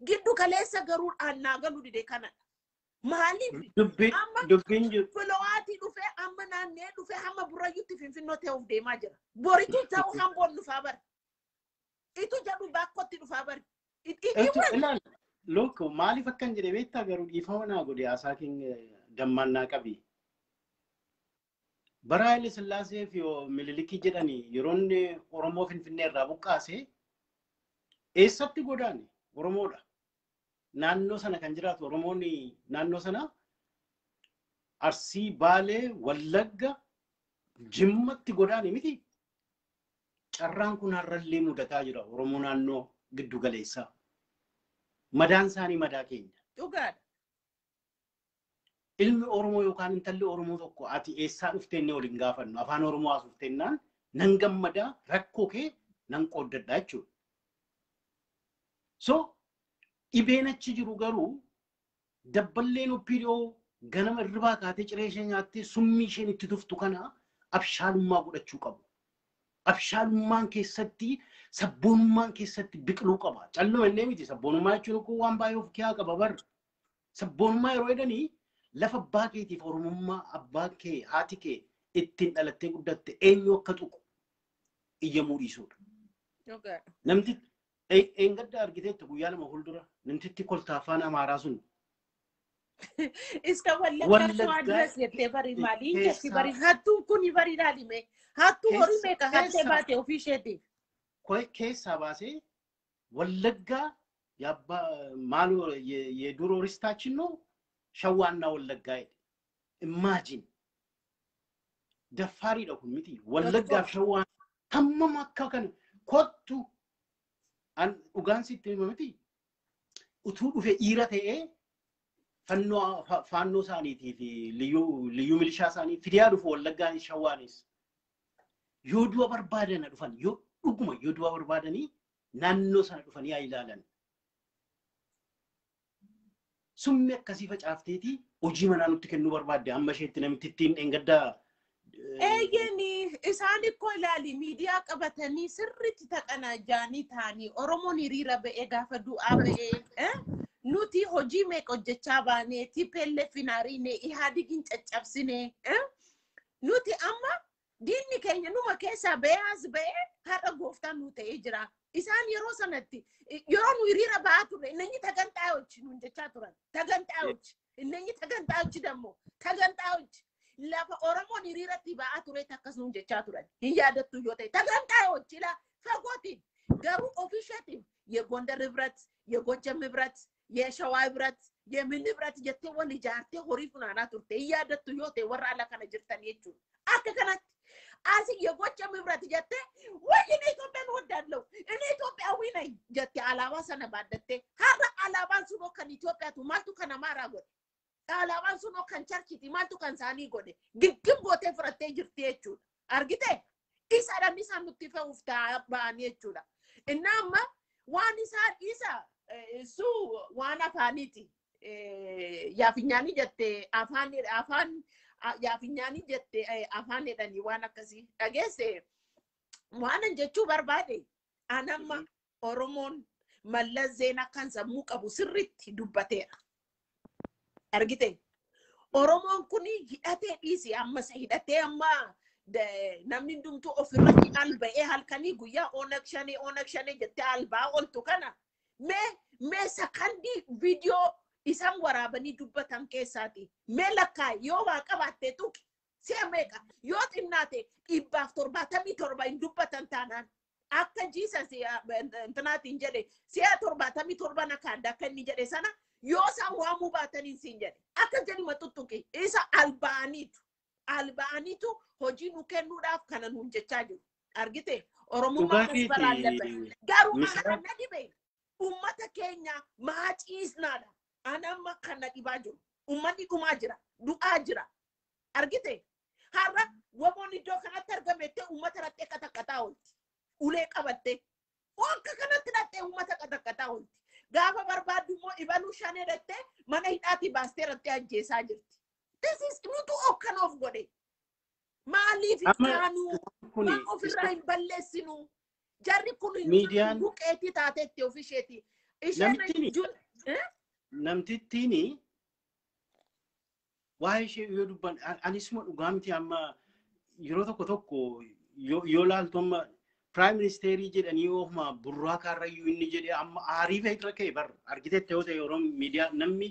Giddu kaleessa garuu aannaa galuu dide kanadha. Maaliif? Dubbiin jiru. Filowaatii dhufee amma naannee dhufee hamma Burrayyuutti Finfinnoo ta'uuf deemaa jira. Boritu ta'u hamboon dhufaa bari. Itu jedhu baakkotti dhufaa bari. Look, maaliif akkan jedhe beektaa garuu dhiifama naa godhe haasaa keenya dammannaa qabi. Bara Haile Sillaasee fi Minilikii jedhanii yeroonni Oromoo Finfinnee irraa buqqaase eessatti godaane Oromoodha. Naannoo sana kan jiraatu Oromoonni naannoo sana Arsii, Baalee, Wallagga, Jimmatti godaane miti. Carraan kun har'allee mudataa jira Oromoo naannoo giddu galeessaa. Madaan isaanii madaa keenya. Dhugaadha. Ilmi Oromoo yookaan intalli Oromoo tokko ati eessaa dhuftee waliin gaafannu afaan Oromoo haasofteennaan nan gammadaa rakkoo kee nan qooddadha jechuudha. So dhibeen achi jiru garuu dabballeen opiidiyoo ganama irribaa kaatee ciree ishee nyaattee summii isheen itti tuftu kana abshaalummaa godhachuu qabu. Abshaalummaan keessatti sabboonummaan keessatti biqiluu qaba. Calluma illee miti sabboonummaa jechuun kun waan baay'ee of keessaa qaba bar. Sabboonummaa yeroo jedhanii lafa abbaa keetiif Oromummaa abbaa kee haati kee ittiin dhalattee guddatte eenyu akka tuqu iyyamuu dhiisuudha. Namti eengadda argiteetti guyyaa lama fuuldura namtitti koltaa afaan Amaaraa sun. Iska wallaggaa adres jettee bari maaliin jetti bari hattuun kuni bari dhaalime hattuu horii meeqa hattee baate ofii isheetiif. Keessaa baasee wallaggaa yaabba maaloo የዱሮ ርስታችን ነው ሸዋና ወለጋ ኢማጂን ደፋሪ ነው ሚቲ ወለጋ ሸዋ ተመም አካከን ኮቱ አን ኡጋን ሲተመምቲ ኡቱ ዱፌ ኢራቴ ፋኖ ሳኒቲ ልዩ ሚሊሻ ሳኒ ፊዲያ ዱፎ ወለጋን ሸዋኒስ ዮዱ በርባደና ዱፋን ዮ ዱጉማ ዮዱ በርባደኒ ናኖ ሳን ዱፋን ያ ይላለን Summi akkasii facaafteeti hojii manaa nutti kennuu barbaadde amma isheetti namatti ittiin engaddaa. Eeyyeni isaan ikkoo ilaali miidiyaa qabatanii sirriitti taqana jaanii taanii Oromoon hiriira ba'ee gaafa du'aa ba'ee nuti hojii meeqa hojjechaa baanee tipeelle finaariine ihaadigin caccabsine nuti amma diinni keenya numa keessaa ba'ee ba'ee har'a gooftaan nu ta'ee jira. Isaan yeroo sanatti yeroo nu hiriira ba'aa turre inni tagantaa hojii nuun jechaa turan tagantaa hojii inni tagantaa hojii dammoo tagantaa hojii. Lafa Oromoon hiriiratti ba'aa ture takkas nuun jechaa turan hin yaadattu yoo ta'e tagantaa hojii la fagootiin garuu ofiisheetiin የጎንደር ህብረት የጎጃም ህብረት የሸዋ ህብረት የምን ህብረት jettee wal ijaartee horii funaanaa turte hin yaadattu yoo ta'e warra ala kana jirtan jechuudha. Akka kanatti asii የጎጃም ህብረት jettee wayii Itoophiyaan wadaadለው እኔ ኢትዮጵያዊ ነኝ jettee alaabaa sana baaddattee har'a alaabaan sunoo kan Itoophiyaatu maaltu kan Amaaraa godhe alaabaan sunoo kan charchiti maaltu kan isaanii godhe giggim gootee fudhattee jirti jechuudha. Argite isaadhaan isaan nutti fe'uuf taa'aa ba'anii jechuudha. Inni amma waan isaan isa su waan afaaniiti yaafinyaanii jette afaan yaafinyaanii jette afaan jedhanii waan akkasii dhageesse waan jechuu barbaade anamma Oromoon mallas zeenaa kan sammuu qabu sirriitti dubbateera. Argite Oromoon kun hidhatee dhiisi amma hidhatee amma namni hundumtuu ofirratti alba'ee halkanii guyyaa Onak Shane jettee albaa oltu kana mee sakandii viidiyoo isaan waraabanii dubbatan keessaati mee lakkaa yoo waa qabaattee tuqi si'a meeqa yoo xinnaate 177 hin dubbatan taanaan akka jiisas intinaatiin jedhe si'a 77 akka adda akka inni jedhe sana yoo isaan waamuu baataniin siin jedhe akka jedhi maxuxuqi isa alba'aniitu hojii nu kennuudhaaf kana nuun jechaa jiru. Argite Oromummaa baraallee garuu ana dhibe ummata keenya maa ciisnaadha. Anamma kana dhibaa jiru. Ummanni dhumaa jira. Du'aa jira. Argite har'a waboon iddoo kanatti argamettee ummata rattee qaxaqataa oolti. Ulee qabattee akka kanatti rattee ummata qaxaqataa oolti. Gaafa barbaaddu immoo ibaluu shanee dhattee mana hidhaatii baastee rattee ajjeesaa jirti. This is nutu okkanoof godhe. Maaliif kaanuu maa ofirraa hin balleessinu jarri kun miidiyaan buqeetii taatetti ofisheeti. Namtittiini waa'ee ishee yoo dubban anisuma dhugaa miti amma yeroo tokko yoo laaltu amma Prime Ministerii jedhanii oofuma burraa kaarrayyuu inni jedhee amma aarii irra ka'e bar argitetti yoo ta'e yeroo miidiyaa namni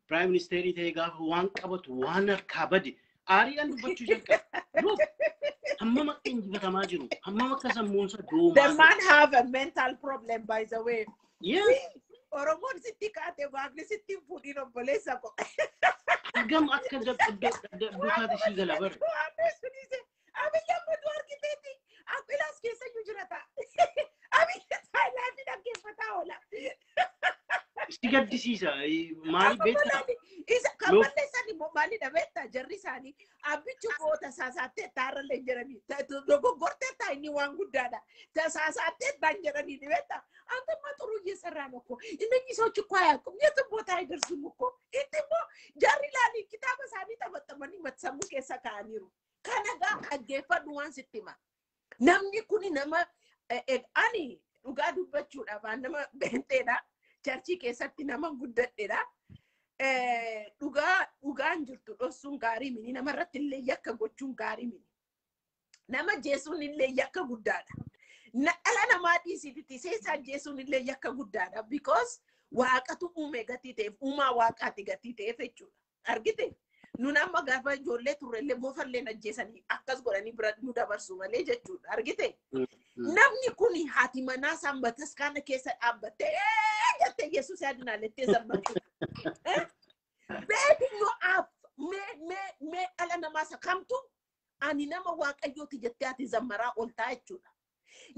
Prime Ministerii ta'e gaafa waan qabatu waan harkaa bade aariidhaan dubbachuu jalqabu. Amma makka injifatamaa jiru. Amma makka sammuunsa doomaa. The man have a mental problem by the way. Yeah. Oromoon sitti kaate waaqni sitti fuudhiin obboleessa ko. Gam akka dukaate ishii gala bar. Abiyya madu argiteeti. Abilaas keessa iyyuu jirata. Abiyya Taayilaandii dhaggeeffataa oola. Si gaddisiisa. Maali beektaa? Isa kan balleessanii maali dhabeetta jarri isaanii abbichu goota saasaatee taarralee jiranii dogoggortee taa'inni waan guddaadha. Saasaatee baan jiranii dhibeetta. Antummaa xuruu እየሰራን እኮ እነኚህ ሰዎች እኮ አያውቁም የትም ቦታ አይደርሱም እኮ ኢትሞ ጃሪ ላሊ ኪታበ ሳኒ ተመጠመኒ መተሰሙ ከሰ ካኒሩ ከነጋ አገፈዱ ዋን ሲቲማ namni kun nama ani dhugaa dubbachuudhaaf nama beenteedha charchii keessatti nama guddadheedha dhugaan jirtu dhossuun gaarii mini nama irratti illee yakka gochuun gaarii mini nama jeesuun illee yakka guddaadha ala namaa dhiisiti seesaa jeesuun illee yakka guddaadha because waaqatu uume gatii ta'eef uumaa waaqaati gatii ta'eef jechuudha argite nun amma gaafa ijoollee turrellee boofallee ajjeesanii akkas godhanii bira nu dabarsu malee jechuudha argite namni kun haati manaa sambatas kana keessa dhaabbattee jettee Yesuus yaadinaallettee zammartu beebi yoo aaf mee ala namaa sakamtu ani nama waaqayyooti jettee ati zammaraa oltaa jechuudha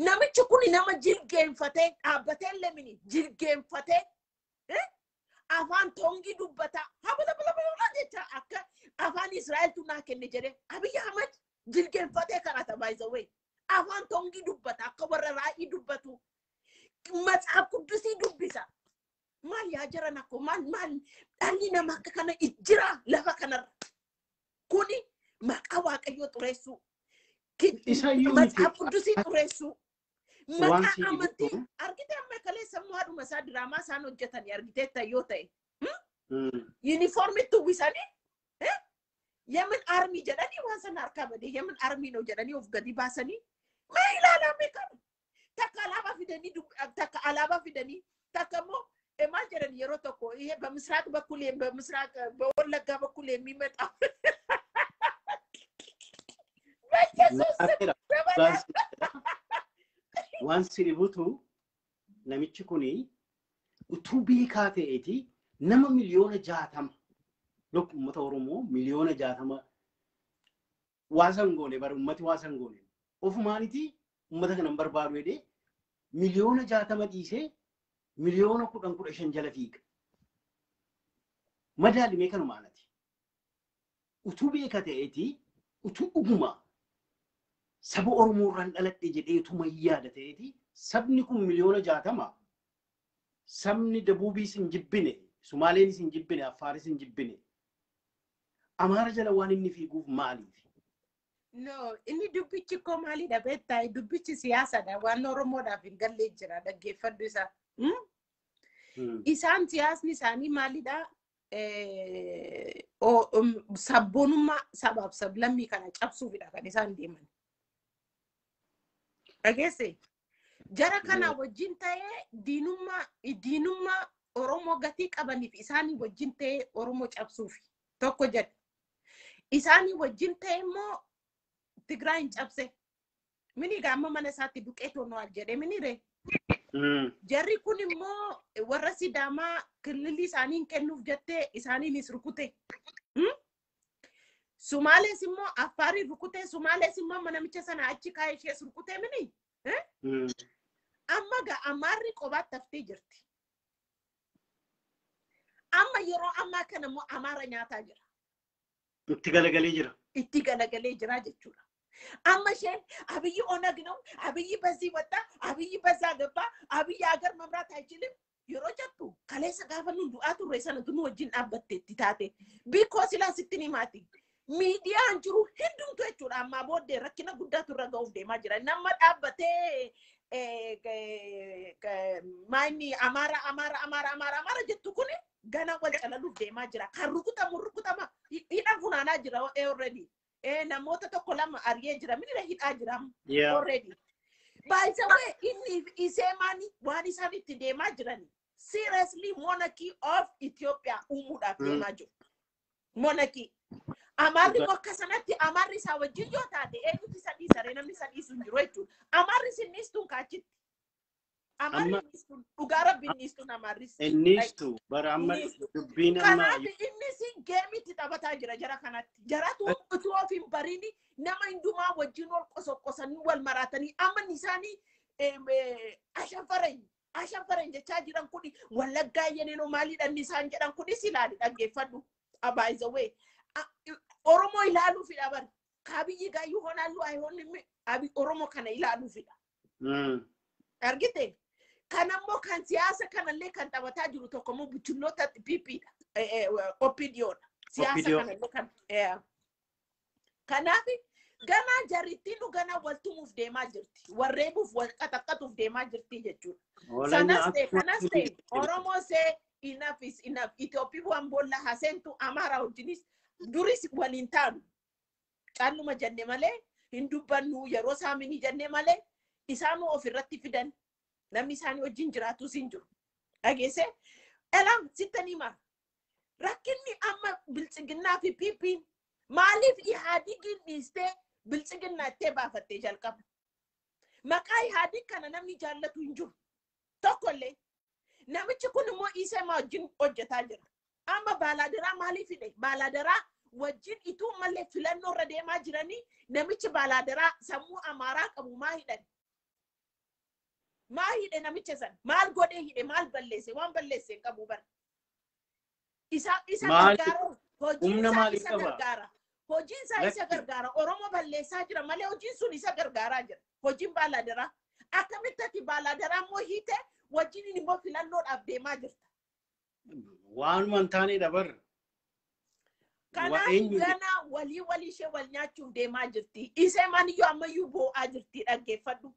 namichi kun nama jilgeenfatee dhaabbatee lemini jilgeenfatee afaan tongi dubbata habala jecha akka afaan Israa'el tunaa kenne jedhe Abiy Ahmed jilgeenfatee karata by the way afaan tongi dubbata akka warra raa'ii dubbatu matsaaf quddusii dubbisa Maal yaa jiran akkoo maal dhalli namaa akka kana jira lafa kanarra. Kuni maqaa waaqayyoo xureessuu. Maqaa quddusii xureessuu. Maqaa amantii argitee amma kalee sammuu haadhuma isaa diraamaa isaan hojjetanii argitee tayyoo ta'e. Yuunifoormitti uwwisanii yemen armii jedhanii waan sana harkaa badee yemen armii no jedhanii of gadi baasanii maa ilaalame kana takka alaabaa fidanii takka immoo maal jedhan yeroo tokko ይሄ በምስራቅ በኩል በምስራቅ በወለጋ በኩል የሚመጣ waan sirbutu namichi kuni utuu beekaa ta'eeti nama miliyoona 60 lok ummata oromoo miliyoona 60 waasan goone bar ummati waasan goone ofumaaniti ummata kana barbaadu jedhee miliyoona 60 dhiisee miliyoona 15 jala fiiga madaalimee kanuma anati utuu beekaa ta'eeti utuu dhuguma saba oromoo irraan dhaladhe jedheetuma yaada ta'eeti sabni kun miliyoona 60 sabni dabuubiis hin jibbine sumaaleenis hin jibbine affaaris hin jibbine amaara jala waan inni fiiguuf maaliif no inni dubbichi ko maalidha beektaa dubbichi siyaasadha waan oromoodhaaf hin gallee jira dhaggeeffadhu isaa isaan siyaasni isaanii maalidha sabboonummaa sabaaf sablammii kana cabsuufidha kan isaan deeman dhageesse jara kana wajjin ta'ee diinummaa oromoo gatii qabaniif isaanii wajjin ta'ee oromoo cabsuufi tokko jedha isaanii wajjin ta'ee immoo Tigraayin cabse mini gaama mana isaatti duqeetoo no'al jedhe minire jarri kun immoo warra sidaamaa kililii isaaniin kennuuf jettee isaaniinis rukute Sumaales immoo Affaari rukute Sumaales immoo manamicha sana achi kaa'ee ishees rukute mini amma ga amaarri qobaat taftee jirti amma yeroo ammaa kana immoo amaara nyaataa jira itti galagalee jira jechuudha amma isheen abiyyi onag ነው abiyyi በዚህ ወጣ abiyyi በዛ ገባ abiyyi ሀገር መምራት አይችልም yeroo jettu kaleessa gaafa nu du'aa turre sanatu nu wajjin dhaabbatteetti taate biikoo silaa sitti ni maati miidiyaan jiru hundumtu jechuudha amma booddee rakkina guddaa turre ga'uuf deemaa jira nama dhaabbatee maayini amaara jettu kun gana wal calaluuf deemaa jira kan rukutama hidha funaanaa jira already namoota tokko lama argee jira minira hidhaa jira already by the way inni iseemani waan isaan itti deemaa jirani seriously monarchy of Ethiopia umuudhaaf deemaa jiru monarchy amarri bakka sanatti amarri isaa wajjin yoo taate eenyuti sadii saree namni sadii sun jiru jechuudha amarri sinnistuun kaachitti amarri sinnistuun dhugaa rabbiin nistuun amarri innistu bara amma dubbiin amma inni si geemitti taphataa jira jara kanatti jaratu utuu of hin barini nama hindumaa wajjin wal qosoqqosanii wal maratanii amma isaanii ashafaran jechaa jiran kuni wallaggaa yeneenoo maaliidhaan isaan jedhan kunis ilaali dhaggeeffadhu by the way oromoo ilaaluufidha bari kaabiyyi gaayyuu honaallu ayhoonni abi oromoo kana ilaaluufidha argite kanammoo kan siyaasa kanallee kan taphataa jiru tokkommoo buchulloota pipiidha opidioodha siyaasa kanallee kan kanaaf ganaa jarrittiin ganaa waltumuuf deemaa jirti warreebuuf wal qaxaqqatuuf deemaa jirti jechuudha kanas ta'e oromoo see enough is enough Itoophiyaa waan boolla haseentu amaara wajjinis duris waliin taanu calluma jenne malee hin dubbannu yeroo saaminii jenne malee isaanuu ofirratti fidan namni isaanii wajjin jiraatu sin jiru dhageesse elam sittanii mara rakkinni amma biltsiginnaa fi piipiin maaliif ihaadigin dhiistee biltsiginnaa ittee baafattee jalqaba maqaa ihaadig kana namni jaallatu hin jiru tokkollee namichi kun immoo Iseemaa wajjin hojjetaa jira amma baalaadaraa maaliif hidhe baalaadaraa wajjin ituu malee filannoo irra deemaa jiranii namichi baalaadaraa sammuu amaaraa qabu maa hidhe namicha san maal godhee hidhe maal balleesse waan balleesse qabu bara isa gargaara hojiin isa gargaara hojiin isa gargaara oromoo balleessaa jira malee hojiin sun isa gargaaraa jira hojiin baalaadaraa akkamitti baalaadaraa immoo hiite wajjin immoo filannoodhaaf deemaa jirta waan wantaanii dabar Kanaaf gana walii ishee wal nyaachuuf deemaa jirti. Isee maniyyuu ammayyuu boo'aa jirti dhaggeeffadhu.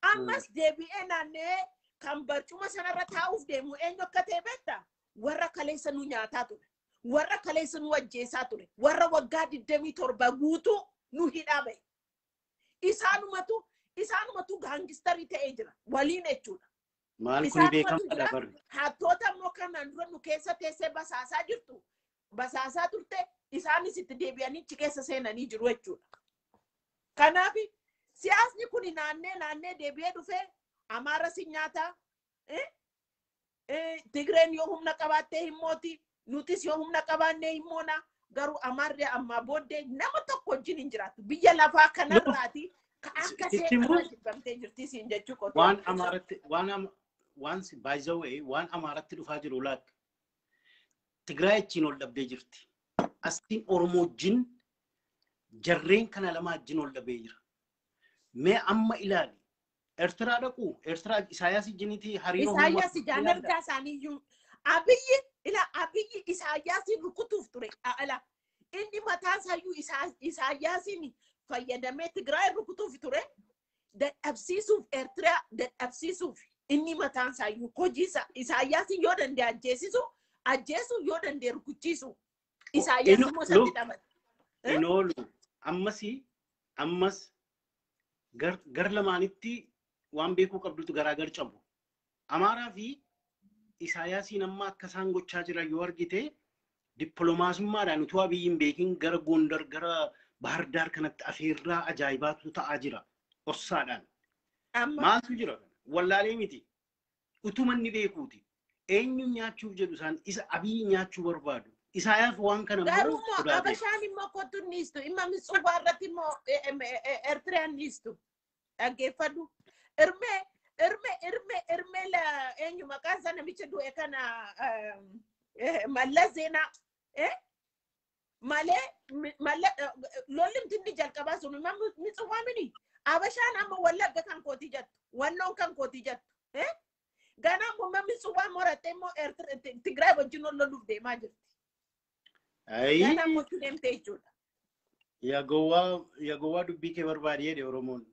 Ammas deebi'ee naannee kan barcuma sanarra taa'uuf deemu eenyu akka ta'e beektaa? Warra kaleessa nu nyaataa ture. Warra kaleessa nu ajjeesaa ture. Warra waggaa 27 guutuu nu hidhaa ba'e. Isaanumatu gaangistarii ta'ee jira. Waliin jechuudha. Maal kun beekama dabar. Hattoota immoo kanaan dura nu keessa teessee basaasaa jirtu. Basaasaa turte isaanis itti deebi'anii achi keessa seenanii jiru jechuudha. Kanaaf siyaasni kun naannee deebi'ee dhufee Amaara si nyaataa. Tigreen yoo humna qabaattee himmooti. Nutis yoo humna qabaannee himmoona. Garuu Amaarri ammaa booddee nama tokko wajjin hin jiraatu. Biyya lafaa kanarraati akka seeqaa jibbamtee jirti siin jechuu qotu. Waan Amaaratti by the way waan Amaaratti dhufaa jiru laata. Tigraay achiin ol dhabdee jirti. Asiin Oromoo wajjin jarreen kana lama wajjin ol dhabee jira. Mee amma ilaali. Eertiraa dhaqu. Eertiraa Isaayyaas wajjiniiti hariiroo. Isaayyaas ijaan ergaa isaaniiyyuu. Abiyyi Isaayyaasiin rukutuuf ture. Inni mataan isaayyuu Isaayyaasiin fayyadamee Tigraay rukutuuf ture. Dadhabsiisuuf Eertiraa dadhabsiisuuf inni mataan isaayyuu hojii Isaayyaasiin yoo danda'e ajjeesu yoo danda'e rukuchiisu. Isaayyaas immoo satti dhamate. Inoolu ammas gar lamaanitti waan beekuu qabdutu garaagar cabu. Amaaraa fi Isaayyaasiin amma akka isaan gochaa jiran yoo argite dippiloomaasummaadhaan utuu Abiyyiin beekin gara Gondar gara Bahar Daar kanatti afeerraa ajaa'ibaatu ta'aa jira. Ossaadhaan. Maaltu jira? Wallaalee miti. Utuma inni beekuuti. Eenyu nyaachuuf jedhu isaan isa Abiyyi nyaachuu barbaadu. Isaayyaas waan kana garuu immoo Abashaan immoo kottu niistu. Imma Mitsuubaa irratti immoo Eertiraan niistu. Dhaggeeffadhu. Irmee la eenyu maqaan isaa namicha du'e kana Mallas Zeenaa. Malee lollimti inni jalqabaa sun imma Mitsuubaa mini. Abashaan amma Wallagga kan kootii jettu. Wannoon kan kootii jettu. Ganaan kun mamni Mitsuubaa morattee immoo Tigraay wajjin ol loluuf deemaa jirti. Ganaan mootii deemtee jechuudha. Yagowaa dubbii kee barbaadee de Oromoon.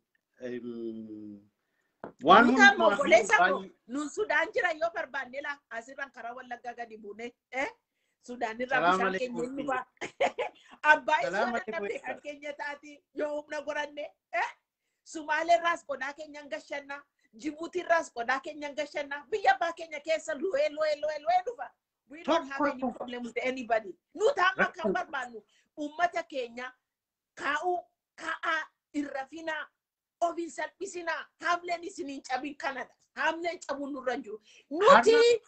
Waan hundumaa obboleessa koo nuun Sudaan jira yoo barbaanne la asirraan karaa Wallaggaa gadi buune. Sudaan irraa bishaan keenya inni ba'a. Abbaa isoo dadhabde kan keenya taati yoo humna goranne. Sumaalee irraas qodaa keenya gashanna. Djibouti irraas qodaa keenya gashanna. Biyya abbaa keenya keessa lu'ee dhufa. We don't have any problem with anybody. Nuti amma kan barbaannu uummata keenya ka'aa irrafinaa ofiin salphisinaa haamleen isiniin cabin kanadha. Haamleen cabuun nurra jiru. Nuti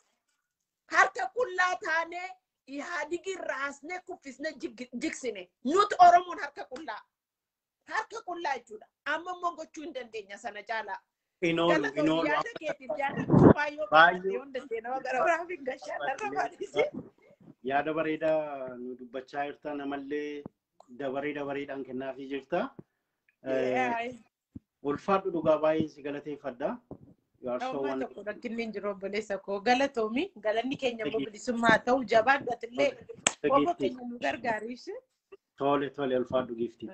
harka qullaa taanee Ihaadigi raasnee kuffisnee jigsine. Nuti Oromoon harka qullaa jechuudha. Amma immoo gochuu hin dandeenya sana caalaa. Inoolu. Yaada keetiif yaada kubbaa yoo qabaate yoo dandeenya nama gara biraaf hin gashaan irra baadhisi. Yaada bareedaa nu dubbachaa jirta namallee dabareedhaan kennaafii jirta. Ulfaadhu dhugaa baay'ee si galateeffadha. Dhawwaa tokko rakkinni hin jiru obboleessa koo galatoomi galanni keenya immoo bilisummaa ta'u jabaadhu atillee obbo keenya nu gargaariis. Tole ulfaadhu giiftii.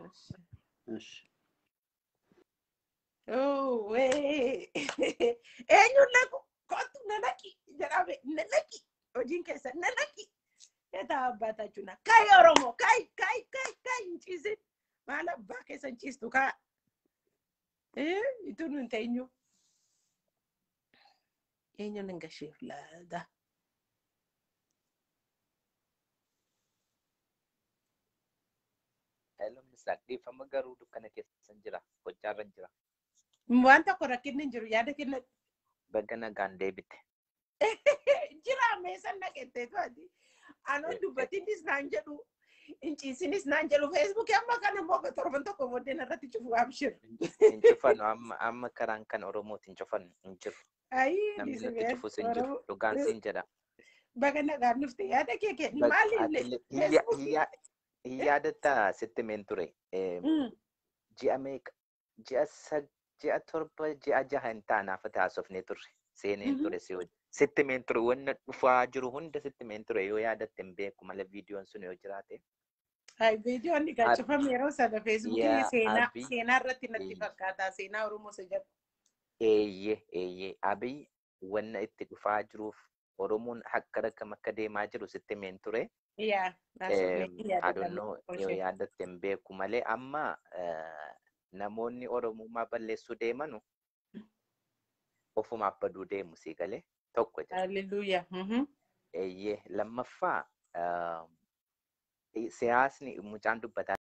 Oh, eenyuun naqu kottu nanaqi jedhame nanaqi hojiin keessa nanaqi. Eetaa abbaataa juna kai Oromoo kai hin ciisin maal abbaa keessa hin ciistu kaa. Itu nun teenyu. Eenyuun hin gasheef laata. Elomni saaqdeeffama garuu dukkana keessa jira gochaarra jira. Waan tokko rakkinni hin jiru yaada kenna. Bagga nagaan deebite. Jira meeshaan naqettee to'ati. Anoon dubbatiinis naan jedhu hin ciisinis naan jedhu Facebook amma kana immoo torban tokko booddee irratti cufu abshir. Hin cufannu amma karaan kan Oromootiin cufannu hin jiru. Namni nuti cufus hin jiru dhugaan siin jedha. Bagga nagaan dhufte yaada kee kenni maali yaadatta sitti meen ture. Ji'a torba ji'a jaha hin taanaaf taasofnee turre seeneen ture si hojii. Sitti meen ture wanna dhufaa jiru hunda sitti meen ture yoo yaadatte hin beeku malee viidiyoon sun yoo jiraate. Hai viidiyoon ni gachifame yeroo sana feesbuukii Abiy seenaa irratti natti fakkaata seenaa Oromoo isa jedhu. eeyyee Abiy wanna itti dhufaa jiruuf Oromoon akka rakkam akka deemaa jiru sitti meen ture. Yeah, I don't know yoo yaadatte hin beeku malee amma namoonni Oromummaa balleessuu deemanu ofumaaf baduu deemu sii galee tokko jira. Hallelujah. Lammaffaa siyaasni mucaan dubbataa